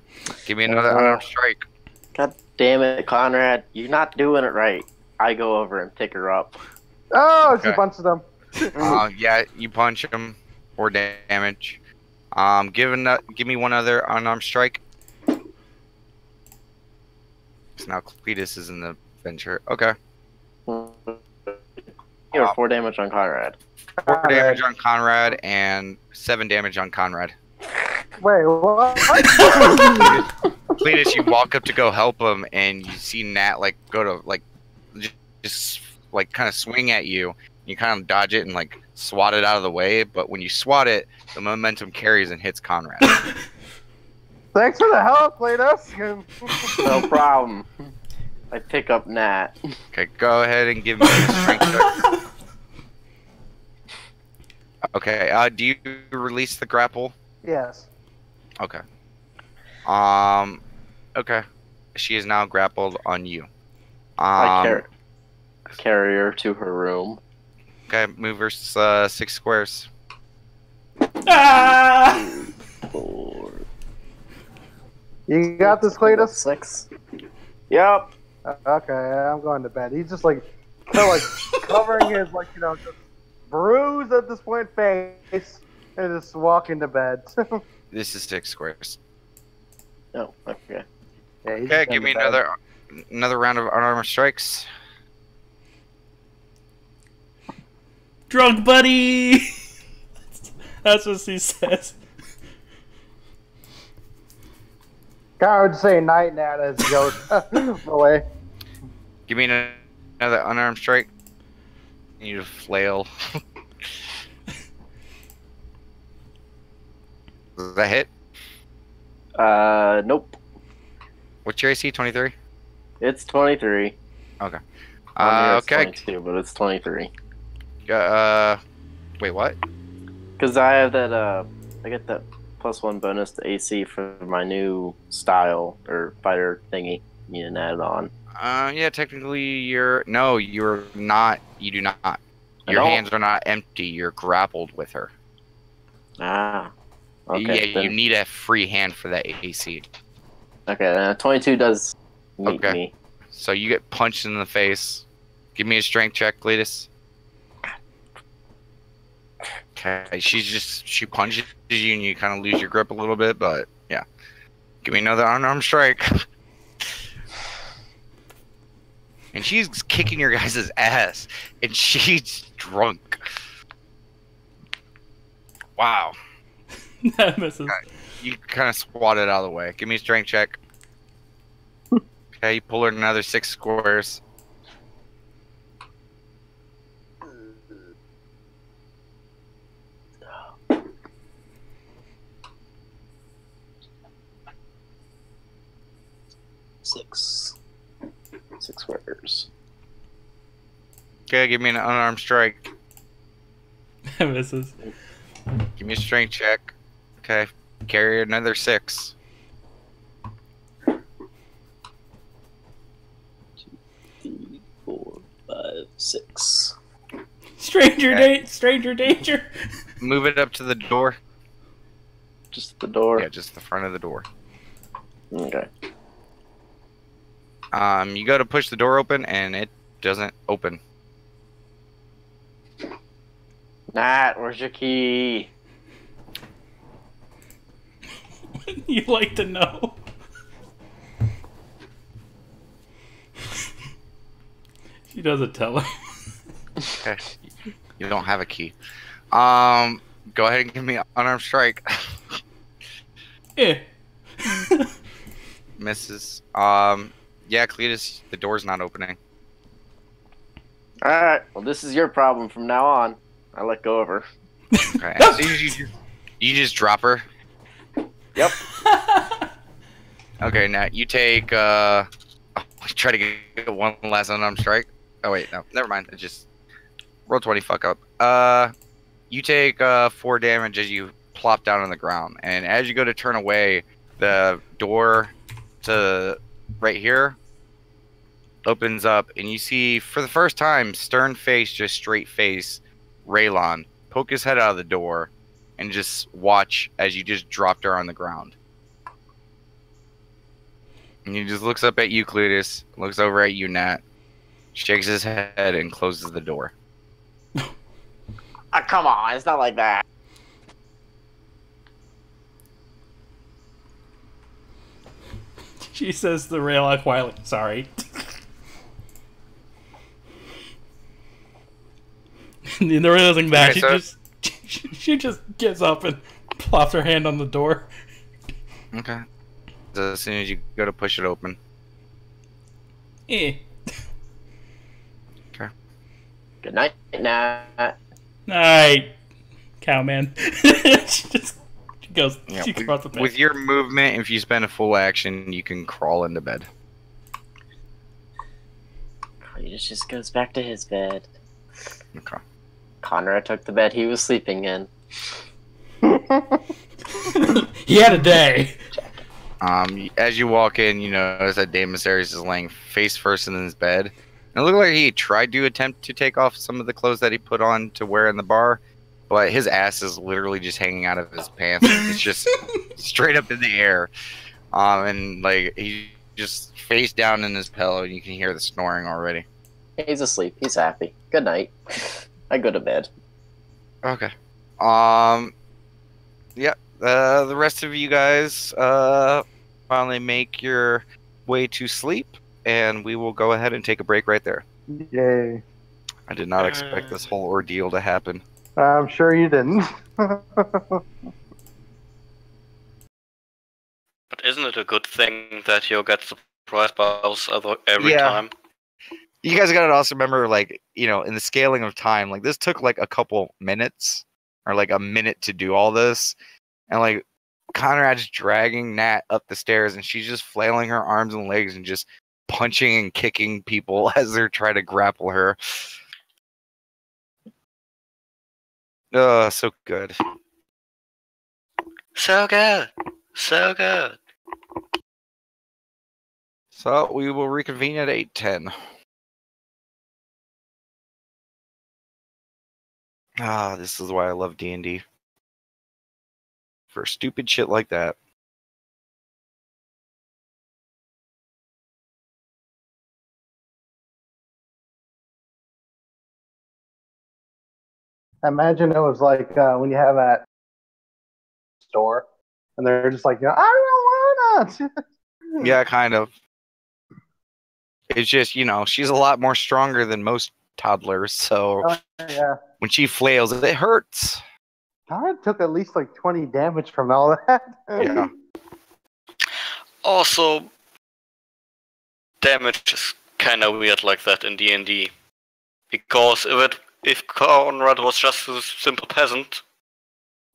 Speaker 2: Give me another unarmed strike.
Speaker 4: God damn it, Conrad. You're not doing it right. I go over and pick her up.
Speaker 1: Oh, she
Speaker 2: Okay.
Speaker 1: punches him.
Speaker 2: Yeah, you punch him for damage. Give me one other unarmed strike. So now Cletus is in the venture. Okay.
Speaker 4: Or 4 damage on Conrad.
Speaker 2: 4 damage on Conrad and 7 damage on Conrad.
Speaker 1: Wait, what?
Speaker 2: Cletus, you walk up to go help him, and you see Nat like go to like just like kind of swing at you. You kind of dodge it and like swat it out of the way, but when you swat it, the momentum carries and hits Conrad.
Speaker 1: Thanks for the help, Cletus.
Speaker 4: No problem. I pick up Nat.
Speaker 2: Okay, go ahead and give me a strength check. Okay, do you release the grapple?
Speaker 1: Yes.
Speaker 2: Okay. Okay. She is now grappled on you.
Speaker 4: I carry her to her room.
Speaker 2: Okay, move her 6 squares.
Speaker 5: Ah!
Speaker 4: 4,
Speaker 1: You got this, Cletus?
Speaker 4: 6. Yep.
Speaker 1: Okay, I'm going to bed. He's just like, covering his like just bruised at this point face and just walking to bed.
Speaker 2: This is 6 squares.
Speaker 4: Oh, okay.
Speaker 1: Yeah, he's
Speaker 2: Okay,
Speaker 1: going
Speaker 2: give
Speaker 1: to
Speaker 2: me
Speaker 1: bed.
Speaker 2: another round of unarmed strikes.
Speaker 5: Drunk buddy! That's what she says.
Speaker 1: I would say night Nat as he goes away.
Speaker 2: Give me another unarmed strike. You need a flail. Does that hit?
Speaker 4: Nope.
Speaker 2: What's your AC? 23?
Speaker 4: It's 23.
Speaker 2: Okay.
Speaker 4: On here it's
Speaker 2: Okay.
Speaker 4: 22, but it's 23.
Speaker 2: Wait, what?
Speaker 4: Because I have that, I get that +1 bonus to AC for my new style or fighter thingy. You didn't add it on.
Speaker 2: Yeah, technically you're not. You do not. Your
Speaker 4: don't?
Speaker 2: hands are not empty. You're grappled with her.
Speaker 4: Ah. Okay.
Speaker 2: Yeah,
Speaker 4: then,
Speaker 2: you need a free hand for that AC.
Speaker 4: Okay, 22 does meet
Speaker 2: Okay.
Speaker 4: me.
Speaker 2: So you get punched in the face. Give me a strength check, Cletus. Okay, she punches you and you kind of lose your grip a little bit, but yeah. Give me another unarmed strike. And she's kicking your guys' ass, and she's drunk. Wow.
Speaker 5: That misses.
Speaker 2: You kind of swat it out of the way. Give me a strength check. Okay, you pull her another 6 squares.
Speaker 4: Six squares.
Speaker 2: Okay, give me an unarmed strike.
Speaker 5: That misses.
Speaker 2: Give me a strength check. Okay, carry another 6.
Speaker 4: 3, 4, 5, 6.
Speaker 5: Stranger danger.
Speaker 2: Move it up to the door.
Speaker 4: Just the door.
Speaker 2: Yeah, just the front of the door.
Speaker 4: Okay.
Speaker 2: You go to push the door open, and it doesn't open.
Speaker 4: Nat, where's your key?
Speaker 5: You like to know. She doesn't tell him.
Speaker 2: Okay, you don't have a key. Go ahead and give me an unarmed strike.
Speaker 5: Yeah.
Speaker 2: Misses. Yeah, Cletus, the door's not opening.
Speaker 4: Alright, well, this is your problem from now on. I let go of her.
Speaker 2: Okay, as soon as you just drop her.
Speaker 4: Yep.
Speaker 2: Okay, now you take. Try to get one last unarmed strike. Oh wait, no, never mind. It just roll 20. Fuck up. You take 4 damage as you plop down on the ground, and as you go to turn away, the door to right here opens up, and you see for the first time, stern face, just straight face, Raylon poke his head out of the door, and just watch as you just dropped her on the ground. And he just looks up at you, Cletus, looks over at you, Nat, shakes his head, and closes the door.
Speaker 4: Come on, it's not like that.
Speaker 5: She says the rail quietly. Sorry. And then realizing that,
Speaker 2: Okay,
Speaker 5: she just gets up and plops her hand on the door.
Speaker 2: Okay. So as soon as you go to push it open.
Speaker 5: Eh.
Speaker 2: Okay.
Speaker 4: Good night, Nat.
Speaker 5: Night, cowman. She goes.
Speaker 2: Yeah,
Speaker 5: She crawls up
Speaker 2: with your movement, if you spend a full action, you can crawl into bed.
Speaker 4: He just goes back to his bed.
Speaker 2: Okay.
Speaker 4: Conrad took the bed he was sleeping in.
Speaker 5: He had a day.
Speaker 2: As you walk in, you notice that Damasaris is laying face first in his bed. And it looked like he tried to attempt to take off some of the clothes that he put on to wear in the bar, but his ass is literally just hanging out of his pants. It's just straight up in the air. And like he just face down in his pillow, and you can hear the snoring already.
Speaker 4: He's asleep. He's happy. Good night. I go to bed.
Speaker 2: Okay. Yeah. The rest of you guys finally make your way to sleep, and we will go ahead and take a break right there.
Speaker 1: Yay.
Speaker 2: I did not expect this whole ordeal to happen.
Speaker 1: I'm sure you didn't.
Speaker 3: But isn't it a good thing that you get surprised by us every time?
Speaker 2: You guys gotta also remember, like, in the scaling of time, like, this took, like, a couple minutes, or, like, a minute to do all this, and, like, Conrad's dragging Nat up the stairs, and she's just flailing her arms and legs and just punching and kicking people as they're trying to grapple her. Oh, so good.
Speaker 3: So good. So good.
Speaker 2: So, we will reconvene at 8:10. Ah, this is why I love D&D. For stupid shit like that.
Speaker 1: Imagine it was like when you have that store, and they're just like, I don't want it.
Speaker 2: Yeah, kind of. It's just, she's a lot more stronger than most toddlers, so
Speaker 1: Yeah.
Speaker 2: when she flails, it hurts.
Speaker 1: Conrad took at least like 20 damage from all that.
Speaker 2: Yeah.
Speaker 3: Also, damage is kind of weird like that in D&D. Because if Conrad was just a simple peasant,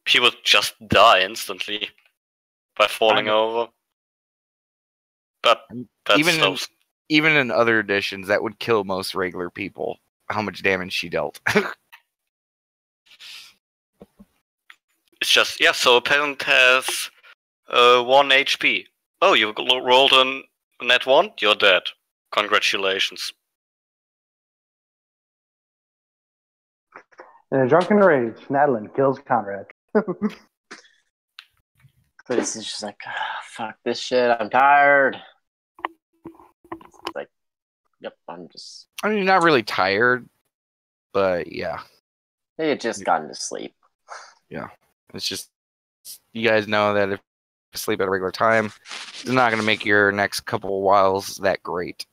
Speaker 3: he would just die instantly by falling over. But that's
Speaker 2: even in other editions, that would kill most regular people. How much damage she dealt.
Speaker 3: It's just, so a peasant has 1 HP. Oh, you rolled a net 1? You're dead. Congratulations.
Speaker 1: In a drunken rage, Madeline kills Conrad.
Speaker 4: But it's just like, fuck this shit, I'm tired. It's like, yep, I'm just...
Speaker 2: I mean, not really tired, but yeah.
Speaker 4: They had just gotten to sleep.
Speaker 2: Yeah. It's just, you guys know that if you sleep at a regular time, it's not going to make your next couple of whiles that great.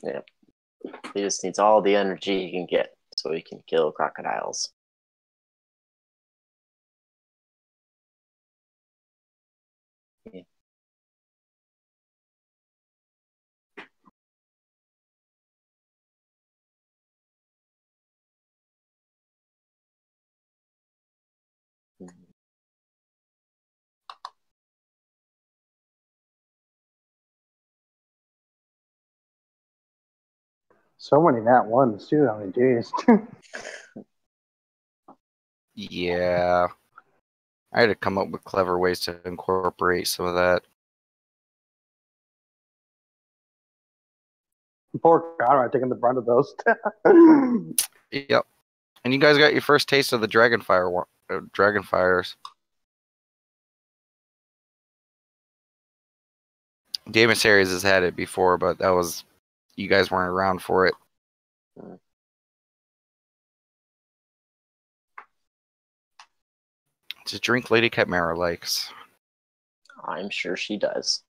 Speaker 4: Yeah. He just needs all the energy he can get so he can kill crocodiles. Yeah.
Speaker 1: So many nat ones too. I mean, jeez.
Speaker 2: Yeah. I had to come up with clever ways to incorporate some of that.
Speaker 1: Poor Conrad taking the brunt of those.
Speaker 2: Yep. And you guys got your first taste of the Dragonfires. Damus Harris has had it before, but that was, you guys weren't around for it. It's a drink Lady Chimera likes.
Speaker 4: I'm sure she does.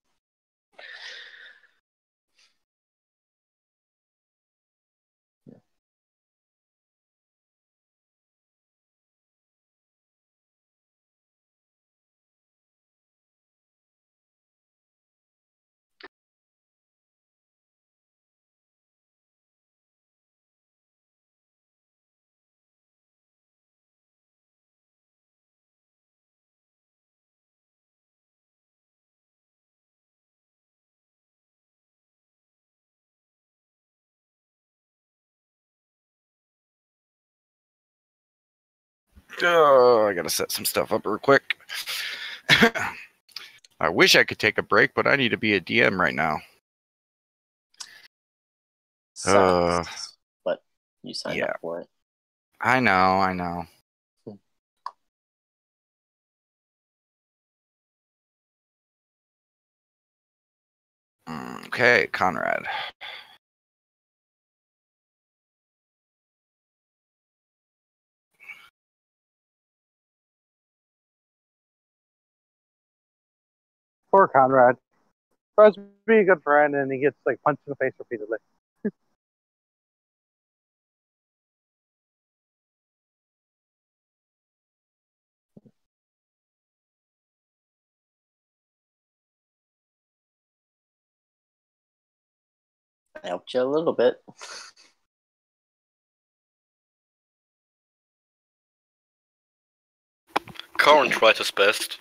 Speaker 2: I gotta set some stuff up real quick. I wish I could take a break, but I need to be a DM right now.
Speaker 4: Sucks. But you signed
Speaker 2: yeah.
Speaker 4: up for it.
Speaker 2: I know. Okay, Conrad.
Speaker 1: Poor Conrad. Tries to be a good friend, and he gets like punched in the face repeatedly.
Speaker 4: I helped you a little bit.
Speaker 3: Corin tried his best.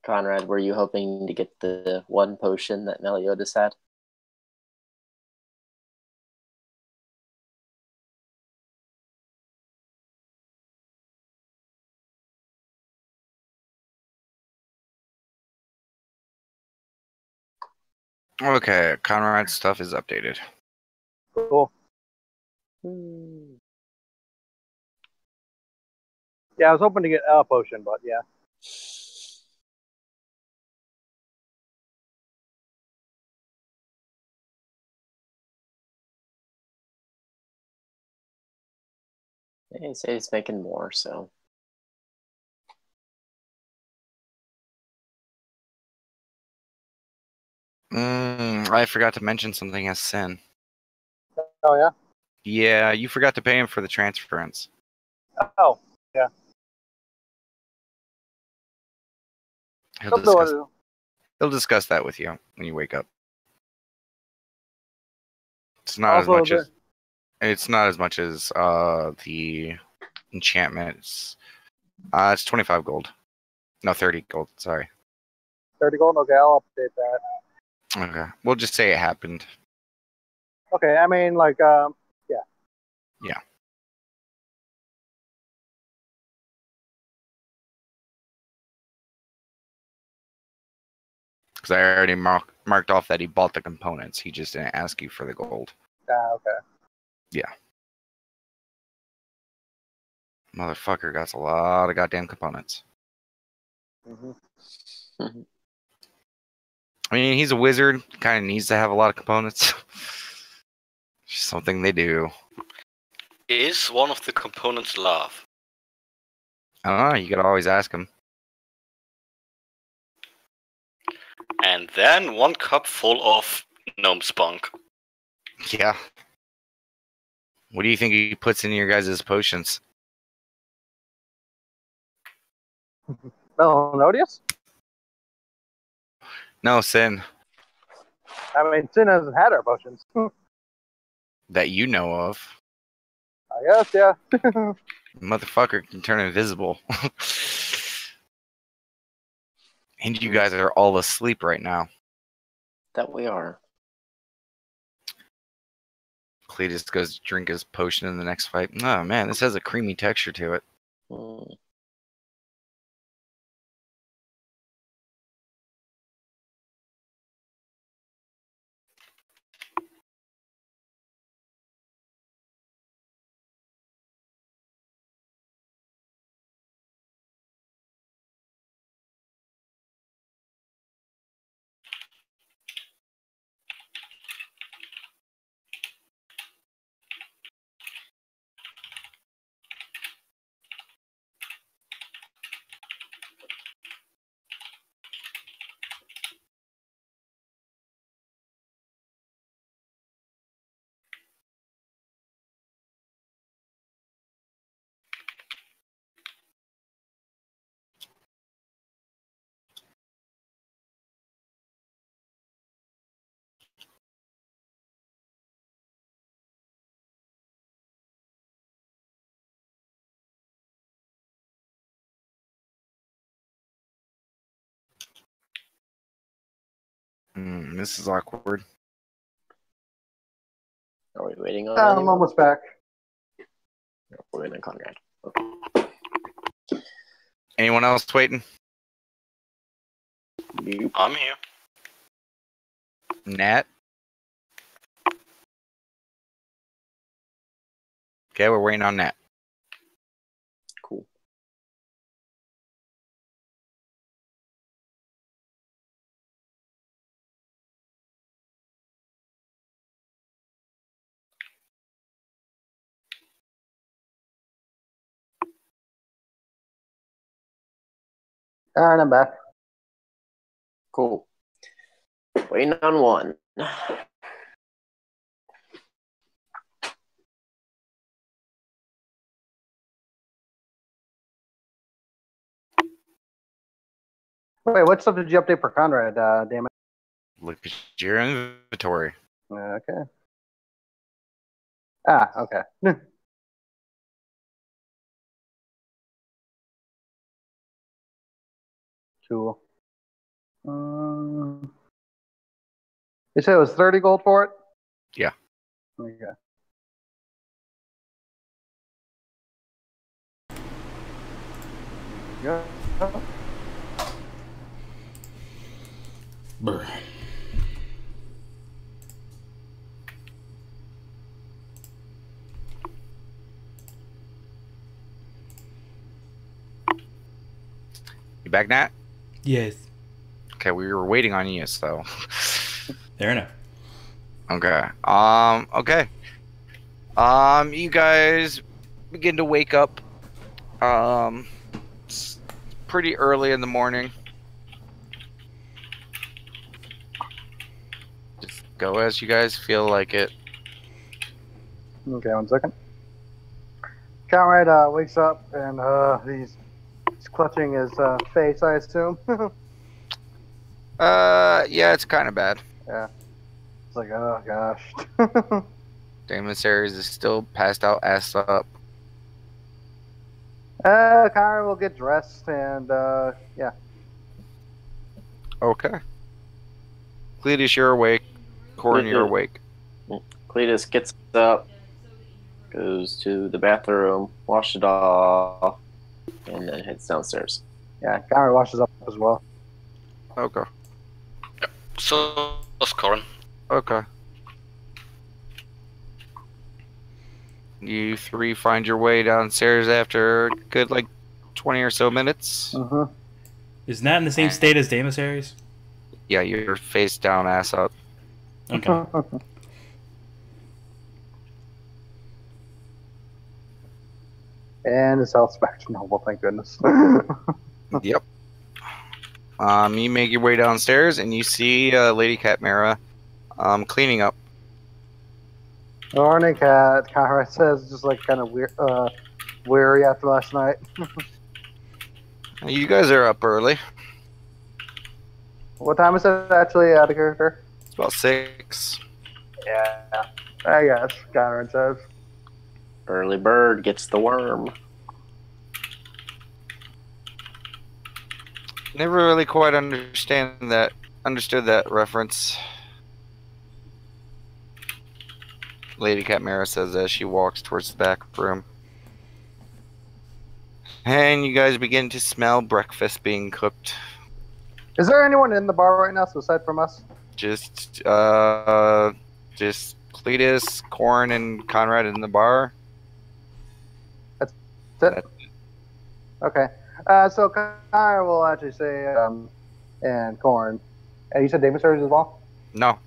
Speaker 4: Conrad, were you hoping to get the one potion that Meliodas had?
Speaker 2: Okay, Conrad's stuff is updated.
Speaker 1: Cool. Yeah, I was hoping to get a potion, but yeah.
Speaker 4: He said he's making more, so.
Speaker 2: I forgot to mention something as Sin.
Speaker 1: Oh yeah.
Speaker 2: Yeah, you forgot to pay him for the transference.
Speaker 1: Oh yeah.
Speaker 2: He'll discuss that with you when you wake up. It's not as much as the enchantments. It's 25 gold. No, 30 gold. Sorry.
Speaker 1: 30 gold. Okay, I'll update that.
Speaker 2: Okay, we'll just say it happened.
Speaker 1: Okay, I mean like yeah.
Speaker 2: Yeah. Because I already marked off that he bought the components. He just didn't ask you for the gold.
Speaker 1: Okay.
Speaker 2: Yeah. Motherfucker got a lot of goddamn components.
Speaker 1: Mm-hmm.
Speaker 2: I mean, he's a wizard. Kind of needs to have a lot of components. Just something they do.
Speaker 3: Is one of the components love?
Speaker 2: I don't know. You could always ask him.
Speaker 3: And then 1 cup full of gnome spunk.
Speaker 2: Yeah. What do you think he puts in your guys' potions?
Speaker 1: Melodious?
Speaker 2: No, Sin.
Speaker 1: I mean, Sin hasn't had our potions.
Speaker 2: That you know of.
Speaker 1: I guess, yeah.
Speaker 2: Motherfucker can turn invisible. And you guys are all asleep right now.
Speaker 4: That we are.
Speaker 2: Cletus goes to drink his potion in the next fight. Oh man, this has a creamy texture to it. This is awkward.
Speaker 4: Are we waiting on
Speaker 1: I'm
Speaker 4: anyone?
Speaker 1: almost back.
Speaker 4: We're waiting on Conrad.
Speaker 2: Anyone else waiting?
Speaker 4: Nope.
Speaker 3: I'm here.
Speaker 2: Nat? Okay, we're waiting on Nat.
Speaker 4: Cool.
Speaker 1: All right, I'm back.
Speaker 4: Cool. Waiting on one.
Speaker 1: Wait, what stuff did you update for Conrad? Damn it.
Speaker 2: Look at your inventory.
Speaker 1: Okay. Ah, okay. Cool. You said it was 30 gold for it?
Speaker 2: Yeah.
Speaker 1: Okay. Yeah.
Speaker 5: Brr.
Speaker 2: You back, Nat?
Speaker 5: Yes.
Speaker 2: Okay, we were waiting on you, so.
Speaker 5: Fair enough.
Speaker 2: Okay. Okay. You guys begin to wake up. It's pretty early in the morning. Just go as you guys feel like it.
Speaker 1: Okay, 1 second. Conrad wakes up and he's clutching his face, I assume.
Speaker 2: Yeah, it's kind of bad.
Speaker 1: Yeah. It's like, oh gosh.
Speaker 2: Damon Ares is still passed out, ass up.
Speaker 1: Conrad will get dressed and yeah.
Speaker 2: Okay. Cletus, you're awake. Corin, you're awake.
Speaker 4: Cletus gets up, goes to the bathroom, washes it off, and then heads downstairs.
Speaker 1: Yeah, Conrad washes up as well.
Speaker 2: Okay.
Speaker 3: So was Corin.
Speaker 2: Okay. You three find your way downstairs after a good, 20 or so minutes.
Speaker 1: Mm-hmm.
Speaker 5: Is Nat in the same state as Damus Ares?
Speaker 2: Yeah, you're face down, ass up.
Speaker 5: Okay.
Speaker 1: And his health's back to normal, thank goodness.
Speaker 2: Yep. You make your way downstairs and you see Lady Catmara cleaning up.
Speaker 1: Morning, Cat. Conrad says, just like kind of weary after last night.
Speaker 2: You guys are up early.
Speaker 1: What time is it actually out of character?
Speaker 2: It's about 6.
Speaker 1: Yeah, I guess, Conrad says.
Speaker 4: Early bird gets the worm.
Speaker 2: Never really quite understood that reference. Lady Catmara says as she walks towards the back room. And you guys begin to smell breakfast being cooked.
Speaker 1: Is there anyone in the bar right now, so aside from us?
Speaker 2: Just Cletus, Corin, and Conrad in the bar.
Speaker 1: That's it? Okay. So Conrad will actually say, and Corn. And you said David Surge as well?
Speaker 2: No,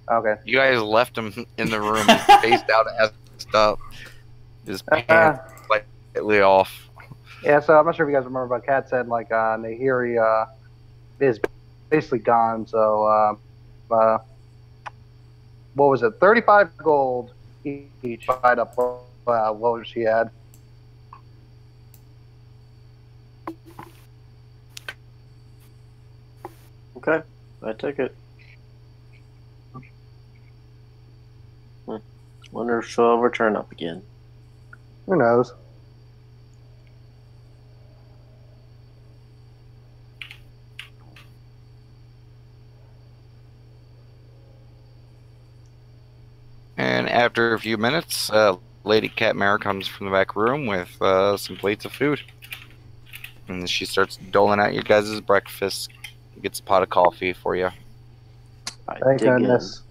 Speaker 1: Okay.
Speaker 2: you guys left him in the room, faced out, assed up, his pants slightly off.
Speaker 1: Yeah, so I'm not sure if you guys remember, but Kat said, Nahiri is basically gone, so, what was it? 35 gold each. Divide up what she had.
Speaker 4: Okay, I took it. Wonder if she'll ever turn up again.
Speaker 1: Who knows?
Speaker 2: After a few minutes, Lady Catmare comes from the back room with some plates of food. And she starts doling out your guys' breakfast. Gets a pot of coffee for you.
Speaker 1: Thank goodness.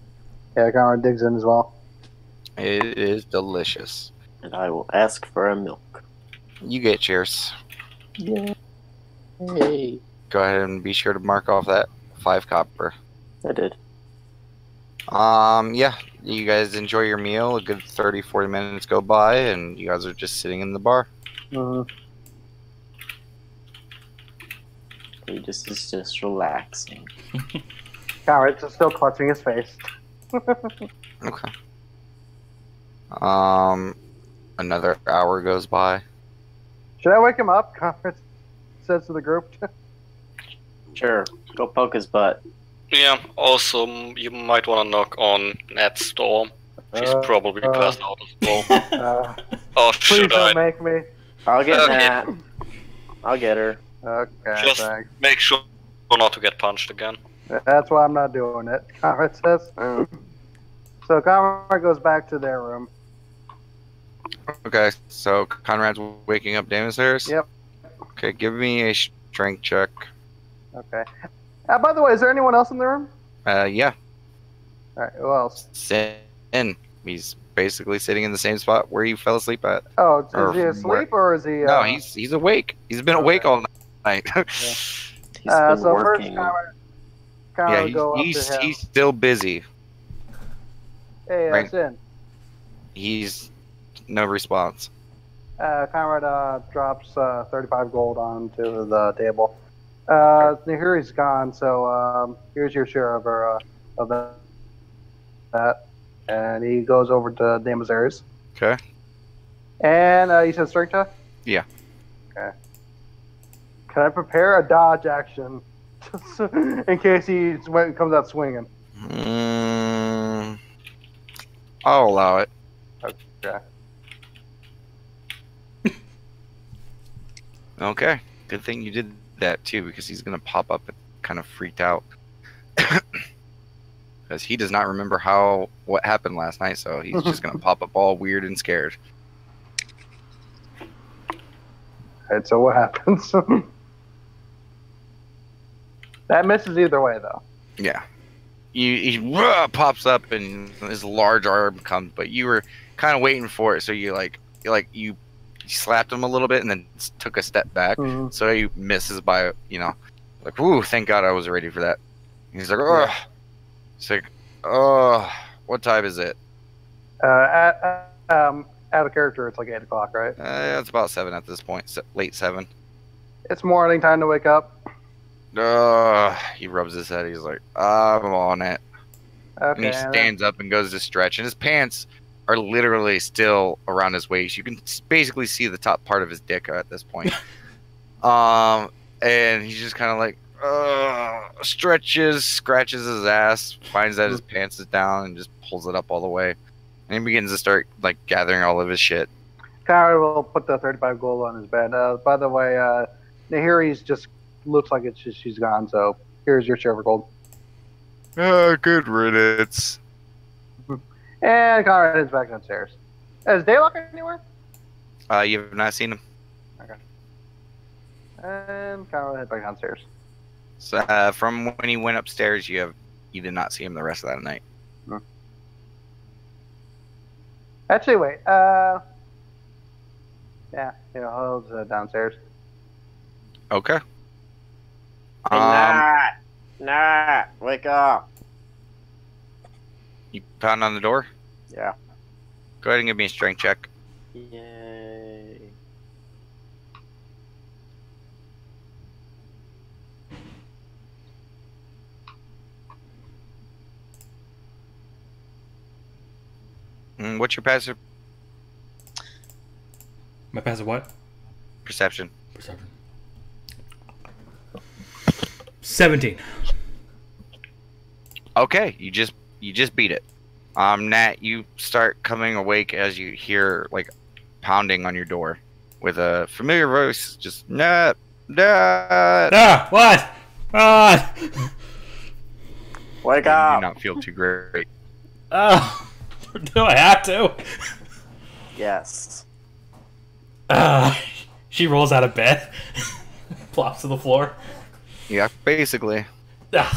Speaker 1: Yeah, Conrad digs in as well.
Speaker 2: It is delicious.
Speaker 4: And I will ask for a milk.
Speaker 2: You get cheers.
Speaker 4: Yay.
Speaker 2: Go ahead and be sure to mark off that 5 copper.
Speaker 4: I did.
Speaker 2: Yeah, you guys enjoy your meal. A good 30-40 minutes go by, and you guys are just sitting in the bar.
Speaker 4: It's just relaxing.
Speaker 1: Conrad's still clutching his face.
Speaker 2: Okay. Another hour goes by.
Speaker 1: Should I wake him up? Conrad says to the group.
Speaker 4: Sure, go poke his butt.
Speaker 3: Yeah, also, you might want to knock on Nat's door. She's probably passed out as well. Or
Speaker 1: Please
Speaker 3: should I?
Speaker 1: don't make me.
Speaker 4: I'll get
Speaker 3: Okay.
Speaker 4: Nat. I'll get her.
Speaker 1: Okay,
Speaker 3: Just
Speaker 1: thanks.
Speaker 3: make sure not to get punched again.
Speaker 1: That's why I'm not doing it, Conrad says. So Conrad goes back to their room.
Speaker 2: Okay, so Conrad's waking up downstairs?
Speaker 1: Yep.
Speaker 2: Okay, give me a strength check.
Speaker 1: Okay. By the way, is there anyone else in the room?
Speaker 2: Yeah.
Speaker 1: Alright, who else?
Speaker 2: Sin. He's basically sitting in the same spot where you fell asleep at.
Speaker 1: Oh, is
Speaker 2: Or
Speaker 1: he asleep or is he...
Speaker 2: No, he's awake. He's been awake all night.
Speaker 4: He's been
Speaker 1: so
Speaker 4: working.
Speaker 1: first Conrad
Speaker 2: Yeah,
Speaker 1: would go up to
Speaker 2: he's
Speaker 1: him.
Speaker 2: still busy.
Speaker 1: Hey,
Speaker 2: right.
Speaker 1: Sin.
Speaker 2: He's no response.
Speaker 1: Conrad drops 35 gold onto the table. Nahiri's gone, so here's your share of that. And he goes over to Damazares.
Speaker 2: Okay.
Speaker 1: And you said strength check?
Speaker 2: Yeah.
Speaker 1: Okay. Can I prepare a dodge action just in case he comes out swinging?
Speaker 2: I'll allow it.
Speaker 1: Okay.
Speaker 2: Okay. Good thing you did that too, because he's gonna pop up and kind of freaked out. Because he does not remember what happened last night, so he's just gonna pop up all weird and scared.
Speaker 1: Alright, so what happens? That misses either way, though.
Speaker 2: Yeah. He pops up and his large arm comes, but you were kind of waiting for it, so you slapped him a little bit and then took a step back, so he misses by, like, whoo, thank God I was ready for that. And he's like, oh, it's like, oh, what time is it?
Speaker 1: Out of character, it's like 8 o'clock, right?
Speaker 2: It's about 7 at this point, late 7.
Speaker 1: It's morning, time to wake up.
Speaker 2: He rubs his head. He's like, I'm on it.
Speaker 1: Okay.
Speaker 2: And he stands up and goes to stretch, and his pants are literally still around his waist. You can basically see the top part of his dick at this point. And he's just kind of like, stretches, scratches his ass, finds that his pants is down, and just pulls it up all the way. And he begins to start like gathering all of his shit.
Speaker 1: Conrad will put the 35 gold on his bed. By the way, Nahiri's just looks like she's gone, so here's your share of gold.
Speaker 2: Good riddance.
Speaker 1: And Conrad heads back downstairs. Is Daylock anywhere?
Speaker 2: You have not seen him.
Speaker 1: Okay. And Conrad heads back downstairs.
Speaker 2: So, from when he went upstairs, you did not see him the rest of that night.
Speaker 1: Actually, wait. Yeah, I'll go downstairs.
Speaker 2: Okay.
Speaker 4: Hey, Nat, wake up.
Speaker 2: You pound on the door?
Speaker 4: Yeah.
Speaker 2: Go ahead and give me a strength check.
Speaker 4: Yay.
Speaker 2: What's your passive
Speaker 5: My passive what?
Speaker 2: perception?
Speaker 5: Perception. 17.
Speaker 2: Okay, you just beat it. Nat, you start coming awake as you hear like pounding on your door with a familiar voice. Just Nat.
Speaker 5: What?
Speaker 4: Wake
Speaker 2: You do
Speaker 4: up.
Speaker 2: not feel too great.
Speaker 5: Oh. Do I have to?
Speaker 4: Yes.
Speaker 5: She rolls out of bed, plops to the floor.
Speaker 2: Yeah, basically.
Speaker 5: Tries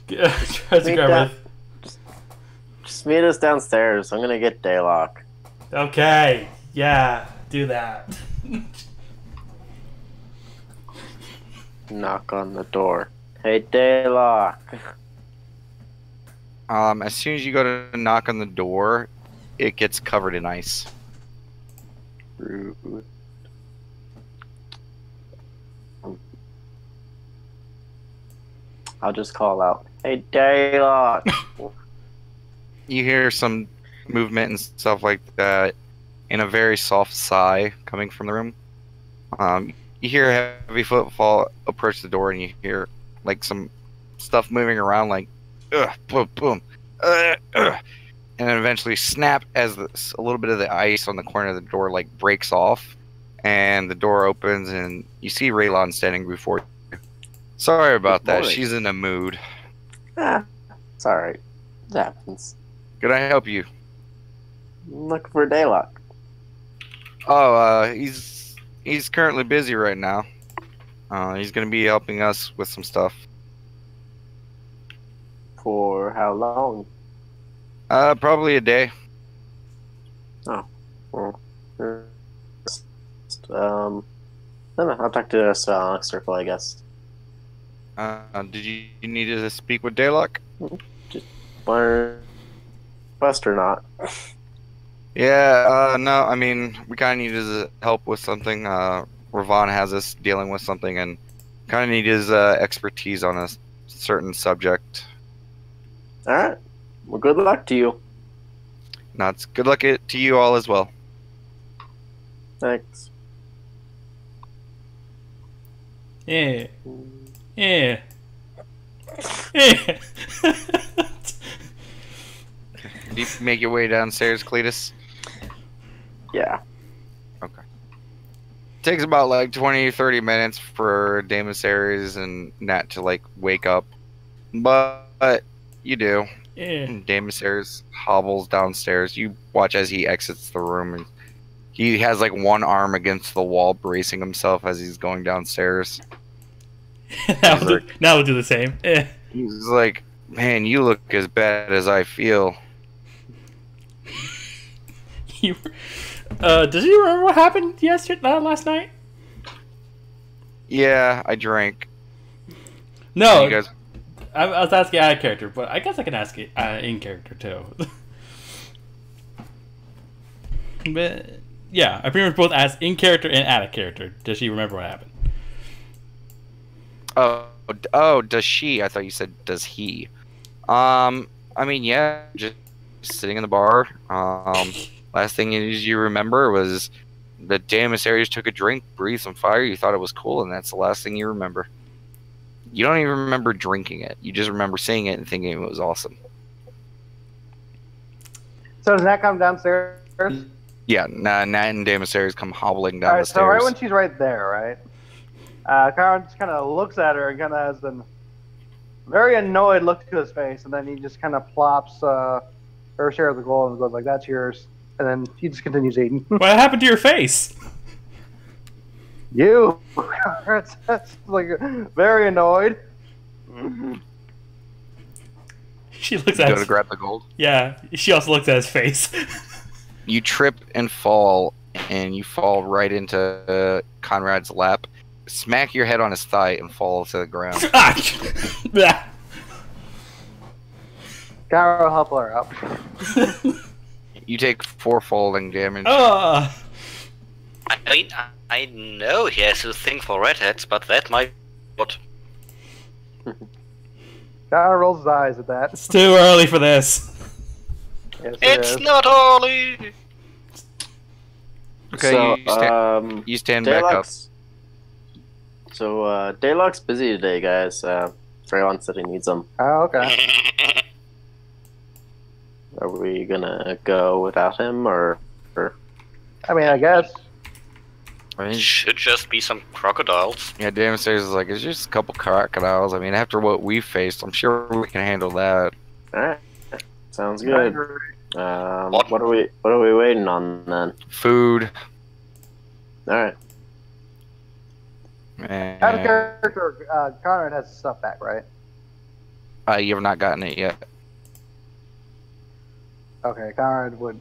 Speaker 5: to
Speaker 4: Meet
Speaker 5: grab
Speaker 4: down-
Speaker 5: her.
Speaker 4: Just meet us downstairs. I'm gonna get Daylock.
Speaker 5: Okay, yeah, do that.
Speaker 4: Knock on the door. Hey, Daylock.
Speaker 2: As soon as you go to knock on the door, it gets covered in ice.
Speaker 4: Rude. I'll just call out, "Hey, Daylock."
Speaker 2: You hear some movement and stuff like that, and a very soft sigh coming from the room. You hear a heavy footfall approach the door, and you hear like some stuff moving around, like boom, boom, and then eventually snap as a little bit of the ice on the corner of the door like breaks off, and the door opens, and you see Raylon standing before you. Sorry about that.
Speaker 4: Boy.
Speaker 2: She's in a mood.
Speaker 4: It's alright. It happens.
Speaker 2: Could I help you?
Speaker 4: I'm looking for Daylock.
Speaker 2: Oh, he's currently busy right now. He's gonna be helping us with some stuff.
Speaker 4: For how long?
Speaker 2: Probably a day.
Speaker 4: Well, I don't know. I'll talk to this circle, I guess.
Speaker 2: Did you need to speak with Daylock?
Speaker 4: Or West or not?
Speaker 2: Yeah, no, I mean, we kind of need his help with something. Ravon has us dealing with something, and kind of need his expertise on a certain subject.
Speaker 4: Alright. Well, good luck to you.
Speaker 2: It's good luck to you all as well.
Speaker 4: Thanks.
Speaker 5: Yeah. Yeah. Yeah.
Speaker 2: Do you make your way downstairs, Cletus?
Speaker 4: Yeah.
Speaker 2: Okay. Takes about like 20-30 minutes for Damus Ares and Nat to like wake up, but you do.
Speaker 5: Yeah.
Speaker 2: Damus Ares hobbles downstairs. You watch as he exits the room, and he has like one arm against the wall, bracing himself as he's going downstairs.
Speaker 5: Now we'll do the same. Yeah.
Speaker 2: He's like, "Man, you look as bad as I feel."
Speaker 5: Does you remember what happened last night?
Speaker 2: Yeah, I drank.
Speaker 5: No,
Speaker 2: You guys,
Speaker 5: I was asking out of character, but I guess I can ask it in character too. But yeah, I pretty much both asked in character and out of character. Does she remember what happened?
Speaker 2: oh, does she? I thought you said does he. I mean, yeah, just sitting in the bar. Last thing you remember was that Damus Ares took a drink, breathed some fire. You thought it was cool, and that's the last thing you remember. You don't even remember drinking it. You just remember seeing it and thinking it was awesome.
Speaker 1: So does Nat come downstairs?
Speaker 2: Yeah, Nat and Damus Ares come hobbling down
Speaker 1: All right,
Speaker 2: the
Speaker 1: so
Speaker 2: stairs.
Speaker 1: right when she's right there, right? Karen just kind of looks at her and kind of has a very annoyed look to his face, and then he just kind of plops her share of the gold and goes like, "That's yours." And then he just continues eating.
Speaker 5: What happened to your face?
Speaker 1: You, that's like very annoyed.
Speaker 5: She looks
Speaker 2: You
Speaker 5: at
Speaker 2: go
Speaker 5: his,
Speaker 2: to grab the gold.
Speaker 5: yeah. She also looks at his face.
Speaker 2: You trip and fall, and you fall right into Conrad's lap. Smack your head on his thigh and fall to the ground.
Speaker 5: Ah!
Speaker 1: Karen will help her up.
Speaker 2: You take 4 falling damage.
Speaker 5: Oh.
Speaker 3: I mean, I know he has a thing for redheads, but that might what.
Speaker 1: Karen rolls his eyes at that.
Speaker 5: It's too early for this.
Speaker 1: Yes, it
Speaker 3: It's
Speaker 1: is.
Speaker 3: not early.
Speaker 2: Okay,
Speaker 4: So,
Speaker 2: you stand back up.
Speaker 4: Daylock's- So, Daylock's busy today, guys. Freelon said he needs them.
Speaker 1: Oh, okay.
Speaker 4: Are we gonna go without him, or?
Speaker 1: I mean, I guess.
Speaker 2: I mean,
Speaker 3: Should just be some crocodiles.
Speaker 2: yeah, Damus Ares is like, it's just a couple crocodiles. I mean, after what we faced, I'm sure we can handle that.
Speaker 4: Alright. Sounds
Speaker 1: I
Speaker 4: good.
Speaker 1: agree.
Speaker 4: What are we waiting on then?
Speaker 2: Food.
Speaker 4: All right.
Speaker 2: And,
Speaker 1: Out of character, Conrad has his stuff back, right?
Speaker 2: you have not gotten it yet.
Speaker 1: Okay, Conrad would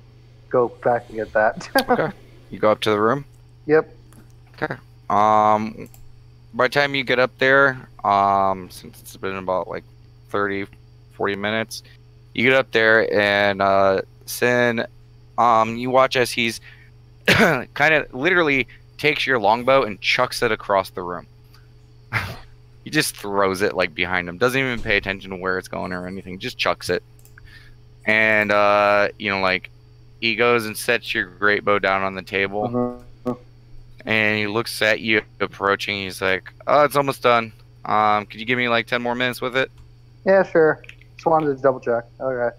Speaker 1: go back and get that.
Speaker 2: Okay. You go up to the room.
Speaker 1: Yep.
Speaker 2: Okay. By the time you get up there, since it's been about like 30, 40 minutes, you get up there and Sin, you watch as he's kind of literally takes your longbow and chucks it across the room. He just throws it like behind him. Doesn't even pay attention to where it's going or anything. Just chucks it. And like he goes and sets your great bow down on the table.
Speaker 1: Mhm.
Speaker 2: And he looks at you approaching. He's like, "Oh, it's almost done. Could you give me like 10 more minutes with it?"
Speaker 1: Yeah, sure. Just wanted to double check. Okay.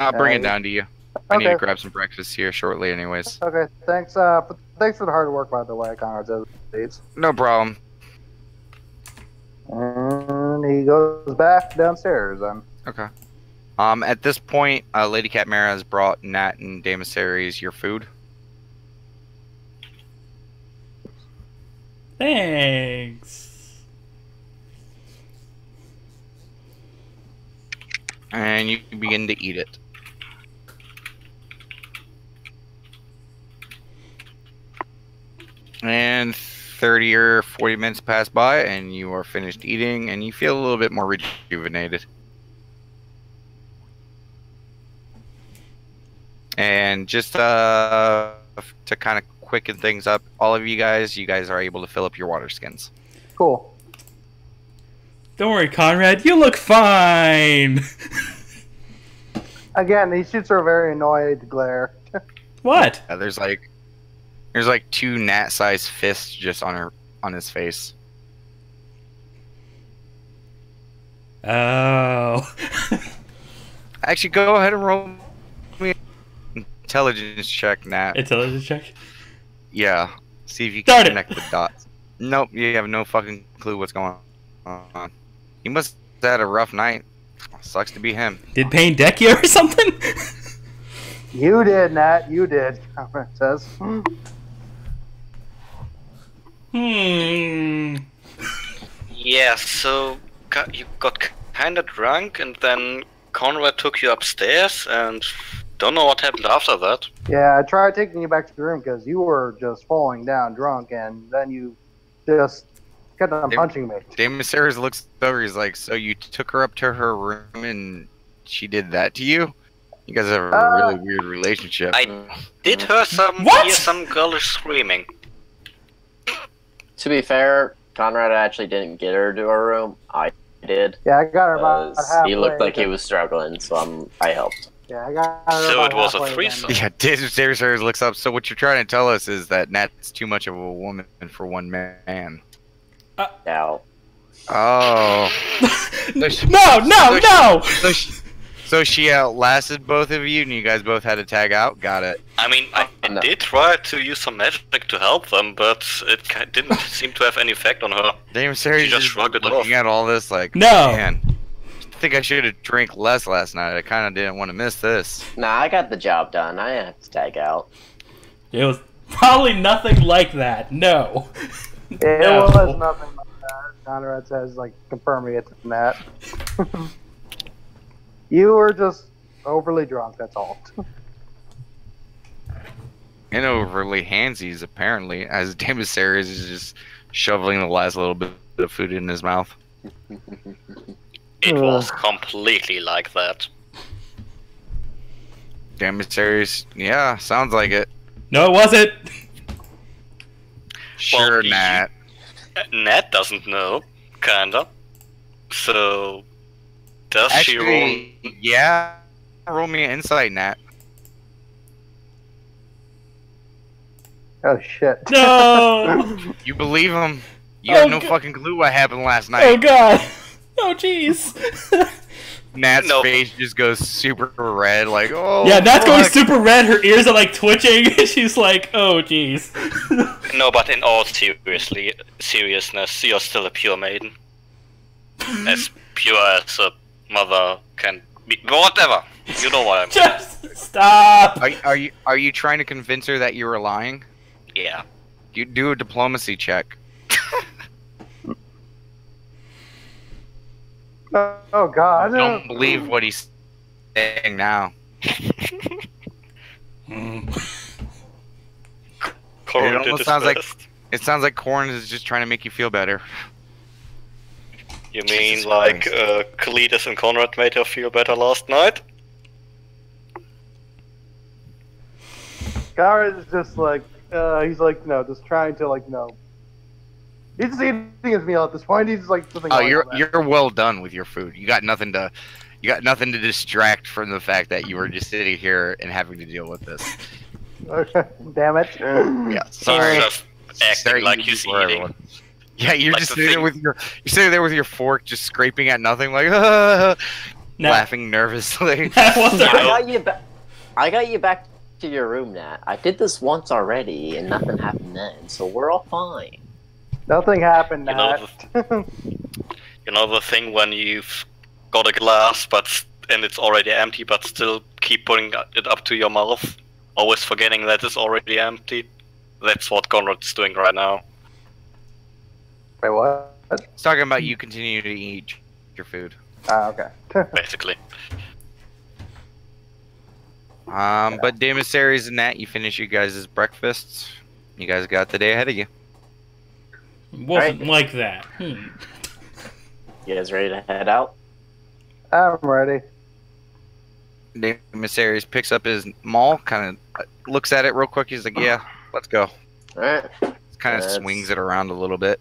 Speaker 2: I'll bring it down to you. I need
Speaker 1: Okay.
Speaker 2: to grab some breakfast here shortly, anyways.
Speaker 1: Okay. Thanks. Thanks for the hard work, by the way, Conrad says.
Speaker 2: No problem.
Speaker 1: And he goes back downstairs then.
Speaker 2: Okay. At this point, Lady Catmara has brought Nat and Damasaries your food.
Speaker 5: Thanks.
Speaker 2: And you begin to eat it. And 30 or 40 minutes pass by, and you are finished eating, and you feel a little bit more rejuvenated. And just to kind of quicken things up, all of you guys are able to fill up your water skins.
Speaker 1: Cool.
Speaker 5: Don't worry, Conrad. You look fine.
Speaker 1: Again, these shoots are very annoyed glare.
Speaker 5: What?
Speaker 2: There's like 2 gnat-sized fists just on his face.
Speaker 5: Oh.
Speaker 2: Actually, go ahead and roll me an intelligence check, Nat.
Speaker 5: Intelligence check?
Speaker 2: Yeah. See if you
Speaker 5: Darn
Speaker 2: can
Speaker 5: it.
Speaker 2: connect the dots. Nope, you have no fucking clue what's going on. He must have had a rough night. Sucks to be him.
Speaker 5: Did Payne deck you or something?
Speaker 1: You did, Nat. You did. Conrad says.
Speaker 3: Yeah, so you got kinda drunk, and then Conrad took you upstairs, and don't know what happened after that.
Speaker 1: Yeah, I tried taking you back to the room because you were just falling down drunk, and then you just kept on punching me.
Speaker 2: Damasaries looks over. He's like, "So you took her up to her room and she did that to you? You guys have a really weird relationship."
Speaker 3: I did hear
Speaker 5: What?
Speaker 3: some girlish screaming.
Speaker 4: To be fair, Conrad actually didn't get her to her room. I did.
Speaker 1: Yeah, I got her about halfway.
Speaker 4: He looked like he was struggling, so I helped.
Speaker 1: Yeah, I got her
Speaker 3: So
Speaker 1: about
Speaker 3: it was a
Speaker 1: halfway
Speaker 3: threesome.
Speaker 1: then.
Speaker 2: Yeah, Damasaries looks up. So what you're trying to tell us is that Nat's too much of a woman for one man.
Speaker 4: Now,
Speaker 2: Oh.
Speaker 5: No!
Speaker 2: So she outlasted both of you, and you guys both had to tag out. Got it.
Speaker 3: I mean, I
Speaker 4: No.
Speaker 3: did try to use some magic to help them, but it didn't seem to have any effect on her.
Speaker 2: Damasaries
Speaker 3: She just shrugged it
Speaker 2: looking
Speaker 3: off.
Speaker 2: at all this like,
Speaker 5: No.
Speaker 2: man, I think I should have drank less last night. I kind of didn't want to miss this.
Speaker 4: nah, I got the job done. I didn't have to tag out.
Speaker 5: It was probably nothing like that. No.
Speaker 1: It
Speaker 5: No.
Speaker 1: was nothing like that. Conrad says, like, confirming it to Nat. You were just overly drunk, that's all.
Speaker 2: And overly handsies, apparently, as Damasaries is just shoveling the last little bit of food in his mouth.
Speaker 3: It was completely like that.
Speaker 2: Damasaries, yeah, sounds like it.
Speaker 5: No, it wasn't.
Speaker 2: Sure,
Speaker 3: Well,
Speaker 2: Nat.
Speaker 3: Nat doesn't know, kinda. So, does she roll?
Speaker 2: Actually, yeah. Roll me an insight, Nat.
Speaker 1: Oh, shit.
Speaker 5: No.
Speaker 2: You believe him. You
Speaker 5: Oh,
Speaker 2: have no
Speaker 5: God.
Speaker 2: fucking clue what happened last
Speaker 5: Oh
Speaker 2: night.
Speaker 5: god. Oh jeez.
Speaker 2: Nat's
Speaker 3: No.
Speaker 2: face just goes super red, like, oh.
Speaker 5: Yeah, Nat's going
Speaker 2: fuck.
Speaker 5: super red. Her ears are like twitching. She's like, oh jeez.
Speaker 3: No, but in all seriousness, you're still a pure maiden. As pure as a mother can Whatever. You know what I mean.
Speaker 5: Just stop.
Speaker 2: Are you trying to convince her that you were lying?
Speaker 3: Yeah.
Speaker 2: You do a diplomacy check.
Speaker 1: Oh God!
Speaker 2: I don't believe what he's saying now.
Speaker 3: Corin
Speaker 2: It
Speaker 3: did
Speaker 2: almost
Speaker 3: his
Speaker 2: sounds like
Speaker 3: best.
Speaker 2: it sounds like Corn is just trying to make you feel better.
Speaker 3: You mean
Speaker 2: Jesus
Speaker 3: like
Speaker 2: Christ.
Speaker 3: Kalidas and Conrad made her feel better last night?
Speaker 1: Garrett is just like he's like just trying to he's just eating his meal at this point. He's like something.
Speaker 2: Oh, you're well done with your food. You got nothing to distract from the fact that you were just sitting here and having to deal with this.
Speaker 1: Okay, damn it.
Speaker 2: Yeah, sorry.
Speaker 3: Just acting
Speaker 2: Sorry,
Speaker 3: like
Speaker 2: easy
Speaker 3: he's
Speaker 2: for
Speaker 3: eating.
Speaker 2: everyone. Yeah, you're
Speaker 3: Like
Speaker 2: just
Speaker 3: the
Speaker 2: sitting there
Speaker 3: thing-
Speaker 2: you're sitting there with your fork, just scraping at nothing, like
Speaker 5: No.
Speaker 2: laughing nervously.
Speaker 5: That was
Speaker 4: I
Speaker 5: a-
Speaker 4: got you back. I got you back to your room, Nat. I did this once already, and nothing happened then, so we're all fine.
Speaker 1: Nothing happened.
Speaker 3: You know
Speaker 1: Nat.
Speaker 3: You know the thing when you've got a glass and it's already empty, but still keep putting it up to your mouth, always forgetting that it's already empty. That's what Conrad's doing right now.
Speaker 1: Wait, what?
Speaker 2: It's talking about you continue to eat your food.
Speaker 1: Ah, okay.
Speaker 3: Basically.
Speaker 2: But Demissaries and that, you finish you guys' breakfasts. You guys got the day ahead of you.
Speaker 5: wasn't like that.
Speaker 4: You guys ready to head out?
Speaker 1: I'm ready.
Speaker 2: Demissaries picks up his maul, kind of looks at it real quick. He's like, "Yeah, let's go."
Speaker 4: Alright.
Speaker 2: Kind of
Speaker 4: Let's-
Speaker 2: swings it around a little bit.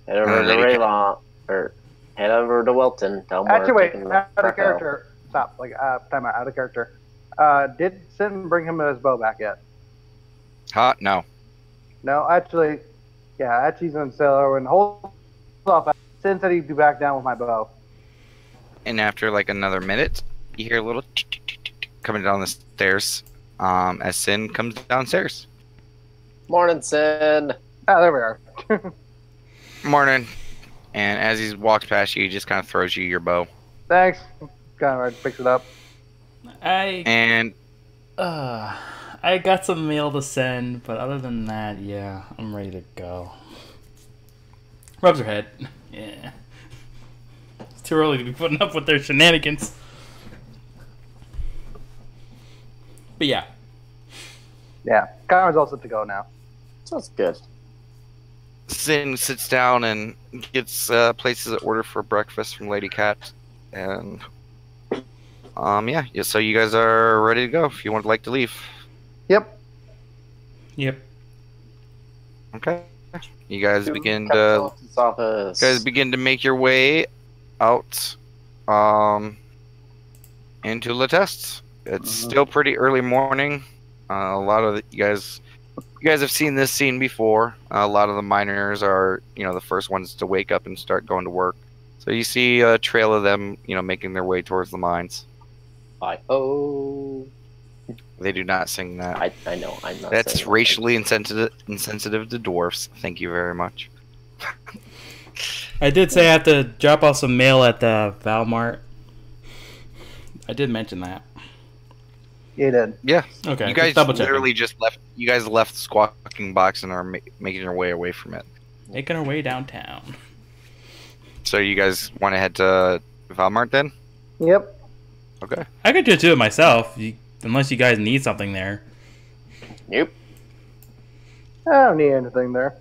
Speaker 4: Head over to
Speaker 2: Lady Cat.
Speaker 4: Raylon, or head over to Wilton. Tell him we're
Speaker 1: Actually, wait.
Speaker 4: taking
Speaker 1: Out
Speaker 4: the
Speaker 1: of
Speaker 4: fuck out.
Speaker 1: character. Stop. Time out. Out of character. Did Sin bring him his bow back yet?
Speaker 2: Huh? No.
Speaker 1: No, actually, yeah. Actually, he's in cellar and hold off. Sin said he'd be back down with my bow.
Speaker 2: And after like another minute, you hear a little tick, tick, tick, tick, tick coming down the stairs. As Sin comes downstairs.
Speaker 4: Morning, Sin.
Speaker 1: Ah, there we are.
Speaker 2: Morning. And as he walks past you, he just kind of throws you your bow.
Speaker 1: Thanks. Conrad picks it up.
Speaker 2: And
Speaker 5: I got some mail to send, but other than that, yeah, I'm ready to go. Rubs her head. Yeah. It's too early to be putting up with their shenanigans. But yeah.
Speaker 1: Yeah. Conrad's all set to go now.
Speaker 4: Sounds good.
Speaker 2: Sin sits down and gets places an order for breakfast from Lady Cat, and yeah. So you guys are ready to go if you would like to leave.
Speaker 1: Yep.
Speaker 5: Yep.
Speaker 2: Okay. You guys begin
Speaker 4: Captain
Speaker 2: to
Speaker 4: Wilton's office.
Speaker 2: make your way out into Latest. It's still pretty early morning. A lot of you guys have seen this scene before. A lot of the miners are, the first ones to wake up and start going to work. So you see a trail of them, making their way towards the mines.
Speaker 4: Oh,
Speaker 2: They do not sing that.
Speaker 4: I know. I'm not.
Speaker 2: That's
Speaker 4: saying
Speaker 2: racially insensitive to dwarfs. Thank you very much.
Speaker 5: I did say I have to drop off some mail at the Valmart. I did mention that.
Speaker 1: You did.
Speaker 2: Yeah.
Speaker 5: Okay.
Speaker 2: You guys
Speaker 5: double checking.
Speaker 2: literally just left. You guys left Squawking Box and are making your way away from it.
Speaker 5: Making our way downtown.
Speaker 2: So you guys want to head to Valmart then?
Speaker 1: Yep.
Speaker 2: Okay.
Speaker 5: I could just do it myself, unless you guys need something there.
Speaker 4: Nope.
Speaker 1: I don't need anything there.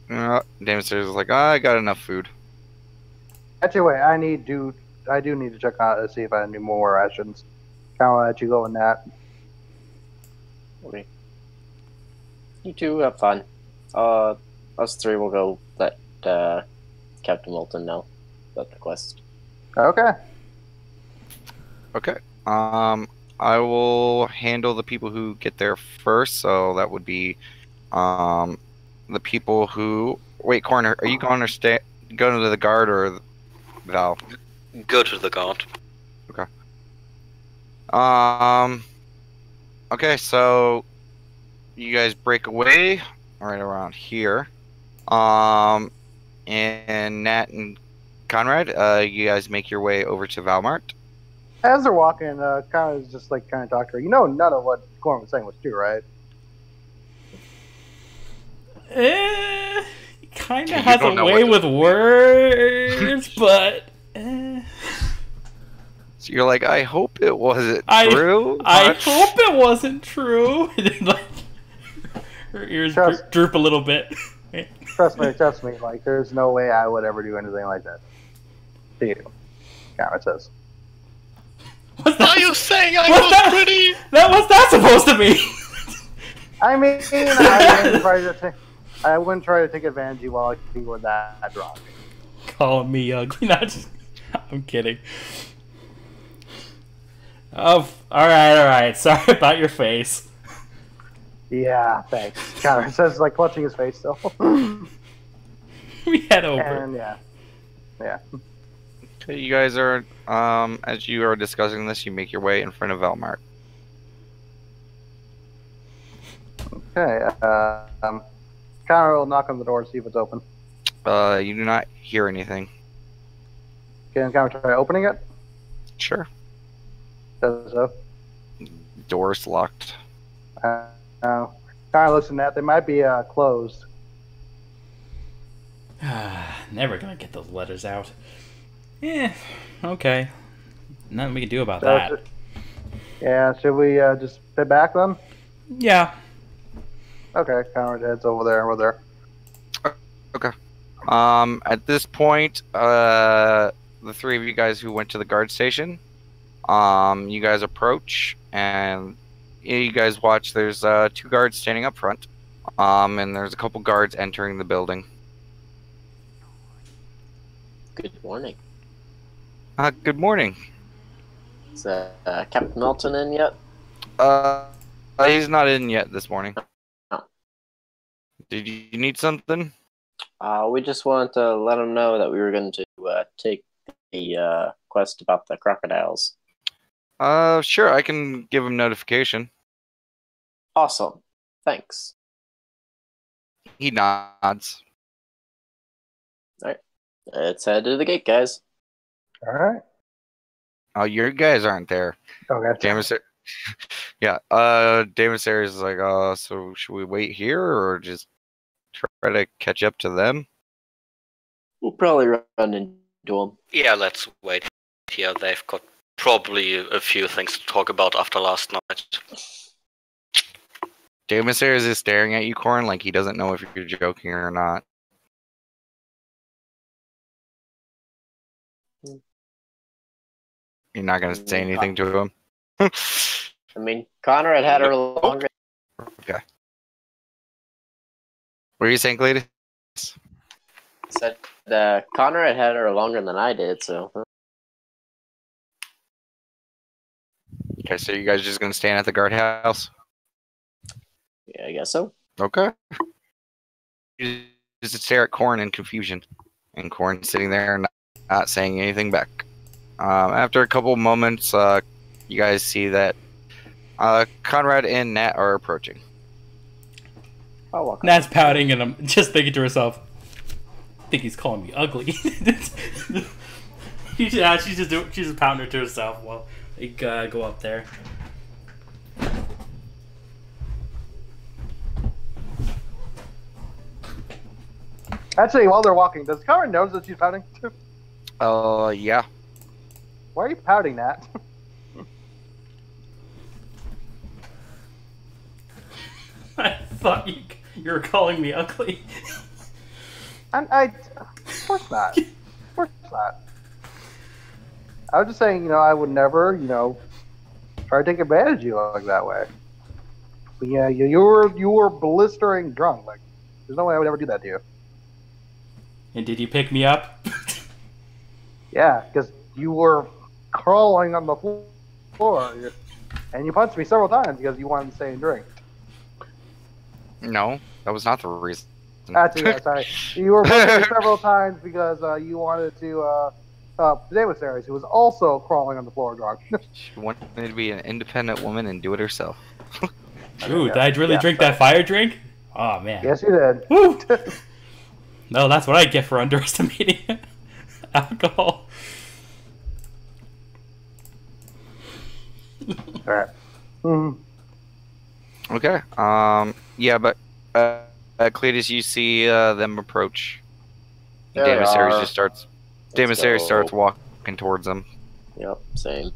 Speaker 2: Demonstrators is like, I got enough food.
Speaker 1: Actually, wait. I do need to check out to see if I need more rations. Kind of let you go in that.
Speaker 4: Okay. You two have fun. Us three will go let Captain Wilton know about the quest.
Speaker 1: Okay.
Speaker 2: Okay. I will handle the people who get there first. So that would be, the people who. Wait, Corner, are you going going to the guard or Val?
Speaker 3: Go to the guard.
Speaker 2: Okay, so you guys break away right around here. And Nat and Conrad, you guys make your way over to Valmart.
Speaker 1: As they're walking, kind of just like kind of talk to her. You know, none of what Corn was saying was true, right?
Speaker 5: He kind of
Speaker 2: You
Speaker 5: has a
Speaker 2: don't know
Speaker 5: way
Speaker 2: what
Speaker 5: with words, but.
Speaker 2: So you're like, I hope it wasn't
Speaker 5: I
Speaker 2: true.
Speaker 5: hope it wasn't true. And then, like, her ears droop a little bit.
Speaker 1: Trust me. Like, there's no way I would ever do anything like that. To you, Cameron says.
Speaker 5: What's that?
Speaker 3: Are you saying I was pretty?
Speaker 5: What's that supposed to mean?
Speaker 1: I mean, I wouldn't try to take advantage of you while you were that drunk.
Speaker 5: Calling me ugly. Not just, I'm kidding. Oh, alright. Sorry about your face.
Speaker 1: Yeah, thanks. Cameron says, like, clutching his face still.
Speaker 5: We head over.
Speaker 1: And, yeah.
Speaker 2: Okay, you guys are, as you are discussing this, you make your way in front of Velmark.
Speaker 1: Okay, Connor will knock on the door, see if it's open.
Speaker 2: You do not hear anything.
Speaker 1: Can Connor try opening it?
Speaker 2: Sure.
Speaker 1: Does so.
Speaker 2: Door's locked.
Speaker 1: Connor looks in that. They might be closed.
Speaker 5: Never gonna get those letters out. Okay. Nothing we can do about that.
Speaker 1: Yeah, should we just head back then?
Speaker 5: Yeah.
Speaker 1: Okay, Connor heads over there.
Speaker 2: Okay. At this point, the three of you guys who went to the guard station, you guys approach, and you guys watch. There's 2 guards standing up front, and there's a couple guards entering the building.
Speaker 4: Good morning.
Speaker 2: Good morning.
Speaker 4: Is Captain Milton in yet?
Speaker 2: He's not in yet this morning.
Speaker 4: Oh.
Speaker 2: Did you need something?
Speaker 4: We just wanted to let him know that we were going to take the quest about the crocodiles.
Speaker 2: Sure, I can give him notification.
Speaker 4: Awesome. Thanks.
Speaker 2: He nods.
Speaker 4: Alright. Let's head to the gate, guys.
Speaker 1: All right.
Speaker 2: Oh, your guys aren't there.
Speaker 1: Okay.
Speaker 2: Jameson. Yeah. Jameson is like, so should we wait here or just try to catch up to them?
Speaker 4: We'll probably run into them.
Speaker 3: Yeah, let's wait here. They've got probably a few things to talk about after last night.
Speaker 2: Jameson is just staring at you, Corn, like he doesn't know if you're joking or not. You're not gonna say anything to him?
Speaker 4: I mean, Connor had her longer.
Speaker 2: Okay. What are you saying, Cletus?
Speaker 4: Said Connor had her longer than I did, so.
Speaker 2: Okay, so you guys are just gonna stand at the guardhouse?
Speaker 4: Yeah, I guess so.
Speaker 2: Okay. You just stare at Corn in confusion, and Corn sitting there not saying anything back. After a couple moments, you guys see that Conrad and Nat are approaching.
Speaker 5: Nat's pouting, and I'm just thinking to herself, I think he's calling me ugly. She's just pouting her to herself while they go up there.
Speaker 1: Actually, while they're walking, does Conrad know that she's pouting?
Speaker 2: Yeah.
Speaker 1: Why are you pouting, Nat?
Speaker 5: I thought you were calling me ugly.
Speaker 1: Of course not. Of course not. I was just saying, I would never, try to take advantage of you like that way. But yeah, you were blistering drunk. Like, there's no way I would ever do that to you.
Speaker 5: And did you pick me up?
Speaker 1: Yeah, because you were crawling on the floor, and you punched me several times because you wanted to stay and drink.
Speaker 2: No, that was not the reason.
Speaker 1: Yeah, sorry. You were punching me several times because you wanted to Davis Aries, who was also crawling on the floor drunk.
Speaker 2: She wanted to be an independent woman and do it herself.
Speaker 5: Ooh, did I really drink that fire drink? Oh, man.
Speaker 1: Yes, you did.
Speaker 5: Woo! No, that's what I get for underestimating alcohol.
Speaker 1: Alright. Mhm.
Speaker 2: Okay. Yeah, but Cletus, you see them approach.
Speaker 4: There they
Speaker 2: Demisary
Speaker 4: are.
Speaker 2: just starts.
Speaker 4: Let's
Speaker 2: Demisary
Speaker 4: go.
Speaker 2: starts walking towards them.
Speaker 4: Yep, same.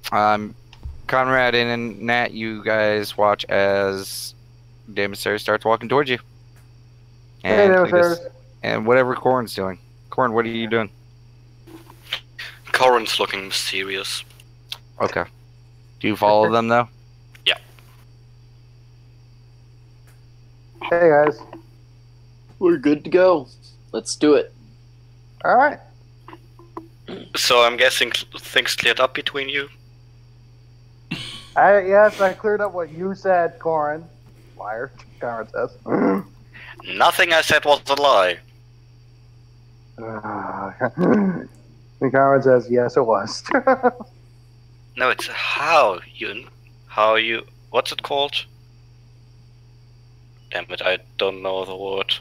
Speaker 2: Conrad and Nat, you guys watch as Demisary starts walking towards you.
Speaker 1: Hey,
Speaker 2: And
Speaker 1: Demisary.
Speaker 2: Cletus, and whatever Corn's doing. Corn, what are you doing?
Speaker 3: Corin's looking mysterious.
Speaker 2: Okay. Do you follow them though?
Speaker 3: Yeah.
Speaker 1: Hey, guys.
Speaker 4: We're good to go. Let's do it.
Speaker 1: Alright.
Speaker 3: So I'm guessing things cleared up between you?
Speaker 1: Yes, I cleared up what you said, Corin. Liar. Conrad says.
Speaker 3: Nothing I said was a lie.
Speaker 1: And Conrad says, yes, it was.
Speaker 3: No, it's how you, what's it called? Damn it, I don't know the word.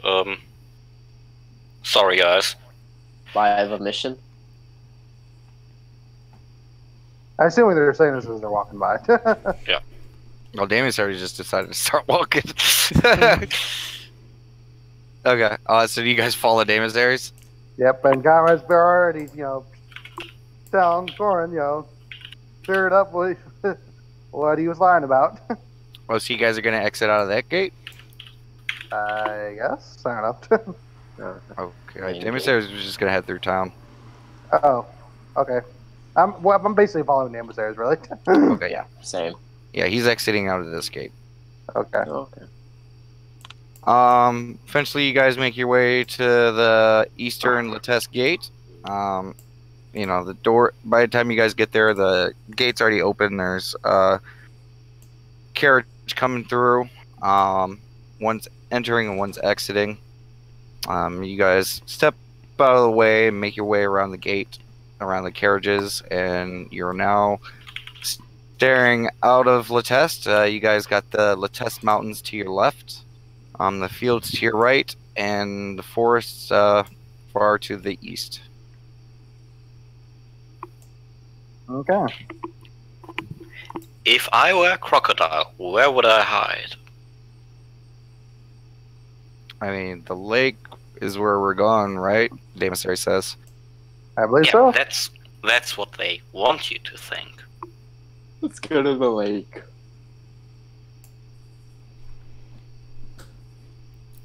Speaker 3: Sorry guys.
Speaker 4: Live a mission.
Speaker 1: I assume what they're saying this as they're walking by.
Speaker 2: Well, Demisary just decided to start walking. Okay. So do you guys follow Demisary's?
Speaker 1: Yep, and Conrad's already, telling Corin, cleared up what he was lying about.
Speaker 2: Oh, so you guys are gonna exit out of that gate?
Speaker 1: I guess. I don't know.
Speaker 2: Okay. Demisary's just gonna head through town.
Speaker 1: Oh, okay. I'm basically following the emissaries, really.
Speaker 2: Okay.
Speaker 4: Yeah, same.
Speaker 2: Yeah, he's exiting out of this gate.
Speaker 1: Okay.
Speaker 4: Okay.
Speaker 2: Eventually you guys make your way to the eastern Latesse gate. The door, by the time you guys get there, the gate's already open. There's a carriage coming through. One's entering and one's exiting. You guys step out of the way and make your way around the gate, around the carriages, and you're now staring out of Lateste. You guys got the Lateste Mountains to your left, the fields to your right, and the forests far to the east.
Speaker 1: Okay.
Speaker 3: If I were a crocodile, where would I hide?
Speaker 2: I mean, the lake is where we're going, right? Demisary says.
Speaker 1: I believe
Speaker 3: Yeah,
Speaker 1: so.
Speaker 3: that's what they want you to think.
Speaker 4: Let's go to the lake.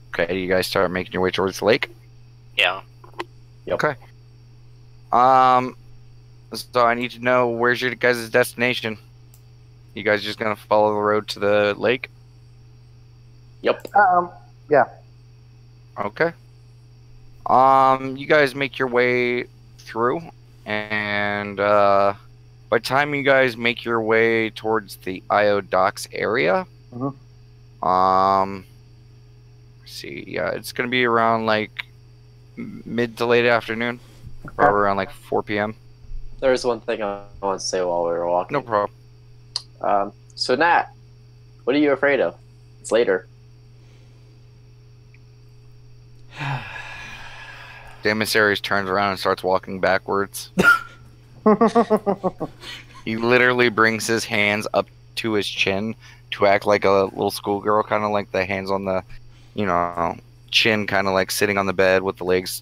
Speaker 2: Okay, you guys start making your way towards the lake.
Speaker 3: Yeah.
Speaker 4: Yep.
Speaker 2: Okay. So I need to know, where's your guys' destination? You guys just gonna follow the road to the lake?
Speaker 4: Yep.
Speaker 1: Yeah.
Speaker 2: Okay. You guys make your way through, and by the time you guys make your way towards the IO docks area, let's see, yeah, it's gonna be around like mid to late afternoon, probably around like 4 p.m.
Speaker 4: There's one thing I want to say while we were walking.
Speaker 2: No problem.
Speaker 4: So Nat, what are you afraid of? It's later.
Speaker 2: Demisarius turns around and starts walking backwards. He literally brings his hands up to his chin to act like a little schoolgirl, kind of like the hands on the, chin, kind of like sitting on the bed with the legs,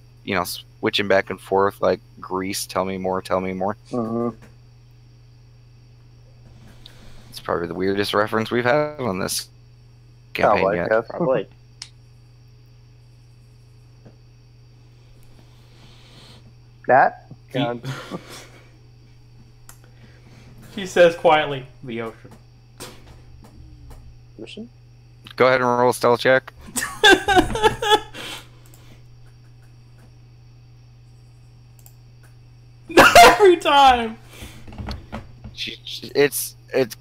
Speaker 2: switching back and forth like Grease. Tell me more, tell me more. It's probably the weirdest reference we've had on this campaign yet.
Speaker 1: Yes.
Speaker 4: Probably.
Speaker 1: That?
Speaker 5: He says quietly, the ocean.
Speaker 4: Mission?
Speaker 2: Go ahead and roll a stealth check.
Speaker 5: Every time!
Speaker 2: It's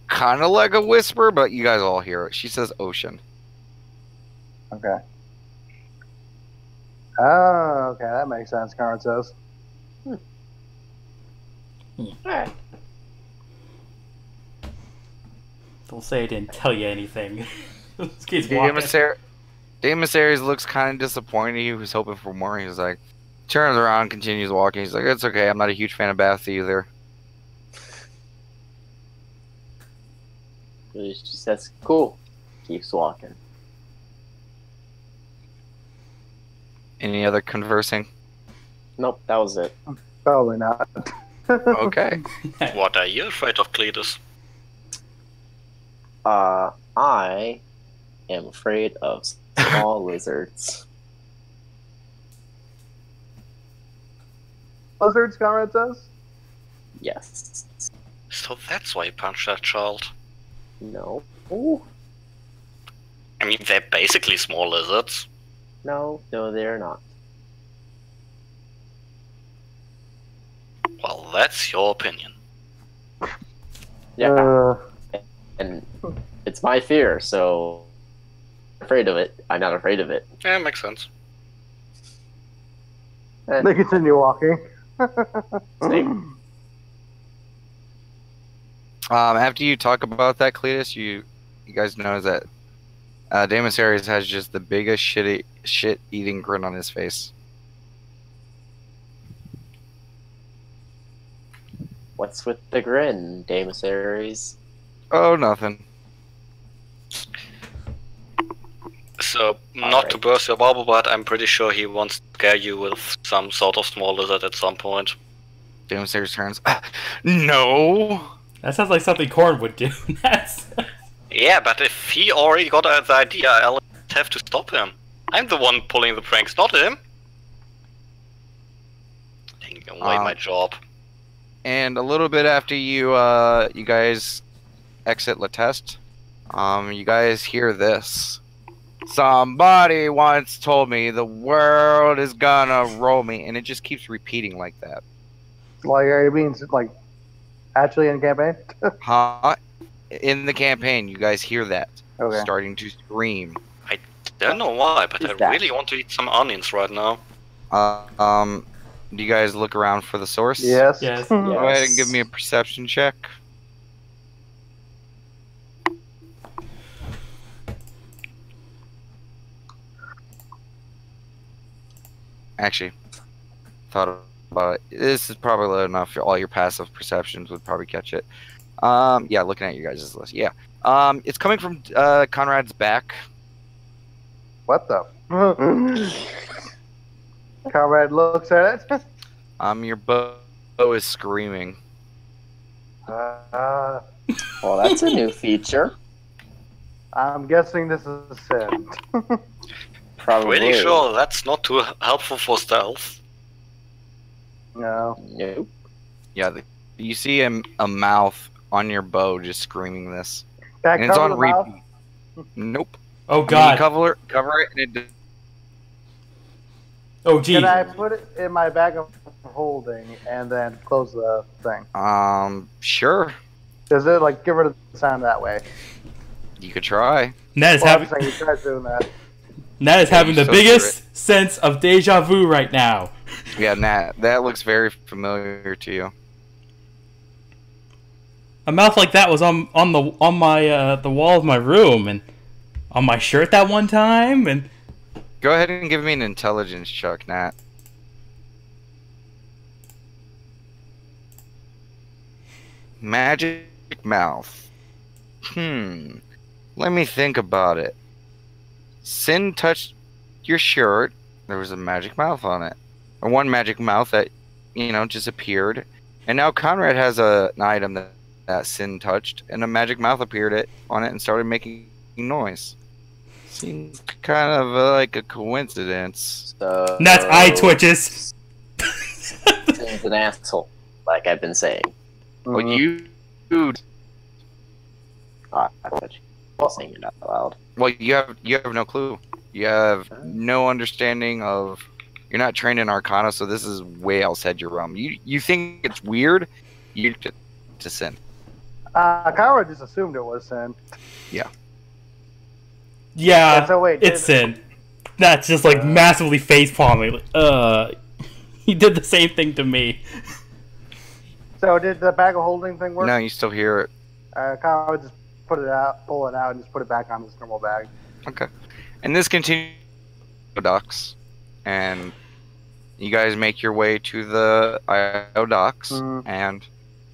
Speaker 2: kind of like a whisper, but you guys all hear it. She says ocean.
Speaker 1: Okay. Oh, okay, that makes sense, Conrad says.
Speaker 4: Alright.
Speaker 5: Don't say I didn't tell you anything. This kid's walking.
Speaker 2: Demisarius looks kind of disappointed. He was hoping for more. He's like, turns around, continues walking. He's like, it's okay. I'm not a huge fan of baths either.
Speaker 4: She says, "Cool." Keeps walking.
Speaker 2: Any other conversing?
Speaker 4: Nope, that was it.
Speaker 1: Probably not.
Speaker 2: Okay.
Speaker 3: What are you afraid of, Cletus?
Speaker 4: I am afraid of small lizards.
Speaker 1: Lizards, Conrad says?
Speaker 4: Yes.
Speaker 3: So that's why you punched that child.
Speaker 4: No.
Speaker 3: I mean, they're basically small lizards.
Speaker 4: No, they're not.
Speaker 3: Well, that's your opinion.
Speaker 4: Yeah. And it's my fear, so afraid of it. I'm not afraid of it.
Speaker 3: Yeah, makes sense.
Speaker 1: They continue walking.
Speaker 4: Same.
Speaker 2: After you talk about that, Cletus, you guys know that Damus Ares has just the biggest shit-eating grin on his face.
Speaker 4: What's with the grin, Damus Ares?
Speaker 2: Oh, nothing.
Speaker 3: So, not to burst your bubble, but I'm pretty sure he wants to scare you with some sort of small lizard at some point.
Speaker 2: Damus Ares turns. No!
Speaker 5: That sounds like something Korn would do. That's...
Speaker 3: Yeah, but if he already got the idea, I'll have to stop him. I'm the one pulling the pranks, not him. Taking away my job.
Speaker 2: And a little bit after you guys exit La Teste, you guys hear this. Somebody once told me the world is gonna roll me, and it just keeps repeating like that.
Speaker 1: Like, are you being, like, actually in campaign?
Speaker 2: Huh? In the campaign, you guys hear that.
Speaker 1: Okay.
Speaker 2: Starting to scream.
Speaker 3: I don't know why, but
Speaker 4: Is
Speaker 3: I
Speaker 4: that-
Speaker 3: really want to eat some onions right now.
Speaker 2: Do you guys look around for the source?
Speaker 1: Yes.
Speaker 5: Yes.
Speaker 2: Go ahead and
Speaker 4: Yes.
Speaker 2: give me a perception check. Actually, thought about it. This is probably low enough. All your passive perceptions would probably catch it. Yeah, looking at you guys' list. Yeah. It's coming from Conrad's back.
Speaker 1: What the? Conrad looks at it.
Speaker 2: Your bow is screaming.
Speaker 4: Well, that's a new feature.
Speaker 1: I'm guessing this is a sin.
Speaker 4: Probably.
Speaker 3: Pretty sure that's not too helpful for stealth.
Speaker 1: No.
Speaker 4: Nope.
Speaker 2: Yeah, you see a mouth on your bow just screaming this.
Speaker 1: That
Speaker 2: And it's on
Speaker 1: cover the mouth?
Speaker 2: repeat. Nope.
Speaker 5: Oh
Speaker 2: I mean,
Speaker 5: god.
Speaker 2: cover it, and it.
Speaker 5: Oh gee.
Speaker 1: Can I put it in my bag of holding and then close the thing?
Speaker 2: Sure.
Speaker 1: Does it, like, get rid of the sound that way?
Speaker 2: You could try.
Speaker 5: Ned is
Speaker 1: Well, I'm
Speaker 5: having
Speaker 1: saying you tried doing that.
Speaker 5: Ned is
Speaker 2: Yeah,
Speaker 5: having
Speaker 2: you
Speaker 5: the
Speaker 2: still hear
Speaker 5: biggest sense of deja vu right now.
Speaker 2: Yeah, Nat, that looks very familiar to you.
Speaker 5: A mouth like that was on my the wall of my room and on my shirt that one time and
Speaker 2: Go ahead and give me an intelligence check, Nat. Magic mouth. Let me think about it. Sin touched your shirt. There was a magic mouth on it. Or one magic mouth that, just appeared. And now Conrad has an item that Sin touched, and a magic mouth appeared on it and started making noise. Seems kind of like a coincidence.
Speaker 4: So,
Speaker 5: Ned's eye twitches.
Speaker 4: Sin's an asshole, like I've been saying.
Speaker 2: Well, you, dude.
Speaker 4: I thought you were saying it out loud.
Speaker 2: Well, you have no clue. You have no understanding of. You're not trained in Arcana, so this is way outside your realm. You think it's weird? You to Sin.
Speaker 1: Conrad just assumed it was sin.
Speaker 5: Yeah,
Speaker 1: So wait,
Speaker 5: it's Sin. That's just like massively face palming. He did the same thing to me.
Speaker 1: So did the bag of holding thing work?
Speaker 2: No, you still hear it.
Speaker 1: Conrad just pull it out, and just put it back on his normal bag.
Speaker 2: Okay. And this continues docks, and you guys make your way to the IO docks, and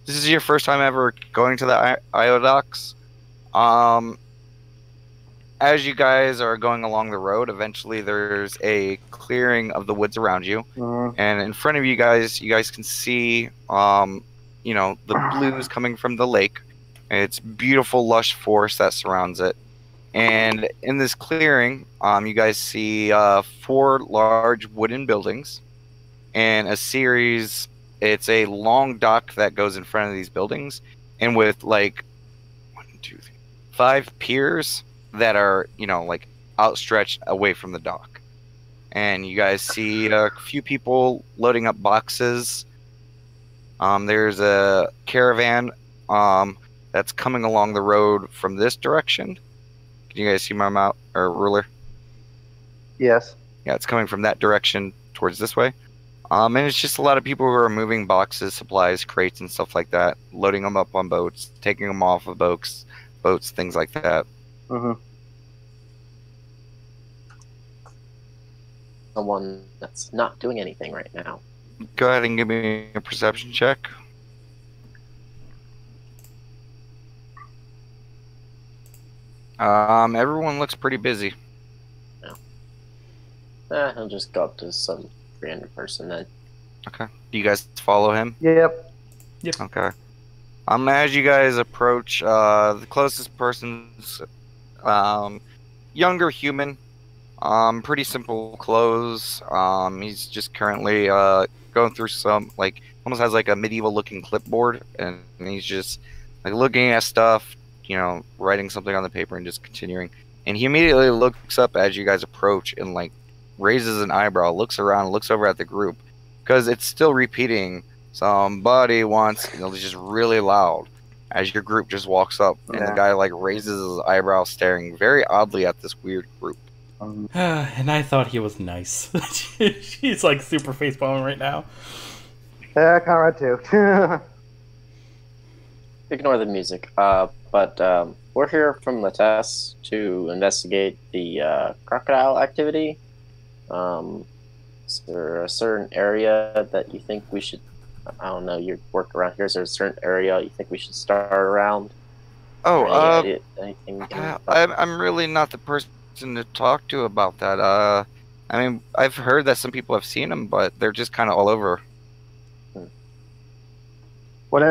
Speaker 2: this is your first time ever going to the IO docks. As you guys are going along the road, eventually there's a clearing of the woods around you, and in front of you guys can see, the blues coming from the lake. It's beautiful, lush forest that surrounds it. And in this clearing, you guys see 4 large wooden buildings and a series. It's a long dock that goes in front of these buildings, and with like 1, 2, 3, 5 piers that are, outstretched away from the dock. And you guys see a few people loading up boxes. There's a caravan that's coming along the road from this direction. Can you guys see my map or ruler?
Speaker 1: Yes.
Speaker 2: Yeah, it's coming from that direction towards this way. And it's just a lot of people who are moving boxes, supplies, crates, and stuff like that, loading them up on boats, taking them off of boats, things like that.
Speaker 4: Someone that's not doing anything right now.
Speaker 2: Go ahead and give me a perception check. Everyone looks pretty busy.
Speaker 4: I'll just go up to some random person then.
Speaker 2: Okay. Do you guys follow him?
Speaker 1: Yep.
Speaker 2: Okay. As you guys approach, the closest person's younger human. Pretty simple clothes. He's just currently going through some, almost has like a medieval looking clipboard, and he's just looking at stuff, writing something on the paper and just continuing. And he immediately looks up as you guys approach and raises an eyebrow, looks around, looks over at the group, because it's still repeating. Somebody wants, just really loud as your group just walks up, and the guy raises his eyebrow, staring very oddly at this weird group.
Speaker 5: And I thought he was nice. She's super facepalming right now.
Speaker 1: Yeah, Conrad too.
Speaker 4: Ignore the music. But we're here from the test to investigate the crocodile activity. Is there a certain area that you think we should? I don't know. You work around here. Is there a certain area you think we should start around? Anything?
Speaker 2: I'm really not the person to talk to about that. I've heard that some people have seen them, but they're just kind of all over.
Speaker 1: Would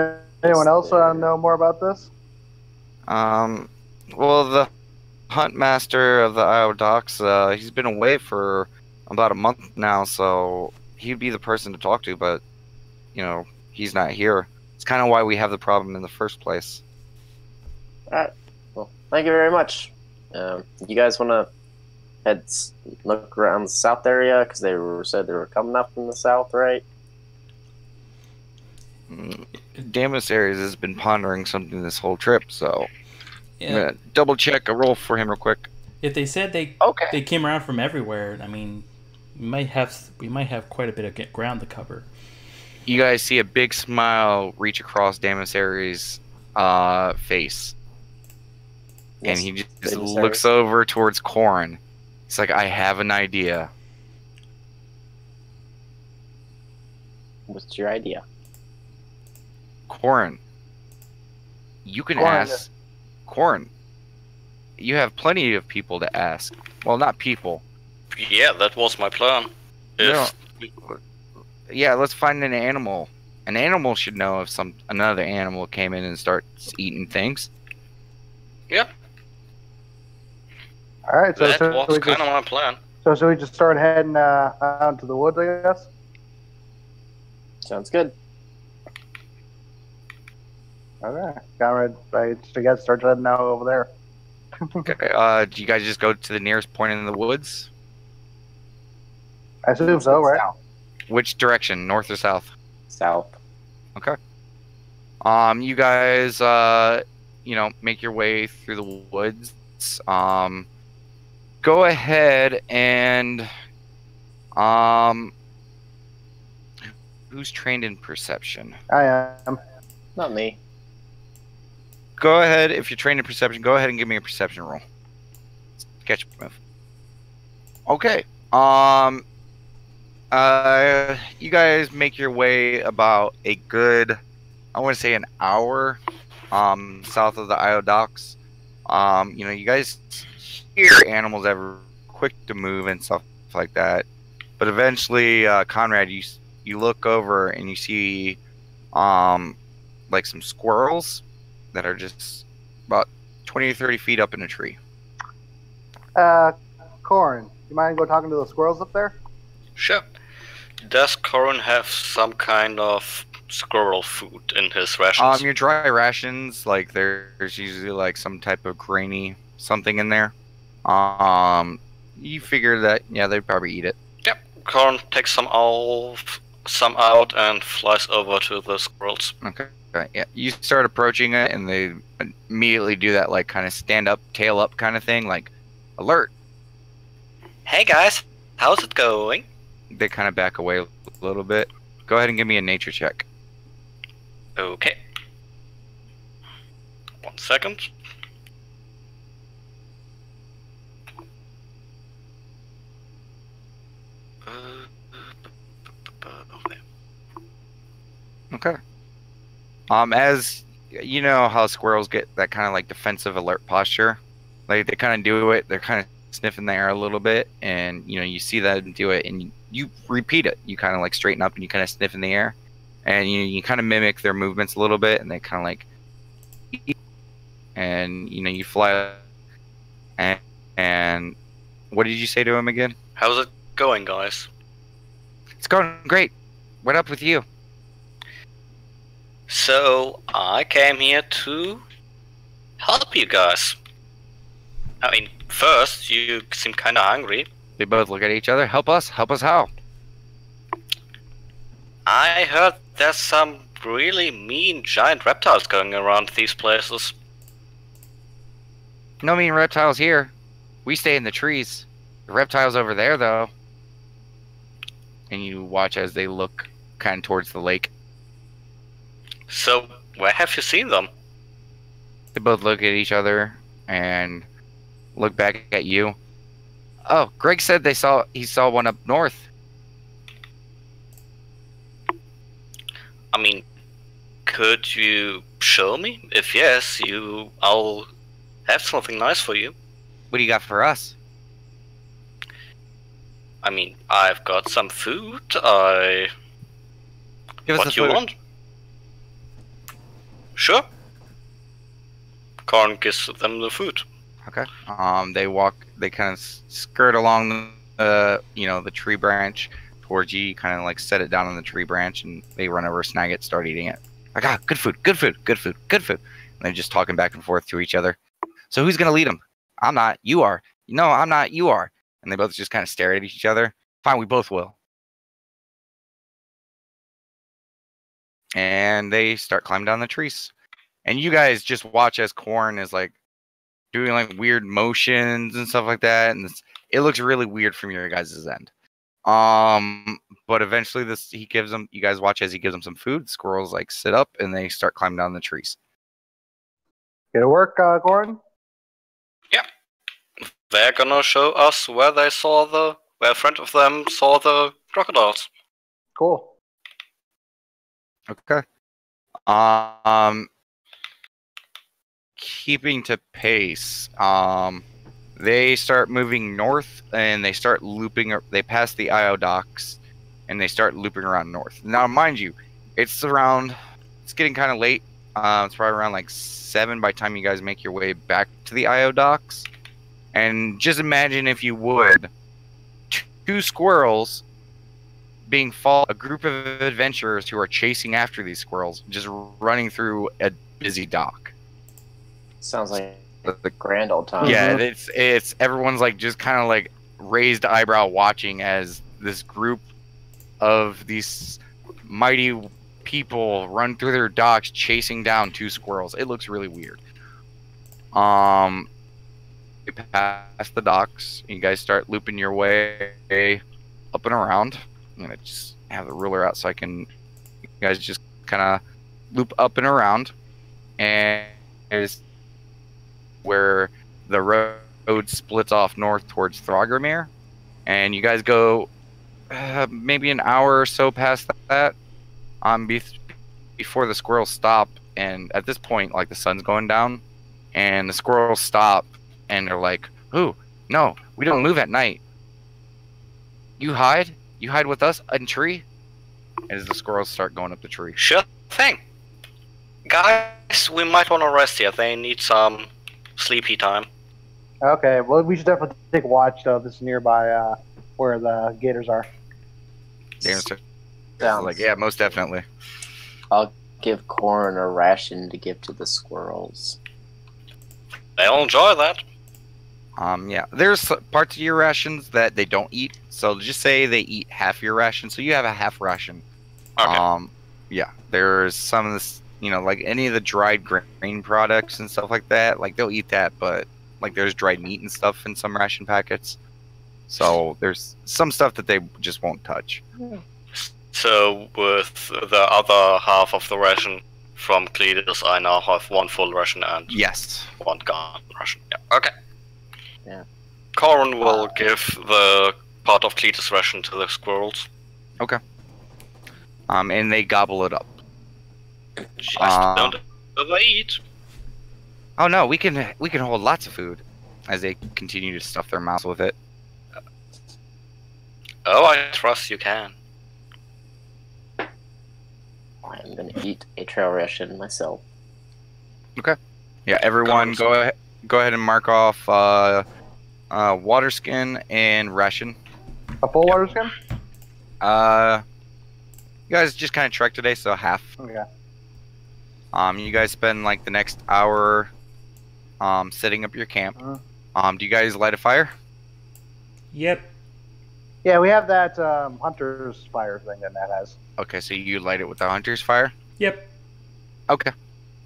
Speaker 1: anyone else know more about this?
Speaker 2: Well, the hunt master of the Iowa docks, he's been away for about a month now, so he'd be the person to talk to, but, he's not here. It's kind of why we have the problem in the first place.
Speaker 4: Alright. Well, thank you very much. You guys want to look around the south area? Because they said they were coming up from the south, right?
Speaker 2: Damus Aries has been pondering something this whole trip, so
Speaker 5: Yeah.
Speaker 2: I'm gonna double check a roll for him real quick.
Speaker 5: If they said they came around from everywhere, we might have quite a bit of ground to cover.
Speaker 2: You guys see a big smile reach across Damus Aries' face.
Speaker 4: Yes,
Speaker 2: and he just
Speaker 4: Damus
Speaker 2: looks
Speaker 4: Aries.
Speaker 2: over towards Corin. He's like, I have an idea.
Speaker 4: What's your idea?
Speaker 2: Corin, you can
Speaker 1: Corin,
Speaker 2: ask. Corin, you have plenty of people to ask. Well, not people.
Speaker 3: Yeah, that was my plan. If
Speaker 2: Yeah, let's find an animal. An animal should know if another animal came in and starts eating things.
Speaker 3: Yeah,
Speaker 1: All right, so
Speaker 3: that
Speaker 1: should
Speaker 3: was
Speaker 1: we
Speaker 3: kind
Speaker 1: just,
Speaker 3: of my plan.
Speaker 1: so should we just start heading out into the woods, I guess?
Speaker 4: Sounds good.
Speaker 1: Okay, Conrad, I guess start heading out over there.
Speaker 2: Okay, do you guys just go to the nearest point in the woods?
Speaker 1: I assume so, right?
Speaker 4: South.
Speaker 2: Which direction, north or south?
Speaker 4: South.
Speaker 2: Okay. You guys, make your way through the woods. Go ahead and, who's trained in perception?
Speaker 1: I am.
Speaker 4: Not me.
Speaker 2: Go ahead, if you're trained in perception, go ahead and give me a perception roll. Sketch move. Okay. You guys make your way about a good, I want to say an hour, south of the Io docks. You guys hear animals that are quick to move and stuff like that. But eventually, Conrad, you look over and you see like some squirrels that are just about 20 or 30 feet up in a tree.
Speaker 1: Corin, you mind go talking to the squirrels up there?
Speaker 3: Sure. Does Corin have some kind of squirrel food in his rations?
Speaker 2: Your dry rations, like there's usually like some type of grainy something in there. You figure that they'd probably eat it.
Speaker 3: Yep. Corin takes some out and flies over to the squirrels.
Speaker 2: Okay. Yeah. You start approaching it, and they immediately do that like kind of stand up, tail up kind of thing, like alert.
Speaker 3: Hey guys, how's it going?
Speaker 2: They kind of back away a little bit. Go ahead and give me a nature check.
Speaker 3: Okay. 1 second.
Speaker 2: Okay. As you know how squirrels get that kind of like defensive alert posture, like they kind of do it. They're kind of sniffing the air a little bit, and you see them do it, and you repeat it. You kind of like straighten up and you kind of sniff in the air, and you kind of mimic their movements a little bit, and they kind of like eat, and you fly. And what did you say to him again?
Speaker 3: How's it going, guys?
Speaker 2: It's going great. What up with you?
Speaker 3: So, I came here to help you guys. I mean, first, you seem kinda hungry.
Speaker 2: They both look at each other. Help us? Help us how?
Speaker 3: I heard there's some really mean giant reptiles going around these places.
Speaker 2: No mean reptiles here. We stay in the trees. The reptiles over there, though. And you watch as they look kind of towards the lake.
Speaker 3: So, where have you seen them?
Speaker 2: They both look at each other and look back at you. Oh, Greg said he saw one up north.
Speaker 3: I mean, could you show me? If yes, I'll have something nice for you.
Speaker 2: What do you got for us?
Speaker 3: I mean, I've got some food.
Speaker 2: Give us
Speaker 3: What
Speaker 2: the
Speaker 3: you
Speaker 2: food.
Speaker 3: want? Sure. Corn gives them the food.
Speaker 2: Okay. They kind of skirt along the tree branch towards you. You kind of like set it down on the tree branch, and they run over, snag it, start eating it. Like, good food, good food, good food, good food. And they're just talking back and forth to each other. So who's gonna lead them? I'm not. You are. No, I'm not. You are. And they both just kind of stare at each other. Fine, we both will. And they start climbing down the trees. And you guys just watch as Corn is like doing like weird motions and stuff like that. And it looks really weird from your guys' end. But eventually you guys watch as he gives them some food. Squirrels like sit up and they start climbing down the trees.
Speaker 1: Get to work, Corin?
Speaker 3: Yeah. They're gonna show us where a friend of them saw the crocodiles.
Speaker 1: Cool.
Speaker 2: Okay. Keeping to pace. They start moving north and they start looping. They pass the IO docks and they start looping around north. Now, mind you, it's getting kind of late. It's probably around like 7 by the time you guys make your way back to the IO docks. And just imagine, if you would, 2 squirrels being a group of adventurers who are chasing after these squirrels, just running through a busy dock.
Speaker 4: Sounds like a grand old time.
Speaker 2: Yeah, it's everyone's like just kind of like raised eyebrow watching as this group of these mighty people run through their docks chasing down 2 squirrels. It looks really weird. You pass the docks. You guys start looping your way up and around. I'm gonna just have the ruler out so you guys just kind of loop up and around, and there's where the road splits off north towards Throggermere, and you guys go maybe an hour or so past that before the squirrels stop. And at this point, like, the sun's going down, and the squirrels stop, and they're like, "Ooh, no, we don't move at night. You hide with us in tree." As the squirrels start going up the tree.
Speaker 3: Sure thing. Guys, we might want to rest here. They need some sleepy time.
Speaker 1: Okay, well, we should definitely take a watch, though. This is nearby where the gators are.
Speaker 2: Damn,
Speaker 4: Sounds-
Speaker 2: like, yeah, most definitely.
Speaker 4: I'll give corn a ration to give to the squirrels.
Speaker 3: They'll enjoy that.
Speaker 2: Yeah, there's parts of your rations that they don't eat. So just say they eat half your ration, so you have a half ration.
Speaker 3: Okay.
Speaker 2: Yeah, there's some of this, like any of the dried grain products and stuff like that. Like they'll eat that, but like there's dried meat and stuff in some ration packets. So there's some stuff that they just won't touch.
Speaker 3: So with the other half of the ration from Cletus, I now have one full ration and
Speaker 2: Yes.
Speaker 3: one gone ration. Yeah. Okay.
Speaker 4: Yeah.
Speaker 3: Corin will give the part of Cletus ration to the squirrels.
Speaker 2: And they gobble it up.
Speaker 3: Just don't overeat.
Speaker 2: Oh no, we can hold lots of food as they continue to stuff their mouths with it.
Speaker 3: Oh, I trust you can.
Speaker 4: I'm gonna eat a trail ration myself.
Speaker 2: Yeah, everyone go ahead and mark off water skin and ration.
Speaker 1: A full water skin?
Speaker 2: You guys just kind of trek today, so half.
Speaker 1: Okay.
Speaker 2: You guys spend like the next hour setting up your camp. Do you guys light a fire?
Speaker 5: Yep.
Speaker 1: Yeah, we have that hunter's fire thing that Matt has.
Speaker 2: Okay, so you light it with the hunter's fire?
Speaker 5: Yep.
Speaker 2: Okay.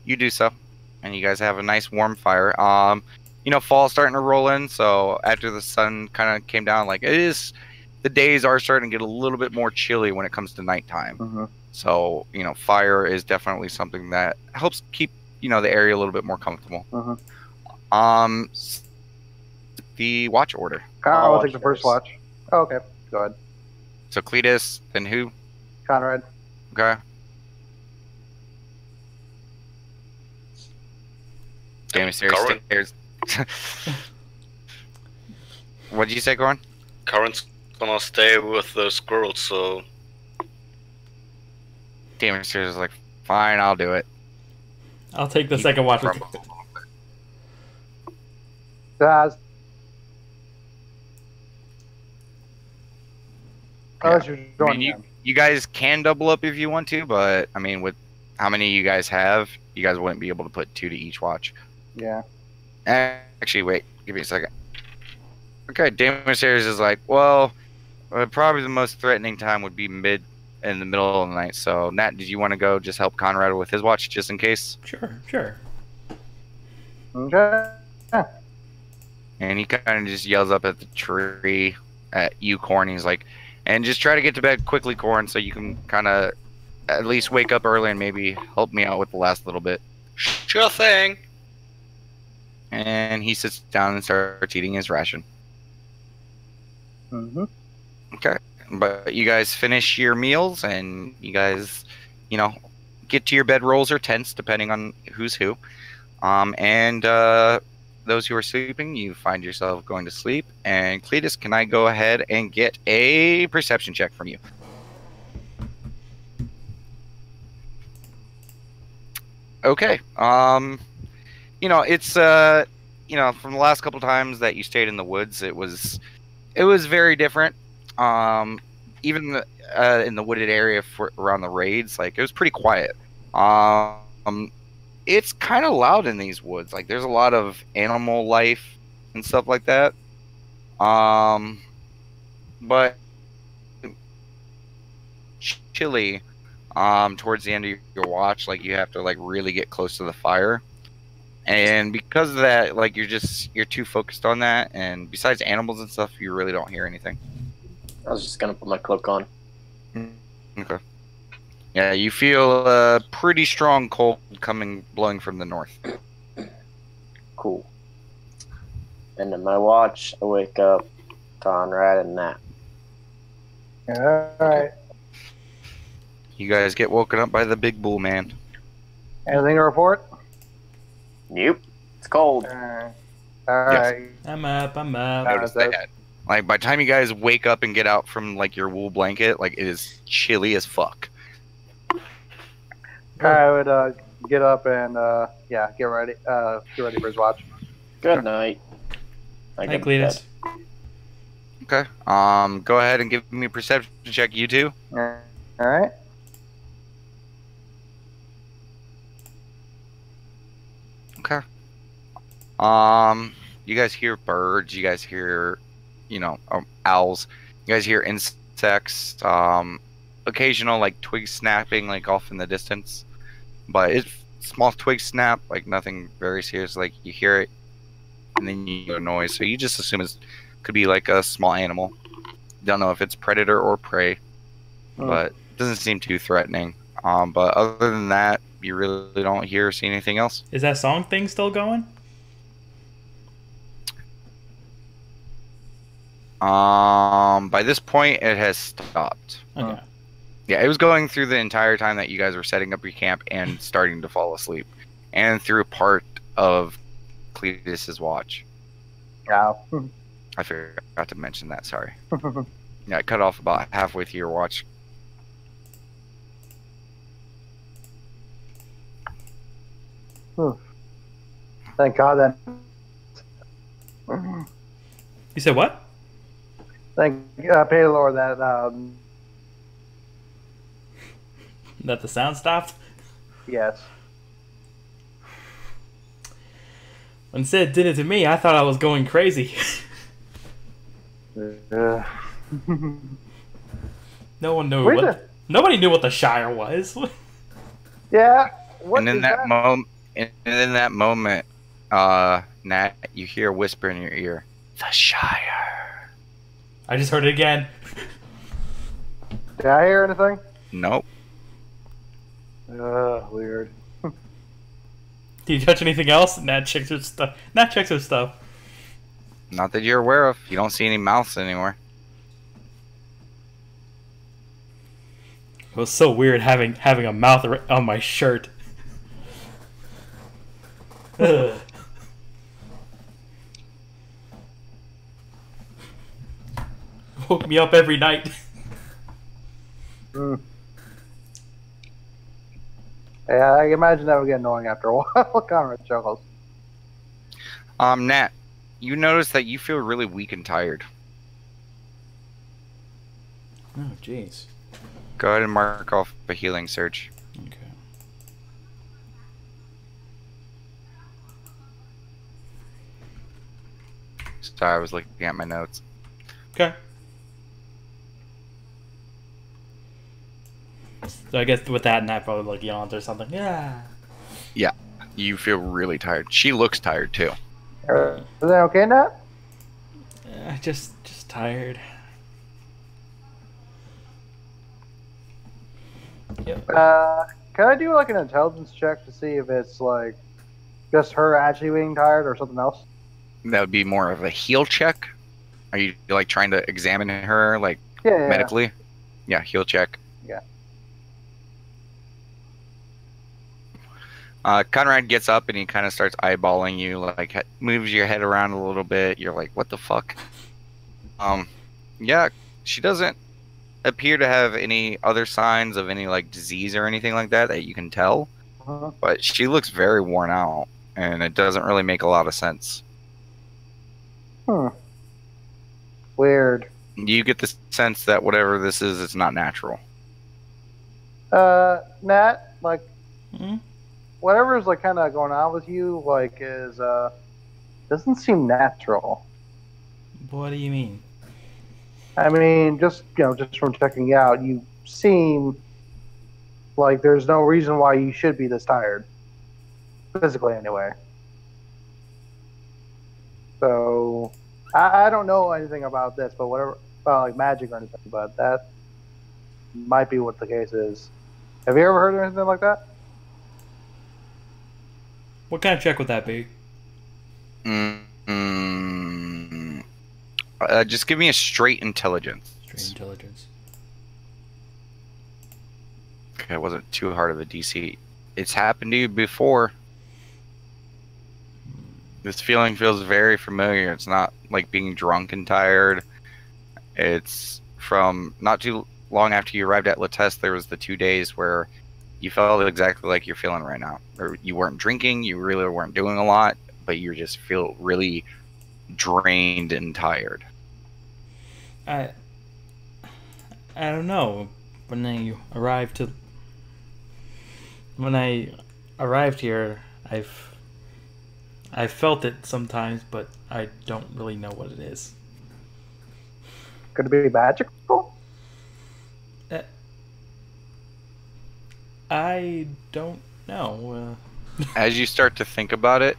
Speaker 2: You do so. And you guys have a nice warm fire. Fall's starting to roll in, so after the sun kind of came down, the days are starting to get a little bit more chilly when it comes to nighttime.
Speaker 1: Mm-hmm.
Speaker 2: So, fire is definitely something that helps keep, the area a little bit more comfortable.
Speaker 1: Mm-hmm.
Speaker 2: The watch order.
Speaker 1: Conrad will
Speaker 4: watch
Speaker 1: take the first
Speaker 4: first.
Speaker 1: watch. Oh, okay, go ahead.
Speaker 2: So Cletus, then who?
Speaker 1: Conrad.
Speaker 2: Okay. Damn,
Speaker 3: Corin.
Speaker 2: stairs. What did you say, Corin?
Speaker 3: Corin's gonna stay with the squirrels, so
Speaker 2: Damn, stairs is like, fine, I'll do it.
Speaker 5: I'll take the second watch.
Speaker 1: That's
Speaker 2: Yeah.
Speaker 1: you're joining them.
Speaker 2: You guys can double up if you want to, but with how many you guys have, you guys wouldn't be able to put 2 to each watch.
Speaker 1: Yeah.
Speaker 2: Actually, wait, give me a second. Okay, Damon Stairs is like, well, probably the most threatening time would be in the middle of the night. So, Nat, did you want to go just help Conrad with his watch just in case?
Speaker 5: Sure.
Speaker 1: Okay.
Speaker 2: And he kind of just yells up at the tree at you, Corn. He's like, and just try to get to bed quickly, Corn, so you can kind of at least wake up early and maybe help me out with the last little bit.
Speaker 3: sure thing.
Speaker 2: And he sits down and starts eating his ration.
Speaker 1: Mm-hmm.
Speaker 2: Okay. But you guys finish your meals and you guys, get to your bedrolls or tents, depending on who's who. And those who are sleeping, you find yourself going to sleep. And Cletus, can I go ahead and get a perception check from you? Okay. It's from the last couple times that you stayed in the woods, it was very different. Even in the wooded area around the raids, it was pretty quiet. It's kind of loud in these woods. There's a lot of animal life and stuff like that. But chilly. Towards the end of your watch, you have to really get close to the fire. And because of that, you're too focused on that, and besides animals and stuff, you really don't hear anything.
Speaker 4: I was just gonna put my cloak on.
Speaker 2: Okay. Yeah, you feel a pretty strong cold blowing from the north.
Speaker 4: Cool. And in my watch, I wake up Conrad and Nat.
Speaker 1: Alright.
Speaker 2: You guys get woken up by the big bull man.
Speaker 1: Anything to report?
Speaker 4: Nope. It's cold.
Speaker 1: All
Speaker 2: Yes.
Speaker 1: right.
Speaker 5: I'm up. I'm up.
Speaker 1: Uh,
Speaker 2: Notice
Speaker 1: so-
Speaker 2: that. Like by the time you guys wake up and get out from like your wool blanket, like it is chilly as fuck.
Speaker 1: I would get up and get ready. Get ready for his watch.
Speaker 4: Good night. I
Speaker 5: Hey,
Speaker 4: go to bed.
Speaker 5: Cletus.
Speaker 2: Okay. Go ahead and give me a perception check, you two.
Speaker 1: All right.
Speaker 2: Okay. You guys hear birds. You guys hear, owls. You guys hear insects. Occasional like twig snapping, like off in the distance. But it's small twig snap, like nothing very serious. Like you hear it, and then you hear a noise. So you just assume it could be like a small animal. Don't know if it's predator or prey, but it doesn't seem too threatening. But other than that, you really don't hear or see anything else.
Speaker 5: Is that song thing still going?
Speaker 2: By this point, it has stopped.
Speaker 5: Okay.
Speaker 2: Yeah, it was going through the entire time that you guys were setting up your camp and starting to fall asleep, and through part of Cletus's watch.
Speaker 1: Yeah.
Speaker 2: I forgot to mention that. Sorry. Yeah, I cut off about halfway through your watch.
Speaker 1: Thank God that.
Speaker 5: You said what?
Speaker 1: Thank pay the Lord that
Speaker 5: That the sound stopped?
Speaker 1: yes.
Speaker 5: When Sid did it to me, I thought I was going crazy. No one knew
Speaker 1: Where's
Speaker 5: what. Nobody knew what the Shire was.
Speaker 1: Yeah. What
Speaker 2: And in
Speaker 1: is
Speaker 2: that moment, Nat, you hear a whisper in your ear. The Shire.
Speaker 5: I just heard it again.
Speaker 1: Did I hear anything?
Speaker 2: Nope.
Speaker 1: Weird.
Speaker 5: Did you touch anything else? Nat checks her stuff. Nat checks her stuff.
Speaker 2: Not that you're aware of. You don't see any mouths anymore.
Speaker 5: It was so weird having a mouth on my shirt. Ugh. Woke me up every night.
Speaker 1: Yeah, I imagine that would get annoying after a while. Conrad chuckles.
Speaker 2: Nat, you notice that you feel really weak and tired.
Speaker 5: Oh, jeez.
Speaker 2: Go ahead and mark off a healing surge.
Speaker 5: Okay.
Speaker 2: Sorry, I was looking at my notes.
Speaker 5: Okay. So I guess with that, Nat probably like yawns or something. Yeah.
Speaker 2: You feel really tired. She looks tired too.
Speaker 1: Is that okay, Nat?
Speaker 5: Just tired. Yep.
Speaker 1: Can I do like an intelligence check to see if it's like just her actually being tired or something else?
Speaker 2: That would be more of a heal check. Are you like trying to examine her like
Speaker 1: Yeah.
Speaker 2: medically? Yeah, heal check.
Speaker 1: Yeah.
Speaker 2: Conrad gets up and he kind of starts eyeballing you, like moves your head around a little bit. You're like, what the fuck? Yeah, she doesn't appear to have any other signs of any like disease or anything like that you can tell.
Speaker 1: Uh-huh.
Speaker 2: But she looks very worn out, and it doesn't really make a lot of sense.
Speaker 1: Weird.
Speaker 2: You get the sense that whatever this is, it's not natural.
Speaker 1: Nat, like,
Speaker 5: Hmm?
Speaker 1: whatever's like kind of going on with you, like, is doesn't seem natural.
Speaker 5: What do you mean?
Speaker 1: I mean, just from checking you out, you seem like there's no reason why you should be this tired, physically anyway. So, I don't know anything about this, but whatever about like magic or anything, but that might be what the case is. Have you ever heard of anything like that?
Speaker 5: What kind of check would that be?
Speaker 2: Just give me a straight intelligence.
Speaker 5: Straight intelligence.
Speaker 2: Okay, it wasn't too hard of a DC. It's happened to you before. This feeling feels very familiar. It's not like being drunk and tired. It's from not too long after you arrived at Latesse, there was the 2 days where you felt exactly like you're feeling right now. Or you weren't drinking, you really weren't doing a lot, but you just feel really drained and tired.
Speaker 5: I don't know. When I arrived here, I've felt it sometimes, but I don't really know what it is.
Speaker 1: Could it be magical?
Speaker 5: I don't know.
Speaker 2: As you start to think about it,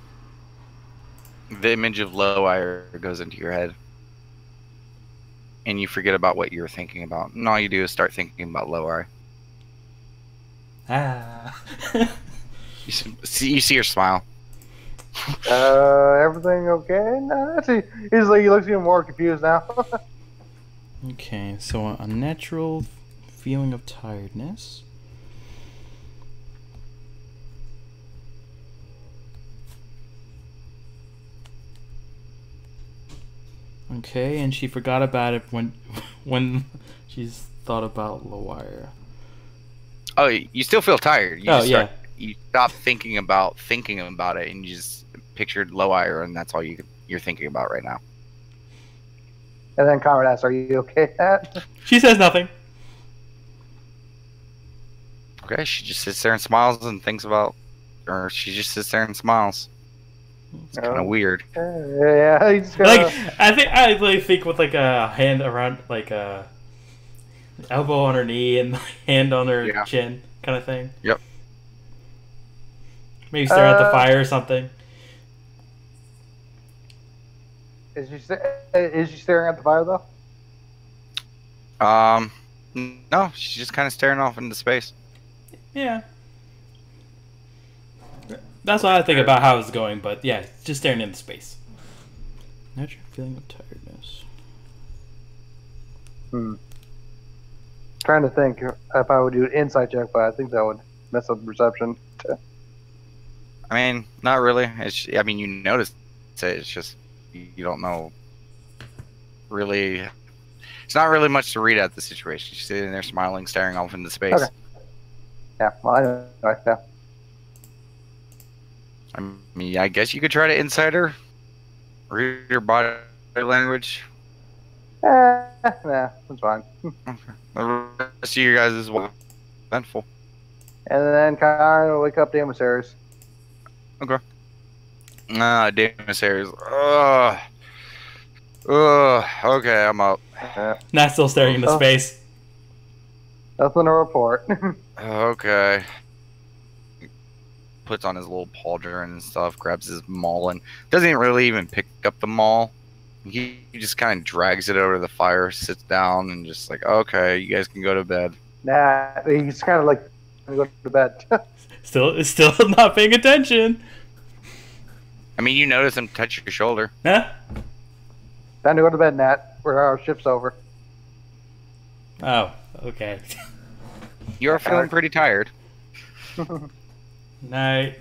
Speaker 2: the image of Low-Ire goes into your head. And you forget about what you're thinking about. And all you do is start thinking about Low-Ire.
Speaker 5: Ah.
Speaker 2: You see her smile.
Speaker 1: Everything okay? No, he's like, he looks even more confused now.
Speaker 5: Okay, so a natural feeling of tiredness. Okay, and she forgot about it when she's thought about Low-Ire.
Speaker 2: Oh, you still feel tired.
Speaker 5: Yeah.
Speaker 2: You stop thinking about it, and you just pictured Low-Ire, and that's all you're thinking about right now.
Speaker 1: And then Conrad asks, "Are you okay, Nat?"
Speaker 5: She says nothing.
Speaker 2: Okay, she just sits there and smiles and thinks about, or she just sits there and smiles. It's kind of weird.
Speaker 1: Yeah, he's just
Speaker 5: Like, I really think with like a hand around, like a elbow on her knee and hand on her chin, kind of thing.
Speaker 2: Yep.
Speaker 5: Maybe stare at the fire or something.
Speaker 1: Is she staring at the fire though?
Speaker 2: No, she's just kind of staring off into space.
Speaker 5: Yeah. That's what I think about how it's going, but yeah, just staring into space. Natural feeling of tiredness.
Speaker 1: Trying to think if I would do an insight check, but I think that would mess up the perception.
Speaker 2: I mean, not really. You notice it. It's just you don't know. Really, it's not really much to read at the situation. She's sitting there smiling, staring off into space.
Speaker 1: Okay. Yeah. Well, anyway, yeah.
Speaker 2: I mean, I guess you could try to insight her, read her body language.
Speaker 1: Nah, that's fine.
Speaker 2: Okay. The rest of you guys is eventful.
Speaker 1: And then Conrad will wake up the emissaries.
Speaker 2: Okay. Emissaries. Okay, I'm up.
Speaker 5: Not still staring into space.
Speaker 1: Nothing to report.
Speaker 2: Okay. Puts on his little pauldron and stuff, grabs his maul, and doesn't really even pick up the maul. He just kind of drags it over to the fire, sits down, and just like, okay, you guys can go to bed.
Speaker 1: Nah, he's kind of like, go to bed.
Speaker 5: Still not paying attention.
Speaker 2: I mean, you notice him touch your shoulder.
Speaker 5: Huh?
Speaker 1: Time to go to bed, Nat. Our shift's over.
Speaker 5: Oh, okay.
Speaker 2: You're feeling pretty tired.
Speaker 5: Night.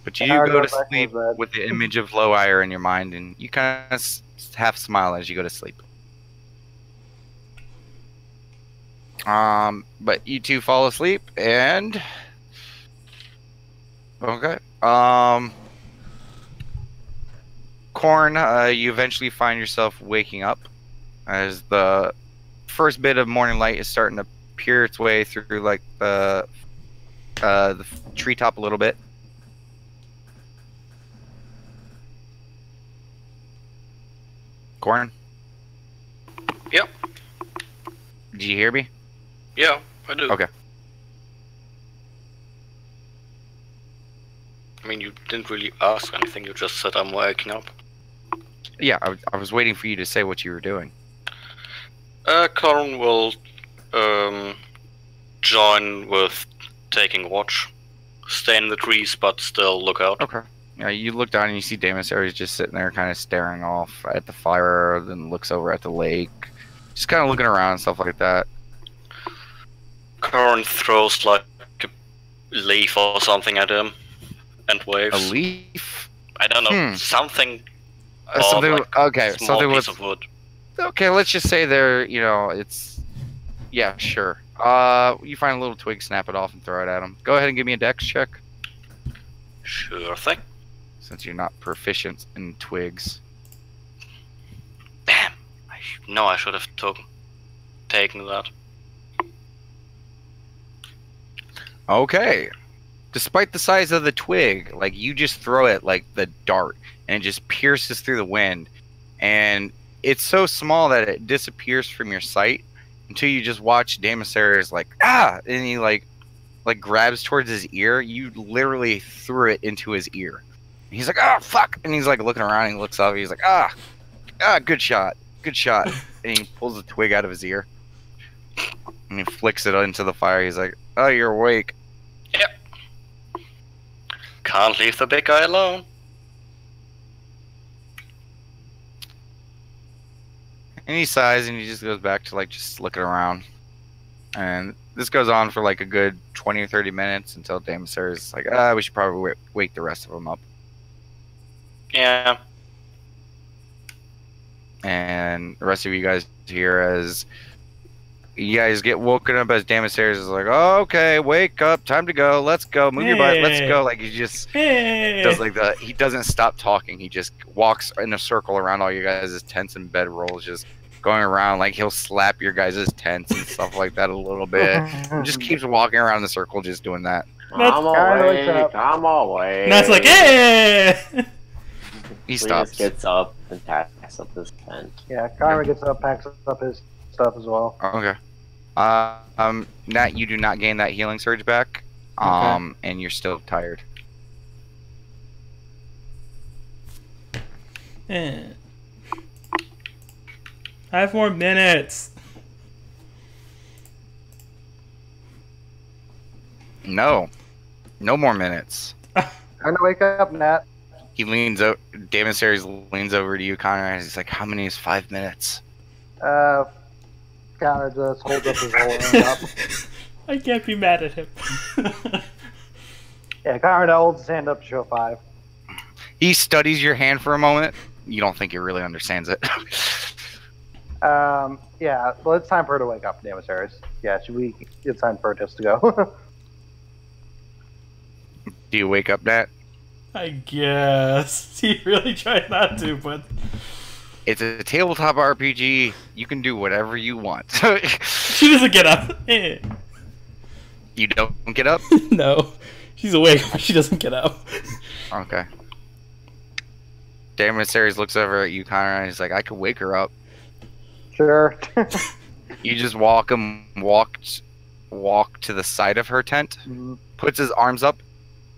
Speaker 2: But you do go to sleep with the image of Low-Ire in your mind, and you kind of half smile as you go to sleep. But you two fall asleep, and okay. Corn, you eventually find yourself waking up as the first bit of morning light is starting to peer its way through like the treetop a little bit. Corn?
Speaker 3: Yep.
Speaker 2: Did you hear me?
Speaker 3: Yeah, I do.
Speaker 2: Okay.
Speaker 3: I mean, you didn't really ask anything, you just said I'm waking up.
Speaker 2: Yeah, I was waiting for you to say what you were doing.
Speaker 3: Corin will join with taking watch. Stay in the trees, but still look out.
Speaker 2: Okay. Yeah, you look down and you see Emissaries just sitting there kind of staring off at the fire, then looks over at the lake. Just kind of looking around and stuff like that.
Speaker 3: Corin throws like a leaf or something at him and waves.
Speaker 2: A leaf?
Speaker 3: I don't know, something. Or,
Speaker 2: Something.
Speaker 3: like,
Speaker 2: Okay,
Speaker 3: small
Speaker 2: something
Speaker 3: piece
Speaker 2: with.
Speaker 3: of wood.
Speaker 2: Okay, let's just say they're. It's. Yeah, sure. You find a little twig, snap it off, and throw it at him. Go ahead and give me a dex check,
Speaker 3: Sure thing.
Speaker 2: since you're not proficient in twigs.
Speaker 3: Damn. I should have taken that.
Speaker 2: Okay. Despite the size of the twig, like you just throw it like the dart, and it just pierces through the wind, and it's so small that it disappears from your sight until you just watch Damasaris like and he like grabs towards his ear. You literally threw it into his ear. He's like, "Oh fuck!" And he's like looking around. And he looks up. He's like, good shot, good shot." And he pulls the twig out of his ear and he flicks it into the fire. He's like, "Oh, you're awake."
Speaker 3: Yep. Can't leave the big guy alone.
Speaker 2: And he sighs and he just goes back to like just looking around. And this goes on for like a good 20 or 30 minutes until Damasaris is like, we should probably wake the rest of them up.
Speaker 3: Yeah.
Speaker 2: And the rest of you guys hear as you guys get woken up as Damasaris is like, "Oh, okay, wake up, time to go, let's go, move your butt, let's go." Like he just does like he doesn't stop talking. He just walks in a circle around all you guys' tents and bedrolls, just going around. Like he'll slap your guys' tents and stuff like that a little bit. And just keeps walking around the circle, just doing that.
Speaker 4: I'm awake. I'm awake.
Speaker 5: And that's like, hey!
Speaker 2: He stops.
Speaker 4: Just gets up and packs up his tent.
Speaker 1: Yeah, Kyra gets up, packs up his stuff as well.
Speaker 2: Okay. Nat, you do not gain that healing surge back. And you're still tired.
Speaker 5: Eh. 5 more minutes.
Speaker 2: No more minutes.
Speaker 1: Time to wake up, Nat.
Speaker 2: He leans over. Damasaris leans over to you, Connor, and he's like, "How many is 5 minutes?"
Speaker 1: Connor just holds up his whole hand up.
Speaker 5: I can't be mad at him.
Speaker 1: Yeah, Connor holds his hand up to show 5.
Speaker 2: He studies your hand for a moment. You don't think he really understands it.
Speaker 1: Yeah, well, it's time for her to wake up, Damasaris. Yeah, it's time for her just to go.
Speaker 2: Do you wake up, Nat?
Speaker 5: I guess. He really tried not to, but...
Speaker 2: It's a tabletop RPG. You can do whatever you want.
Speaker 5: She doesn't get up.
Speaker 2: You don't get up?
Speaker 5: No. She's awake, but she doesn't get up.
Speaker 2: Okay. Damasaris looks over at you, Connor, and he's like, "I could wake her up."
Speaker 1: Sure.
Speaker 2: You just walk to the side of her tent, puts his arms up,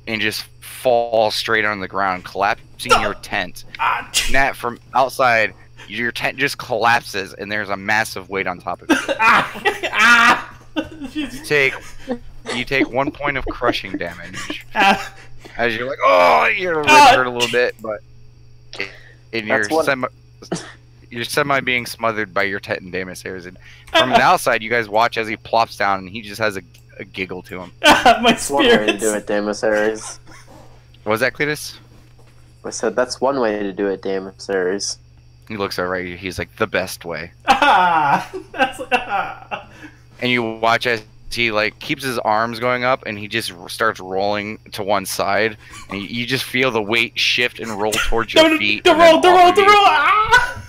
Speaker 2: and just falls straight on the ground, collapsing your tent. Nat, from outside, your tent just collapses, and there's a massive weight on top of it. You take 1 point of crushing damage. As you're like, your ribs hurt a little bit, but you're semi being smothered by your tent and Damasaris. And from the outside, you guys watch as he plops down, and he just has a giggle to him.
Speaker 5: My
Speaker 4: That's one way to
Speaker 5: spirits.
Speaker 4: do it, Damasaris.
Speaker 2: What was that, Cletus?
Speaker 4: I said that's one way to do it, Damasaris.
Speaker 2: He looks over at you. He's like, "The best way."
Speaker 5: That's
Speaker 2: And you watch as he like keeps his arms going up, and he just starts rolling to one side, and you just feel the weight shift and roll towards your feet.
Speaker 5: The
Speaker 2: and then
Speaker 5: roll!
Speaker 2: off of you.
Speaker 5: Ah!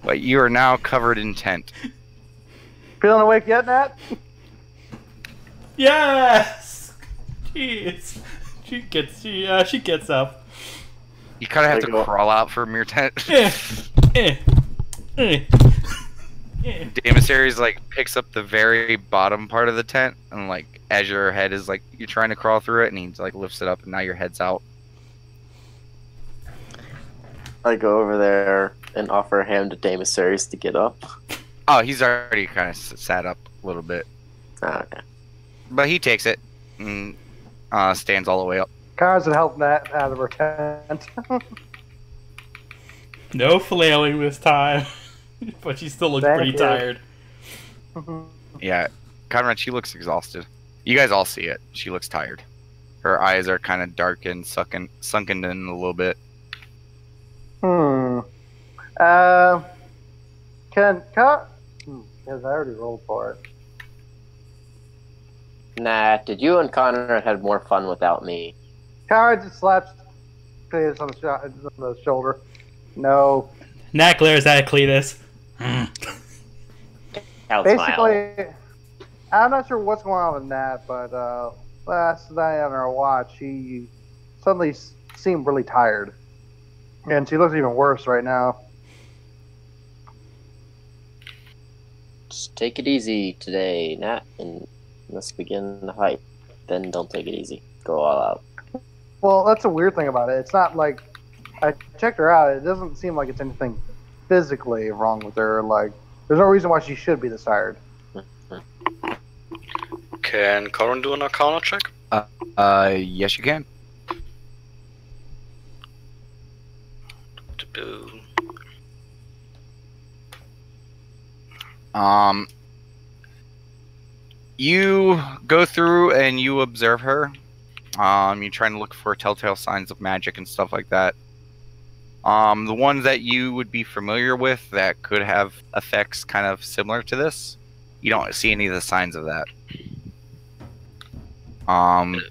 Speaker 2: But you are now covered in tent.
Speaker 1: Feeling awake yet, Nat?
Speaker 5: Yes! Jeez. She gets up.
Speaker 2: You kind of have
Speaker 4: There
Speaker 2: to
Speaker 4: you go.
Speaker 2: crawl out from your tent.
Speaker 5: Eh.
Speaker 2: Damasaris like picks up the very bottom part of the tent, and like as your head is like you're trying to crawl through it, and he like lifts it up, and now your head's out.
Speaker 4: I go over there and offer a hand to Damasaris to get up.
Speaker 2: Oh, he's already kind of sat up a little bit,
Speaker 4: Okay.
Speaker 2: but he takes it and stands all the way up.
Speaker 1: Connor's gonna help Nat out of her tent.
Speaker 5: No flailing this time. But she still looks
Speaker 1: Thank
Speaker 5: pretty
Speaker 1: you.
Speaker 5: tired.
Speaker 2: Yeah, Conrad, she looks exhausted. You guys all see it. She looks tired. Her eyes are kind of darkened, sunken in a little bit.
Speaker 1: Because I already rolled for it.
Speaker 4: Nah, did you and Connor had more fun without me?
Speaker 1: Kara just slaps Cletus on the shoulder. No.
Speaker 5: Nat glares at Cletus.
Speaker 1: Basically, I'm not sure what's going on with Nat, but last night on our watch, she suddenly seemed really tired. And she looks even worse right now.
Speaker 4: Just take it easy today, Nat, and let's begin the hype. Then don't take it easy. Go all out.
Speaker 1: Well, that's a weird thing about it. It's not like I checked her out. It doesn't seem like it's anything physically wrong with her. Like, there's no reason why she should be this tired.
Speaker 3: Can Corin do an Arcana check?
Speaker 2: Yes, you can. You go through and you observe her. You're trying to look for telltale signs of magic and stuff like that. The ones that you would be familiar with that could have effects kind of similar to this, you don't see any of the signs of that.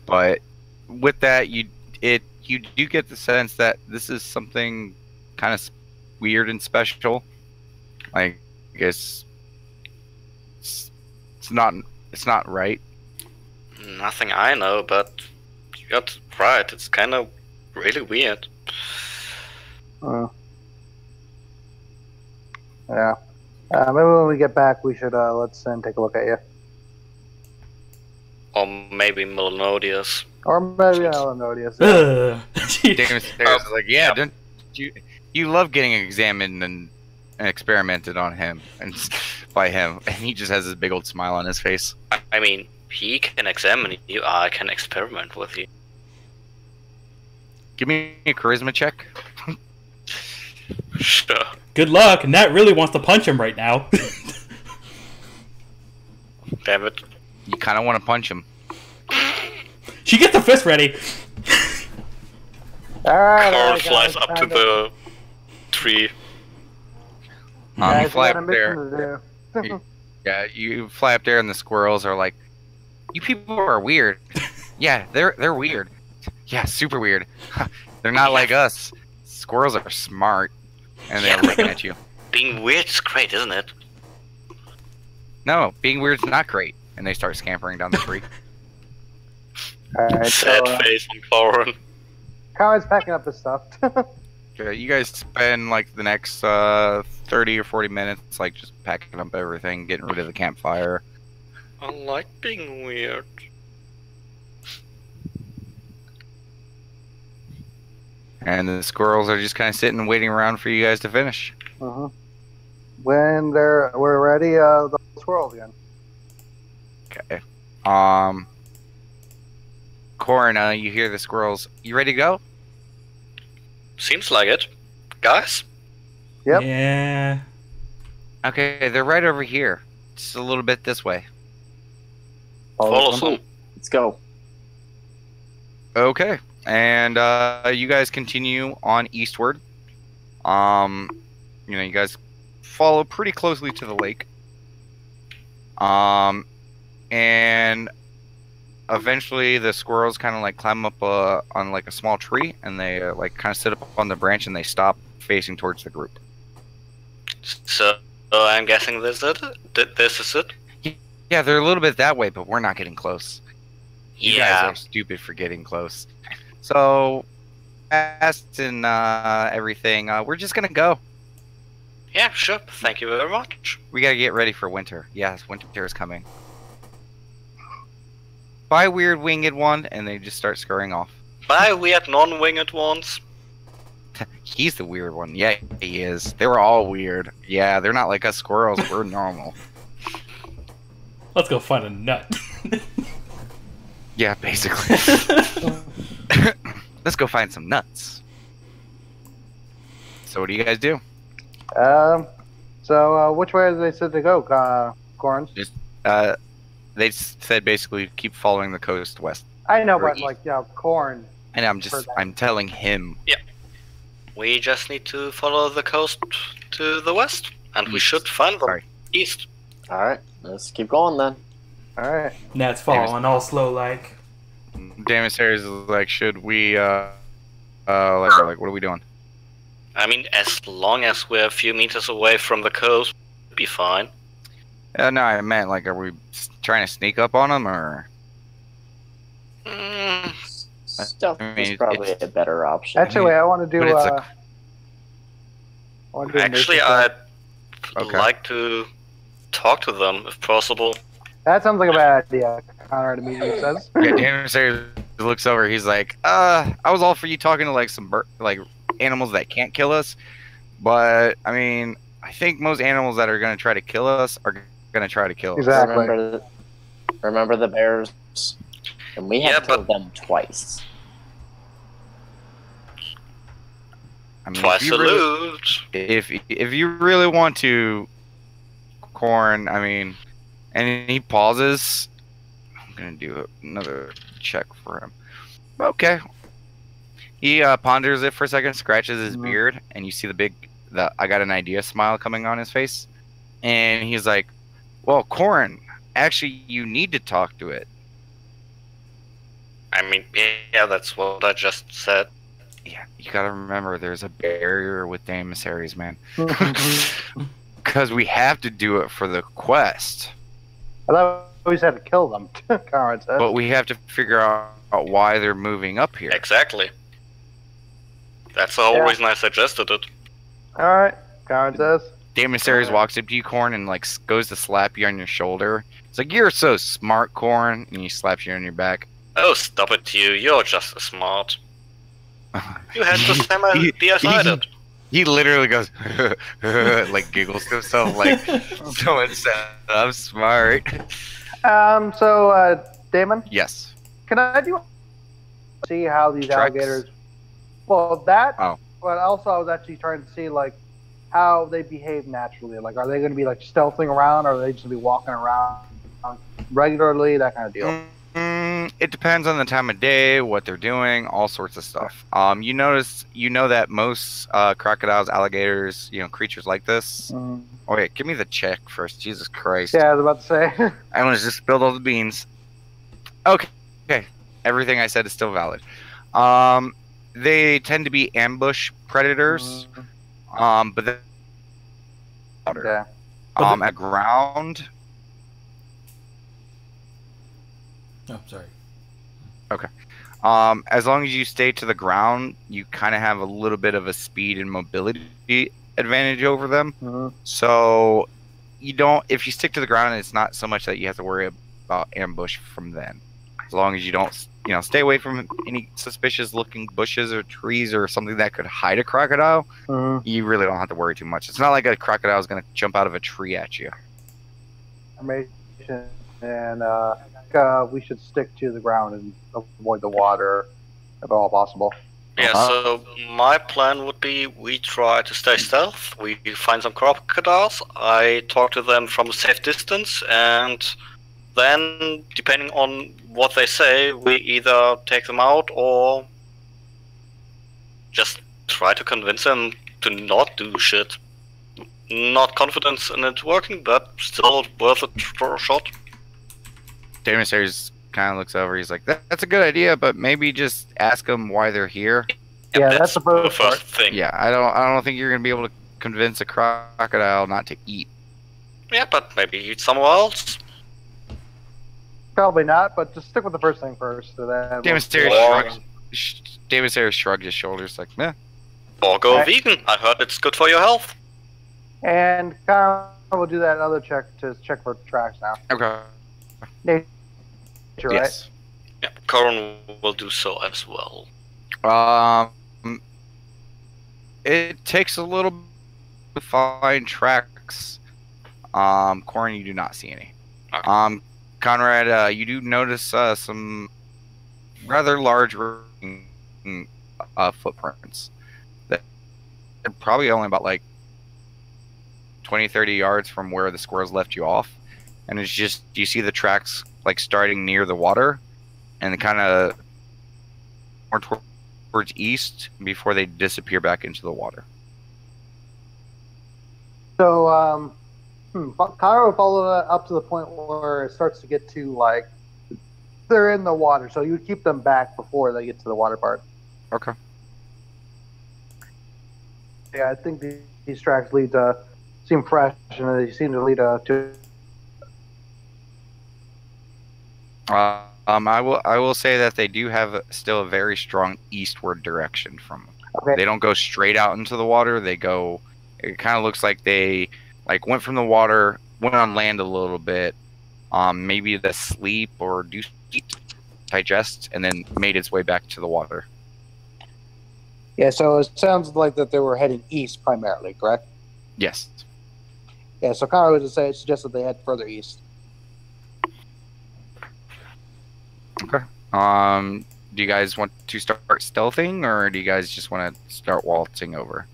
Speaker 2: But with that, you do get the sense that this is something kind of weird and special. Like, I guess it's not right.
Speaker 3: Nothing I know, but you got right. It's kind of really weird.
Speaker 1: Yeah. Maybe when we get back, we should let Sin take a look at you.
Speaker 3: Or maybe Melodious.
Speaker 1: Or maybe Melodious.
Speaker 2: Damon stares like, yeah, don't you love getting examined and experimented on him and by him, and he just has this big old smile on his face.
Speaker 3: I mean, he can examine you. I can experiment with you.
Speaker 2: Give me a charisma check.
Speaker 3: Sure.
Speaker 5: Good luck. Nat really wants to punch him right now.
Speaker 3: Damn it.
Speaker 2: You kind of want to punch him.
Speaker 5: She gets the fist ready.
Speaker 1: Alright.
Speaker 3: Corin flies up to the tree.
Speaker 2: You fly up there. Yeah, you fly up there, and the squirrels are like, "You people are weird." Yeah, they're weird. Yeah, super weird. They're not like us. Squirrels are smart, and they're looking at you.
Speaker 3: Being weird is great, isn't it?
Speaker 2: No, being weird's not great. And they start scampering down the tree.
Speaker 1: Alright,
Speaker 3: Sad face on Corin.
Speaker 1: Corin's packing up his stuff.
Speaker 2: Okay, you guys spend like the next 30 or 40 minutes like just packing up everything, getting rid of the campfire.
Speaker 3: I like being weird.
Speaker 2: And the squirrels are just kind of sitting and waiting around for you guys to finish.
Speaker 1: When we're ready, the squirrels again.
Speaker 2: Okay. Corin, you hear the squirrels. You ready to go?
Speaker 3: Seems like it. Guys?
Speaker 1: Yep.
Speaker 5: Yeah.
Speaker 2: Okay, they're right over here. Just a little bit this way.
Speaker 3: Follow some.
Speaker 4: Let's go.
Speaker 2: Okay. And you guys continue on eastward. You guys follow pretty closely to the lake. And eventually the squirrels kind of like climb up on like a small tree, and they like kind of sit up on the branch, and they stop facing towards the group.
Speaker 3: So I'm guessing this is it? This is it?
Speaker 2: Yeah, they're a little bit that way, but we're not getting close. You guys
Speaker 3: Yeah.
Speaker 2: are stupid for getting close. So, fast and everything, we're just gonna go.
Speaker 3: Yeah, sure. Thank you very much.
Speaker 2: We gotta get ready for winter. Yes, winter is coming. Bye, weird winged one, and they just start scurrying off.
Speaker 3: Bye, weird non-winged ones.
Speaker 2: He's the weird one. Yeah, he is. They were all weird. Yeah, they're not like us squirrels. We're normal.
Speaker 5: Let's go find a nut.
Speaker 2: Yeah, basically. Let's go find some nuts. So what do you guys do?
Speaker 1: So which way did they said to go, Corin?
Speaker 2: They said basically keep following the coast west.
Speaker 1: I know,
Speaker 2: Or
Speaker 1: but like, corn.
Speaker 2: And
Speaker 1: For that.
Speaker 2: I'm telling him.
Speaker 3: We just need to follow the coast to the west, and we
Speaker 2: East.
Speaker 3: should find them.
Speaker 2: Sorry.
Speaker 3: East.
Speaker 4: Alright, let's keep going then.
Speaker 1: All right.
Speaker 5: Nat's following all slow like.
Speaker 2: Demisarius is like, should we like what are we doing?
Speaker 3: I mean, as long as we're a few meters away from the coast, we'll be fine.
Speaker 2: No, I meant like, are we trying to sneak up on them or?
Speaker 3: Mm,
Speaker 4: Stealth
Speaker 2: I mean,
Speaker 4: is probably a better option.
Speaker 1: Actually, wait, I want to do.
Speaker 2: But it's
Speaker 1: I wanna do a
Speaker 3: actually,
Speaker 1: nature
Speaker 3: I'd
Speaker 1: check.
Speaker 2: Okay.
Speaker 3: like to talk to them if possible.
Speaker 1: That sounds like a bad idea. Conrad immediately says.
Speaker 2: Yeah, Demisarius looks over. He's like, I was all for you talking to like some animals that can't kill us, but I mean, I think most animals that are gonna try to kill us are gonna try to kill us.
Speaker 1: Exactly.
Speaker 4: Remember the bears? And we
Speaker 3: Yeah,
Speaker 4: have killed them twice.
Speaker 2: I mean,
Speaker 3: Twice
Speaker 2: if you really-
Speaker 3: salute.
Speaker 2: if you really want to, Corn, I mean, and he pauses, I'm gonna do another check for him. Okay. He ponders it for a second, scratches his beard, and you see the I got an idea smile coming on his face, and he's like, "Well, Corn, actually, you need to talk to it."
Speaker 3: I mean, yeah, that's what I just said.
Speaker 2: Yeah, you gotta remember, there's a barrier with the emissaries, man. Because we have to do it for the quest.
Speaker 1: I thought we always had to kill them. Conrad said.
Speaker 2: But we have to figure out why they're moving up here.
Speaker 3: Exactly. That's the whole reason I suggested it.
Speaker 1: All right, Conrad says.
Speaker 2: The emissaries walks up to you, Corn, and like goes to slap you on your shoulder. It's like, "You're so smart, Corn," and he slaps you on your back.
Speaker 3: Oh, stop it, you. You're just as smart. You had to be as I did.
Speaker 2: He literally goes, like giggles to himself, like, someone said, "I'm smart."
Speaker 1: So, Damon,
Speaker 2: Yes.
Speaker 1: can I do see how these
Speaker 2: Treks?
Speaker 1: alligators? Well, that.
Speaker 2: Oh.
Speaker 1: But also, I was actually trying to see like how they behave naturally. Like, are they going to be like stealthing around, or are they just going to be walking around regularly? That kind of deal.
Speaker 2: It depends on the time of day, what they're doing, all sorts of stuff. You know that most crocodiles, alligators, creatures like this.
Speaker 1: Mm.
Speaker 2: Oh wait, give me the check first. Jesus Christ.
Speaker 1: Yeah, I was about to say.
Speaker 2: I want to just spilled all the beans. Okay. Everything I said is still valid. They tend to be ambush predators. But then water.
Speaker 1: Yeah.
Speaker 2: At ground.
Speaker 5: Oh, sorry.
Speaker 2: As long as you stay to the ground, you kind of have a little bit of a speed and mobility advantage over them.
Speaker 1: Mhm.
Speaker 2: So if you stick to the ground, it's not so much that you have to worry about ambush from then. As long as you don't, stay away from any suspicious looking bushes or trees or something that could hide a crocodile,
Speaker 1: Mhm.
Speaker 2: you really don't have to worry too much. It's not like a crocodile is going to jump out of a tree at you.
Speaker 1: Information, and we should stick to the ground and avoid the water if at all possible.
Speaker 3: Yeah, so my plan would be we try to stay stealth, we find some crocodiles, I talk to them from a safe distance, and then, depending on what they say, we either take them out or just try to convince them to not do shit. Not confident in it working, but still worth a shot.
Speaker 2: Demisarius kind of looks over. He's like, "That's a good idea, but maybe just ask them why they're here."
Speaker 1: Yeah, that's the first part.
Speaker 3: thing.
Speaker 2: Yeah, I don't think you're gonna be able to convince a crocodile not to eat.
Speaker 3: Yeah, but maybe eat somewhere else.
Speaker 1: Probably not, but just stick with the first thing first. So then
Speaker 2: Demisarius shrugged his shoulders, like, "Meh."
Speaker 3: Or go
Speaker 1: Right.
Speaker 3: vegan. I heard it's good for your health.
Speaker 1: And Kyle will do that other check to check for tracks now.
Speaker 2: Okay.
Speaker 1: Nature, right?
Speaker 2: Yes.
Speaker 3: Yeah, Corin will do so as well.
Speaker 2: It takes a little bit to find tracks. Corin, you do not see any.
Speaker 3: Okay.
Speaker 2: Conrad, you do notice some rather large footprints. They're probably only about like 20-30 yards from where the squirrels left you off, and it's just you see the tracks like starting near the water, and kind of more towards east before they disappear back into the water.
Speaker 1: So, Kyle would follow that up to the point where it starts to get to, like, they're in the water, so you would keep them back before they get to the water part.
Speaker 2: Okay.
Speaker 1: Yeah, I think these tracks lead to seem fresh, and they seem to lead to.
Speaker 2: I will say that they do have still a very strong eastward direction from them.
Speaker 1: Okay.
Speaker 2: They don't go straight out into the water. They go. It kind of looks like they went from the water, went on land a little bit, maybe to sleep or do eat, digest, and then made its way back to the water.
Speaker 1: Yeah, so it sounds like that they were heading east primarily, correct?
Speaker 2: Yes.
Speaker 1: Yeah, so Kyle would suggest that they head further east.
Speaker 2: Okay. Do you guys want to start stealthing, or do you guys just want to start waltzing over?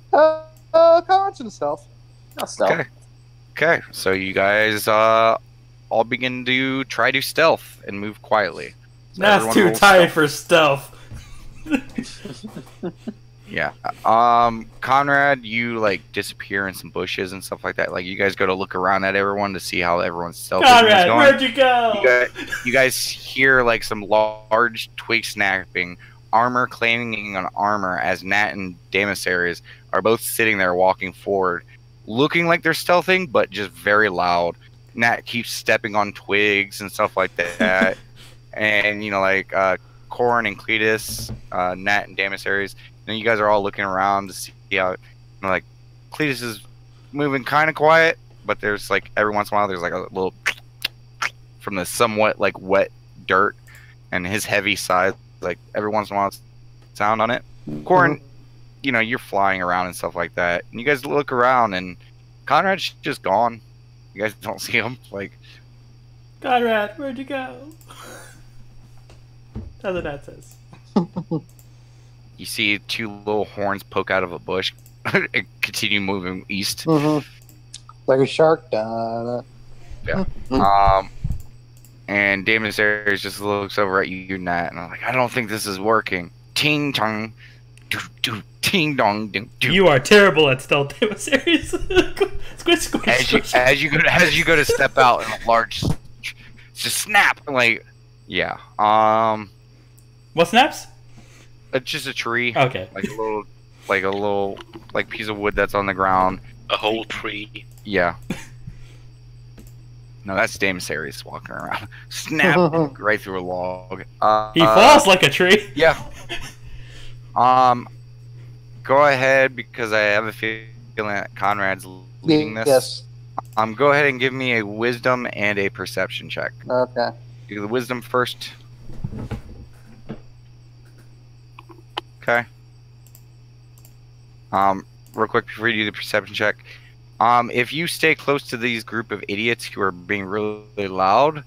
Speaker 1: Conrad's in stealth.
Speaker 4: I'll stealth.
Speaker 2: Okay. Okay. So you guys all begin to try to stealth and move quietly. So
Speaker 5: That's
Speaker 2: everyone
Speaker 5: too
Speaker 2: roll
Speaker 5: tight
Speaker 2: stealth.
Speaker 5: for stealth.
Speaker 2: Yeah. Conrad, you disappear in some bushes and stuff like that. Like you guys go to look around at everyone to see how everyone's stealth is
Speaker 5: Conrad,
Speaker 2: going.
Speaker 5: where'd you go?
Speaker 2: You guys hear some large twig snapping, armor clanging on armor as Nat and Damasaries are both sitting there walking forward, looking like they're stealthing, but just very loud. Nat keeps stepping on twigs and stuff like that. And, Corin and Cletus, Nat and Damasaries, you guys are all looking around to see how, Cletus is moving kind of quiet, but there's, every once in a while, there's, a little from the somewhat, wet dirt, and his heavy side, every once in a while, sound on it. Corin, you're flying around and stuff like that, and you guys look around, and Conrad's just gone. You guys don't see him,
Speaker 5: Conrad, where'd you go? That's what that says.
Speaker 2: You see two little horns poke out of a bush and continue moving east.
Speaker 1: Like a shark.
Speaker 2: Yeah. And Damon Sayers just looks over at you, Nat, and I'm like, I don't think this is working. Ting tong, do do, ting dong, do do.
Speaker 5: You are terrible at stealth, series. Squish, squish.
Speaker 2: As you go to step out, and a large just snap. Yeah.
Speaker 5: What snaps?
Speaker 2: It's just a tree.
Speaker 5: Okay.
Speaker 2: Like a little piece of wood that's on the ground.
Speaker 3: A whole tree.
Speaker 2: Yeah. No, that's Damasaries walking around. Snap right through a log.
Speaker 5: He falls like a tree.
Speaker 2: Yeah. Go ahead, because I have a feeling that Conrad's leading this.
Speaker 1: Yes.
Speaker 2: Go ahead and give me a wisdom and a perception check.
Speaker 1: Okay.
Speaker 2: Do the wisdom first. Okay. Real quick before you do the perception check. If you stay close to these group of idiots who are being really loud,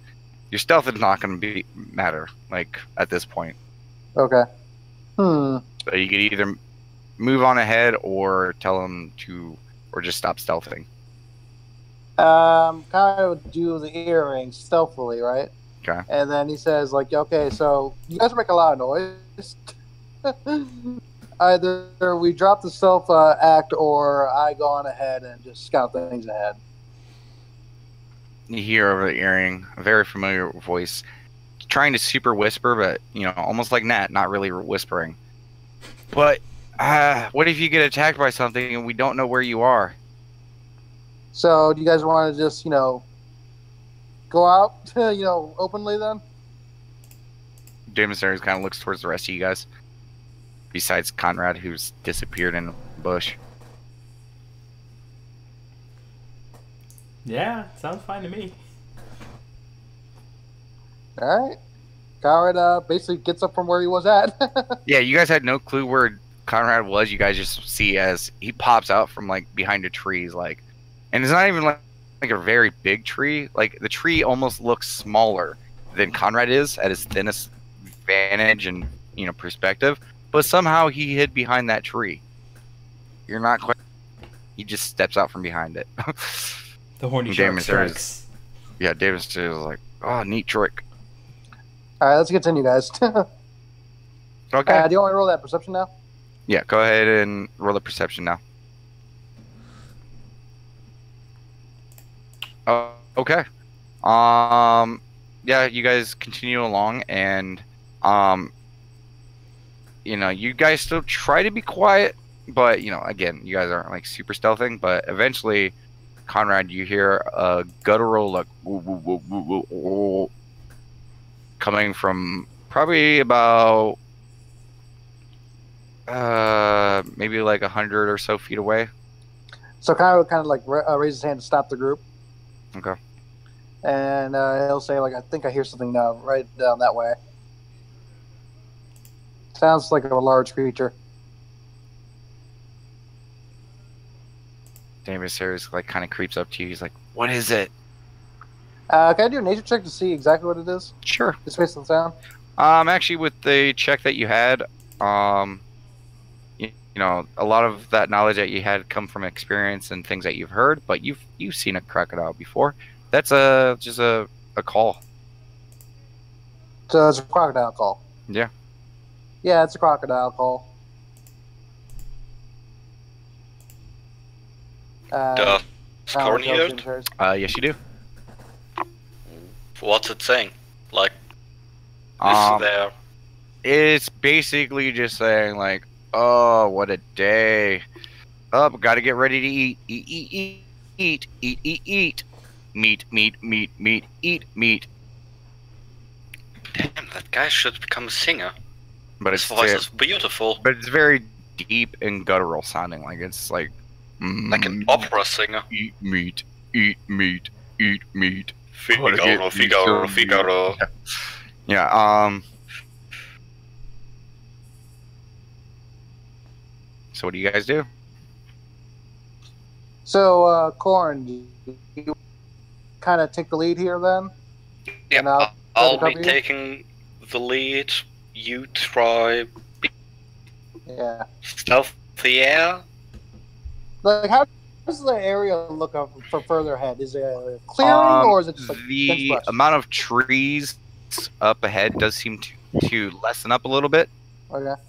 Speaker 2: your stealth is not going to matter, at this point.
Speaker 1: Okay.
Speaker 2: So you could either move on ahead or tell them to, or just stop stealthing.
Speaker 1: Kind of do the earrings stealthily, right?
Speaker 2: Okay.
Speaker 1: And then he says, okay, so you guys make a lot of noise. Either we drop the stealth act, or I go on ahead and just scout things ahead.
Speaker 2: You hear over the earring a very familiar voice, trying to super whisper, but almost like Nat, not really whispering. But what if you get attacked by something and we don't know where you are?
Speaker 1: So, do you guys want to just, go out, openly then?
Speaker 2: Jameson kind of looks towards the rest of you guys. Besides Conrad, who's disappeared in a bush.
Speaker 5: Yeah, sounds fine to me.
Speaker 1: Alright. Conrad basically gets up from where he was at.
Speaker 2: Yeah, you guys had no clue where Conrad was. You guys just see as he pops out from behind a tree, and it's not even like a very big tree. The tree almost looks smaller than Conrad is at his thinnest vantage and perspective. But somehow he hid behind that tree. You're not quite. He just steps out from behind it.
Speaker 5: The horny shark strikes.
Speaker 2: Yeah, Davis is like, oh, neat trick.
Speaker 1: right, let's continue, guys.
Speaker 2: Okay.
Speaker 1: Do you want me to roll that perception now?
Speaker 2: Yeah, go ahead and roll the perception now. Oh, okay. Yeah, you guys continue along, and you guys still try to be quiet, but again, you guys aren't like super stealthing. But eventually, Conrad, you hear a guttural like woo, woo, woo, woo, woo, woo, coming from probably about maybe like 100 or so feet away.
Speaker 1: So kind of like raise his hand to stop the group,
Speaker 2: Okay.
Speaker 1: and he'll say like, "I think I hear something now, right down that way." Sounds like a large creature.
Speaker 2: Davis Harris like kind of creeps up to you. He's like, "What is it?"
Speaker 1: Can I do a nature check to see exactly what it is?
Speaker 2: Sure.
Speaker 1: Just based on sound.
Speaker 2: Actually, with the check that you had, a lot of that knowledge that you had come from experience and things that you've heard, but you've seen a crocodile before. That's just a call.
Speaker 1: So it's a crocodile call.
Speaker 2: Yeah.
Speaker 1: Yeah, it's a crocodile call.
Speaker 3: Does Corn hear it?
Speaker 2: Yes, you do.
Speaker 3: What's it saying? Like,
Speaker 2: Um,
Speaker 3: there?
Speaker 2: It's basically just saying like, "Oh, what a day! Oh, gotta get ready to eat, eat, eat, eat, eat, eat, eat, eat, meat, meat, meat, meat, eat meat."
Speaker 3: Damn, that guy should become a singer.
Speaker 2: But
Speaker 3: His voice is beautiful.
Speaker 2: But it's very deep and guttural sounding. Like it's like
Speaker 3: An opera singer.
Speaker 2: Eat meat, eat meat, eat meat.
Speaker 3: Figaro, Figaro, Figaro.
Speaker 2: Yeah. So what do you guys do?
Speaker 1: So, Corn, do you kind of take the lead here then?
Speaker 3: Yeah,
Speaker 1: And I'll
Speaker 3: I'll
Speaker 1: cover
Speaker 3: be
Speaker 1: you?
Speaker 3: taking the lead. You try
Speaker 1: Yeah.
Speaker 3: stealthier.
Speaker 1: Like, how does the area look up for further ahead? Is it a clearing or is it just like dense
Speaker 2: the
Speaker 1: brush?
Speaker 2: amount of trees up ahead does seem to lessen up a little bit.
Speaker 1: Okay.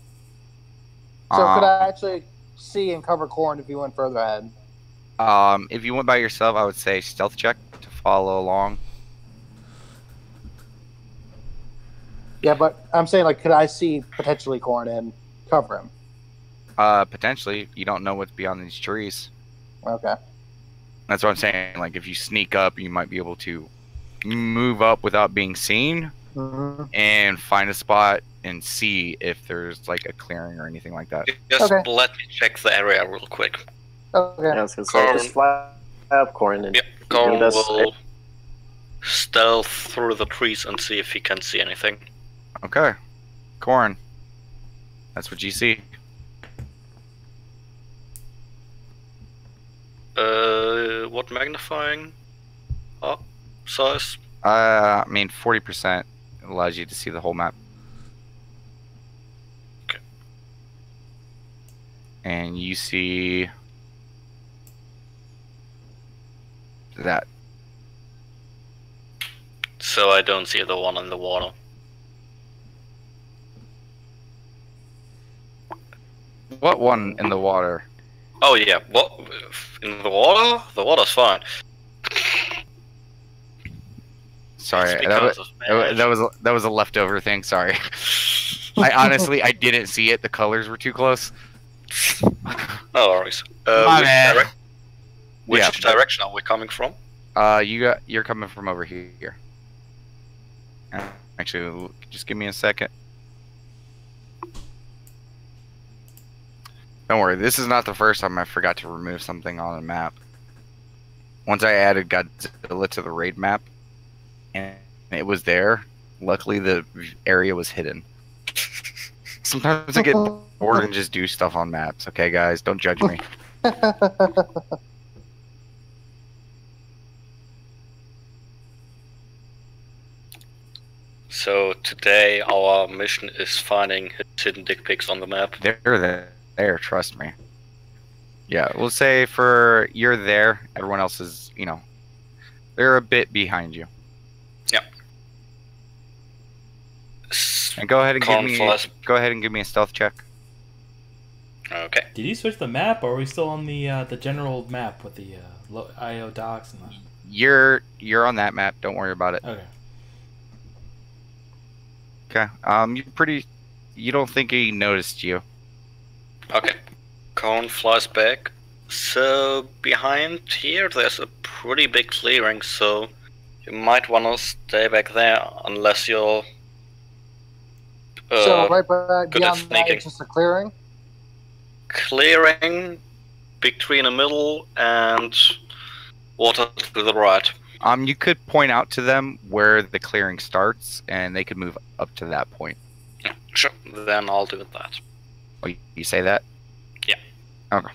Speaker 1: So could I actually see and cover Corn if you went further ahead?
Speaker 2: If you went by yourself, I would say stealth check to follow along.
Speaker 1: Yeah, but I'm saying, like, could I see potentially Corn and cover him?
Speaker 2: Potentially, you don't know what's beyond these trees.
Speaker 1: Okay.
Speaker 2: That's what I'm saying. Like, if you sneak up, you might be able to move up without being seen
Speaker 1: Mm-hmm.
Speaker 2: and find a spot and see if there's like a clearing or anything like that.
Speaker 3: Just
Speaker 1: Okay.
Speaker 3: let me check the area real quick.
Speaker 1: Okay.
Speaker 4: Yeah, I was gonna say, just fly up, Corn, and
Speaker 3: Yeah, Carl
Speaker 4: lead us-
Speaker 3: will stealth through the trees and see if he can see anything.
Speaker 2: Okay. Corn. That's what you see.
Speaker 3: What magnifying size?
Speaker 2: I mean, 40% allows you to see the whole map.
Speaker 3: Okay.
Speaker 2: And you see that.
Speaker 3: So I don't see the one in the water.
Speaker 2: What one in the water?
Speaker 3: Oh yeah, what in the water? The water's fine.
Speaker 2: Sorry,
Speaker 3: It's
Speaker 2: that
Speaker 3: because
Speaker 2: was,
Speaker 3: of
Speaker 2: that was a leftover thing. Sorry. I honestly I didn't see it. The colors were too close.
Speaker 3: No worries.
Speaker 2: My bad.
Speaker 3: Which direction are we coming from?
Speaker 2: You're coming from over here. Actually, just give me a second. Don't worry, this is not the first time I forgot to remove something on a map. Once I added Godzilla to the raid map, and it was there. Luckily, the area was hidden. Sometimes I get bored and just do stuff on maps. Okay, guys, don't judge me.
Speaker 3: So today our mission is finding hidden dick pics on the map.
Speaker 2: They're there, trust me. Yeah, we'll say for you're there, everyone else is, they're a bit behind you.
Speaker 3: Yeah.
Speaker 2: And go ahead and
Speaker 3: Cornflaws.
Speaker 2: go ahead and give me a stealth check.
Speaker 3: Okay.
Speaker 5: Did you switch the map, or are we still on the general map with the IO docks and that?
Speaker 2: You're on that map. Don't worry about it.
Speaker 5: Okay.
Speaker 2: Okay. You don't think he noticed you?
Speaker 3: Okay. Corn flies back. So behind here, there's a pretty big clearing. So you might want to stay back there unless you're.
Speaker 1: So right
Speaker 3: good at
Speaker 1: beyond that,
Speaker 3: sneaking.
Speaker 1: it's just a clearing.
Speaker 3: Clearing, big tree in the middle, and water to the right.
Speaker 2: You could point out to them where the clearing starts, and they could move up to that point.
Speaker 3: Yeah, sure. Then I'll do that.
Speaker 2: Oh, you say that?
Speaker 3: Yeah.
Speaker 2: Okay.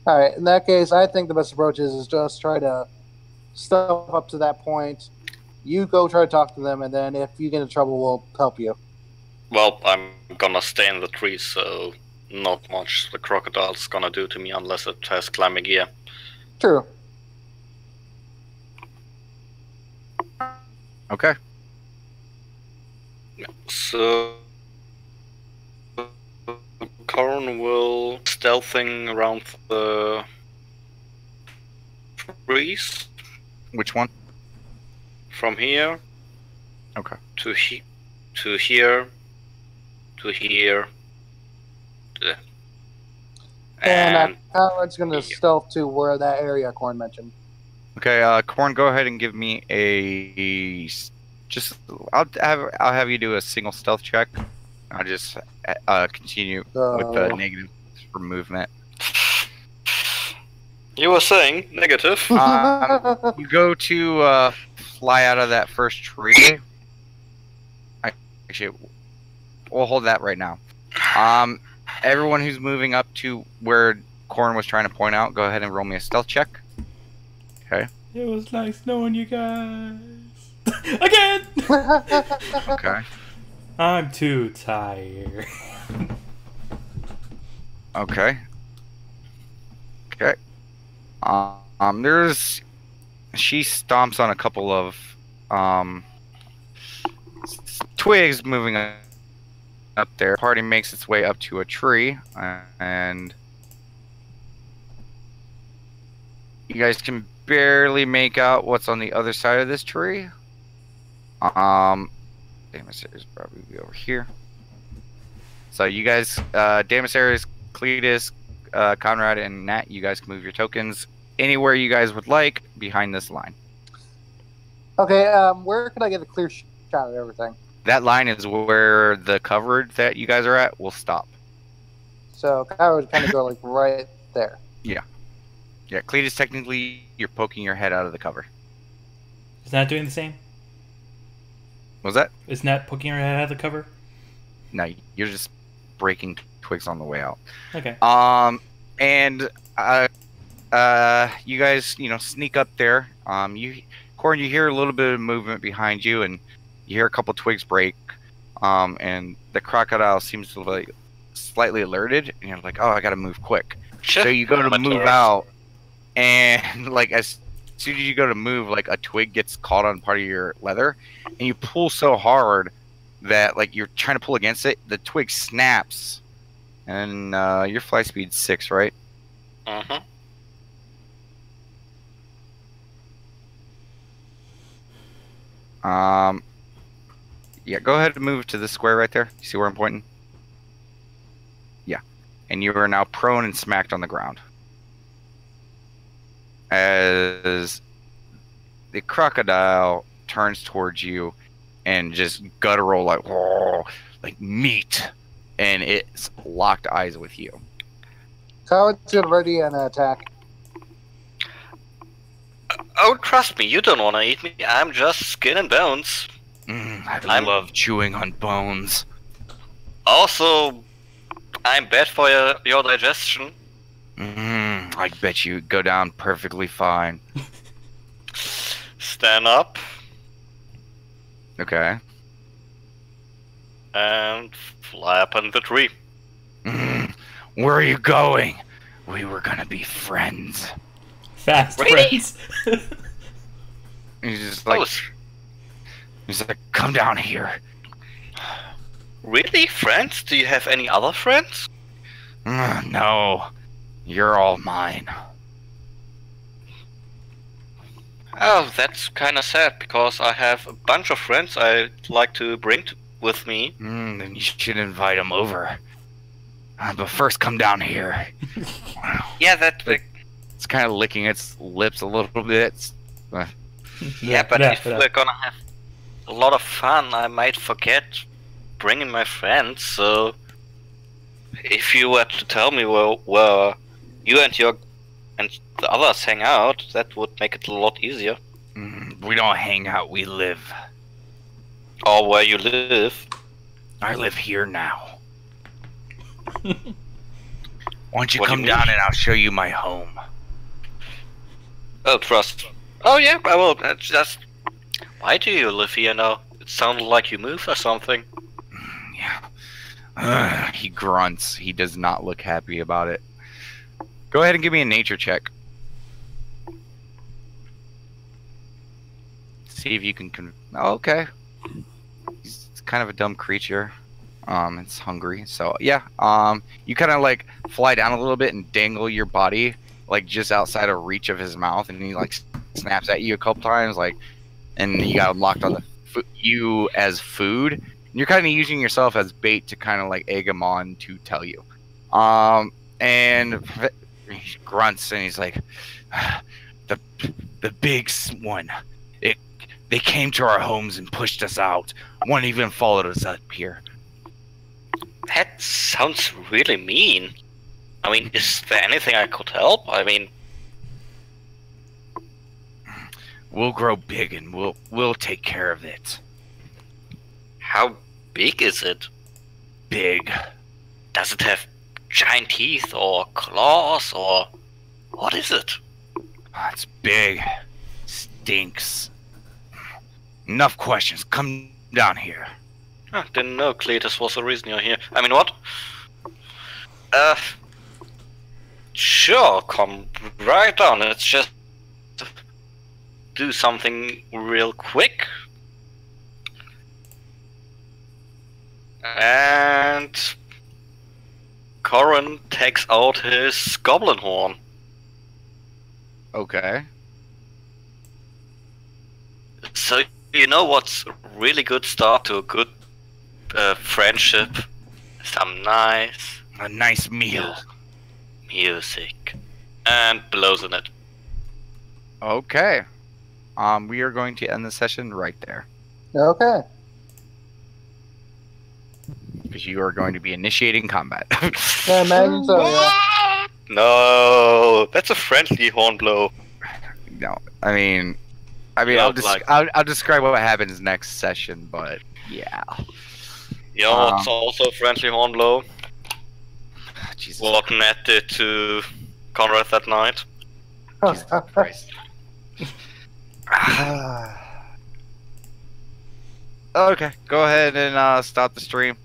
Speaker 1: All right. In that case, I think the best approach is just try to stuff up to that point. You go try to talk to them, and then if you get in trouble, we'll help you.
Speaker 3: Well, I'm gonna stay in the trees, so not much the crocodile's gonna do to me unless it has climbing gear.
Speaker 1: True.
Speaker 2: Okay.
Speaker 3: So Corin will stealthing around the trees
Speaker 2: Which one?
Speaker 3: from here.
Speaker 2: Okay.
Speaker 3: To here, to here, to there.
Speaker 1: And Conrad's going to
Speaker 3: yeah.
Speaker 1: stealth to where that area Corn mentioned.
Speaker 2: Okay. Corn, go ahead and give me I'll have you do a single stealth check. I'll just continue with the negative for movement.
Speaker 3: You were saying negative.
Speaker 2: You go to fly out of that first tree. Actually, we'll hold that right now. Everyone who's moving up to where Corn was trying to point out, go ahead and roll me a stealth check. Okay.
Speaker 5: It was nice knowing you guys. Again!
Speaker 2: Okay.
Speaker 5: I'm too tired.
Speaker 2: Okay. Okay. She stomps on a couple of twigs moving up there. Party makes its way up to a tree, and you guys can barely make out what's on the other side of this tree. Damasaris probably be over here. So you guys, Damasaris, Cletus, Conrad, and Nat, you guys can move your tokens anywhere you guys would like behind this line.
Speaker 1: Okay, where can I get a clear shot of everything?
Speaker 2: That line is where the covered that you guys are at will stop.
Speaker 1: So I would kind of go like right there.
Speaker 2: Yeah, Cletus, technically, you're poking your head out of the cover.
Speaker 5: Is Nat doing the same?
Speaker 2: Was that?
Speaker 5: Is Nat poking her head out of the cover?
Speaker 2: No, you're just breaking twigs on the way out.
Speaker 5: Okay.
Speaker 2: And you guys, sneak up there. Corn, you hear a little bit of movement behind you, and you hear a couple twigs break. And the crocodile seems to be slightly alerted, and you're like, oh, I gotta move quick. So you go to move out, and as soon as you go to move, a twig gets caught on part of your leather, and you pull so hard that you're trying to pull against it, the twig snaps, and your fly speed's 6, right?
Speaker 3: Uh-huh.
Speaker 2: Yeah, go ahead and move to the square right there. You see where I'm pointing? Yeah. And you are now prone and smacked on the ground. As the crocodile turns towards you and just guttural like meat, and it's locked eyes with you.
Speaker 1: Conrad's ready an attack.
Speaker 3: Oh, trust me, you don't want to eat me. I'm just skin and bones.
Speaker 2: I love chewing on bones.
Speaker 3: Also, I'm bad for your digestion.
Speaker 2: I bet you go down perfectly fine.
Speaker 3: Stand up
Speaker 2: Okay.
Speaker 3: and fly up in the tree.
Speaker 2: Where are you going? We were gonna be friends.
Speaker 5: Fast
Speaker 3: Really?
Speaker 5: friends.
Speaker 2: He's just
Speaker 3: Oh,
Speaker 2: he's like, come down here.
Speaker 3: Really? Friends? Do you have any other friends?
Speaker 2: No. You're all mine.
Speaker 3: Oh, that's kinda sad, because I have a bunch of friends I'd like to bring with me.
Speaker 2: Then you should invite them over. But first, come down here.
Speaker 3: Yeah, that...
Speaker 2: It's kind of licking its lips a little bit.
Speaker 3: Yeah, but if we're gonna have a lot of fun, I might forget bringing my friends, so... If you were to tell me where you and the others hang out, that would make it a lot easier.
Speaker 2: We don't hang out, we live.
Speaker 3: Or where you live.
Speaker 2: I live here now. Why don't you
Speaker 3: What do
Speaker 2: come
Speaker 3: you
Speaker 2: down
Speaker 3: mean?
Speaker 2: and I'll show you my home.
Speaker 3: Oh, trust. Oh yeah, I will. Just... Why do you live here now? It sounded like you moved or something.
Speaker 2: Yeah. He grunts. He does not look happy about it. Go ahead and give me a nature check. See if you can... Oh, okay. He's kind of a dumb creature. It's hungry. So, yeah. You kind of, like, fly down a little bit and dangle your body, like, just outside of reach of his mouth. And he, like, snaps at you a couple times, like... And you got him locked on you as food. And you're kind of using yourself as bait to kind of, like, egg him on to tell you. And... He grunts and he's like, the big one. They came to our homes and pushed us out. One even followed us up here.
Speaker 3: That sounds really mean. I mean, is there anything I could help? I mean...
Speaker 2: We'll grow big and we'll take care of it.
Speaker 3: How big is it?
Speaker 2: Big.
Speaker 3: Does it have giant teeth or claws or... What is it?
Speaker 2: It's big. Stinks. Enough questions. Come down here.
Speaker 3: I didn't know Cletus was the reason you're here. I mean, what? Sure, come right down. Let's just do something real quick. And Corin takes out his goblin horn.
Speaker 2: Okay.
Speaker 3: So, you know what's a really good start to a good friendship?
Speaker 2: A nice meal.
Speaker 3: Music. And blows in it.
Speaker 2: Okay. We are going to end the session right there.
Speaker 1: Okay.
Speaker 2: Because you are going to be initiating combat.
Speaker 1: Yeah, imagine so, yeah.
Speaker 3: No, that's a friendly horn blow.
Speaker 2: No, I mean,
Speaker 3: Not
Speaker 2: I'll describe what happens next session, but yeah.
Speaker 3: You know what's also a friendly horn blow?
Speaker 2: Jesus
Speaker 3: What Ned did to Conrad that night.
Speaker 2: Christ. Okay, go ahead and stop the stream.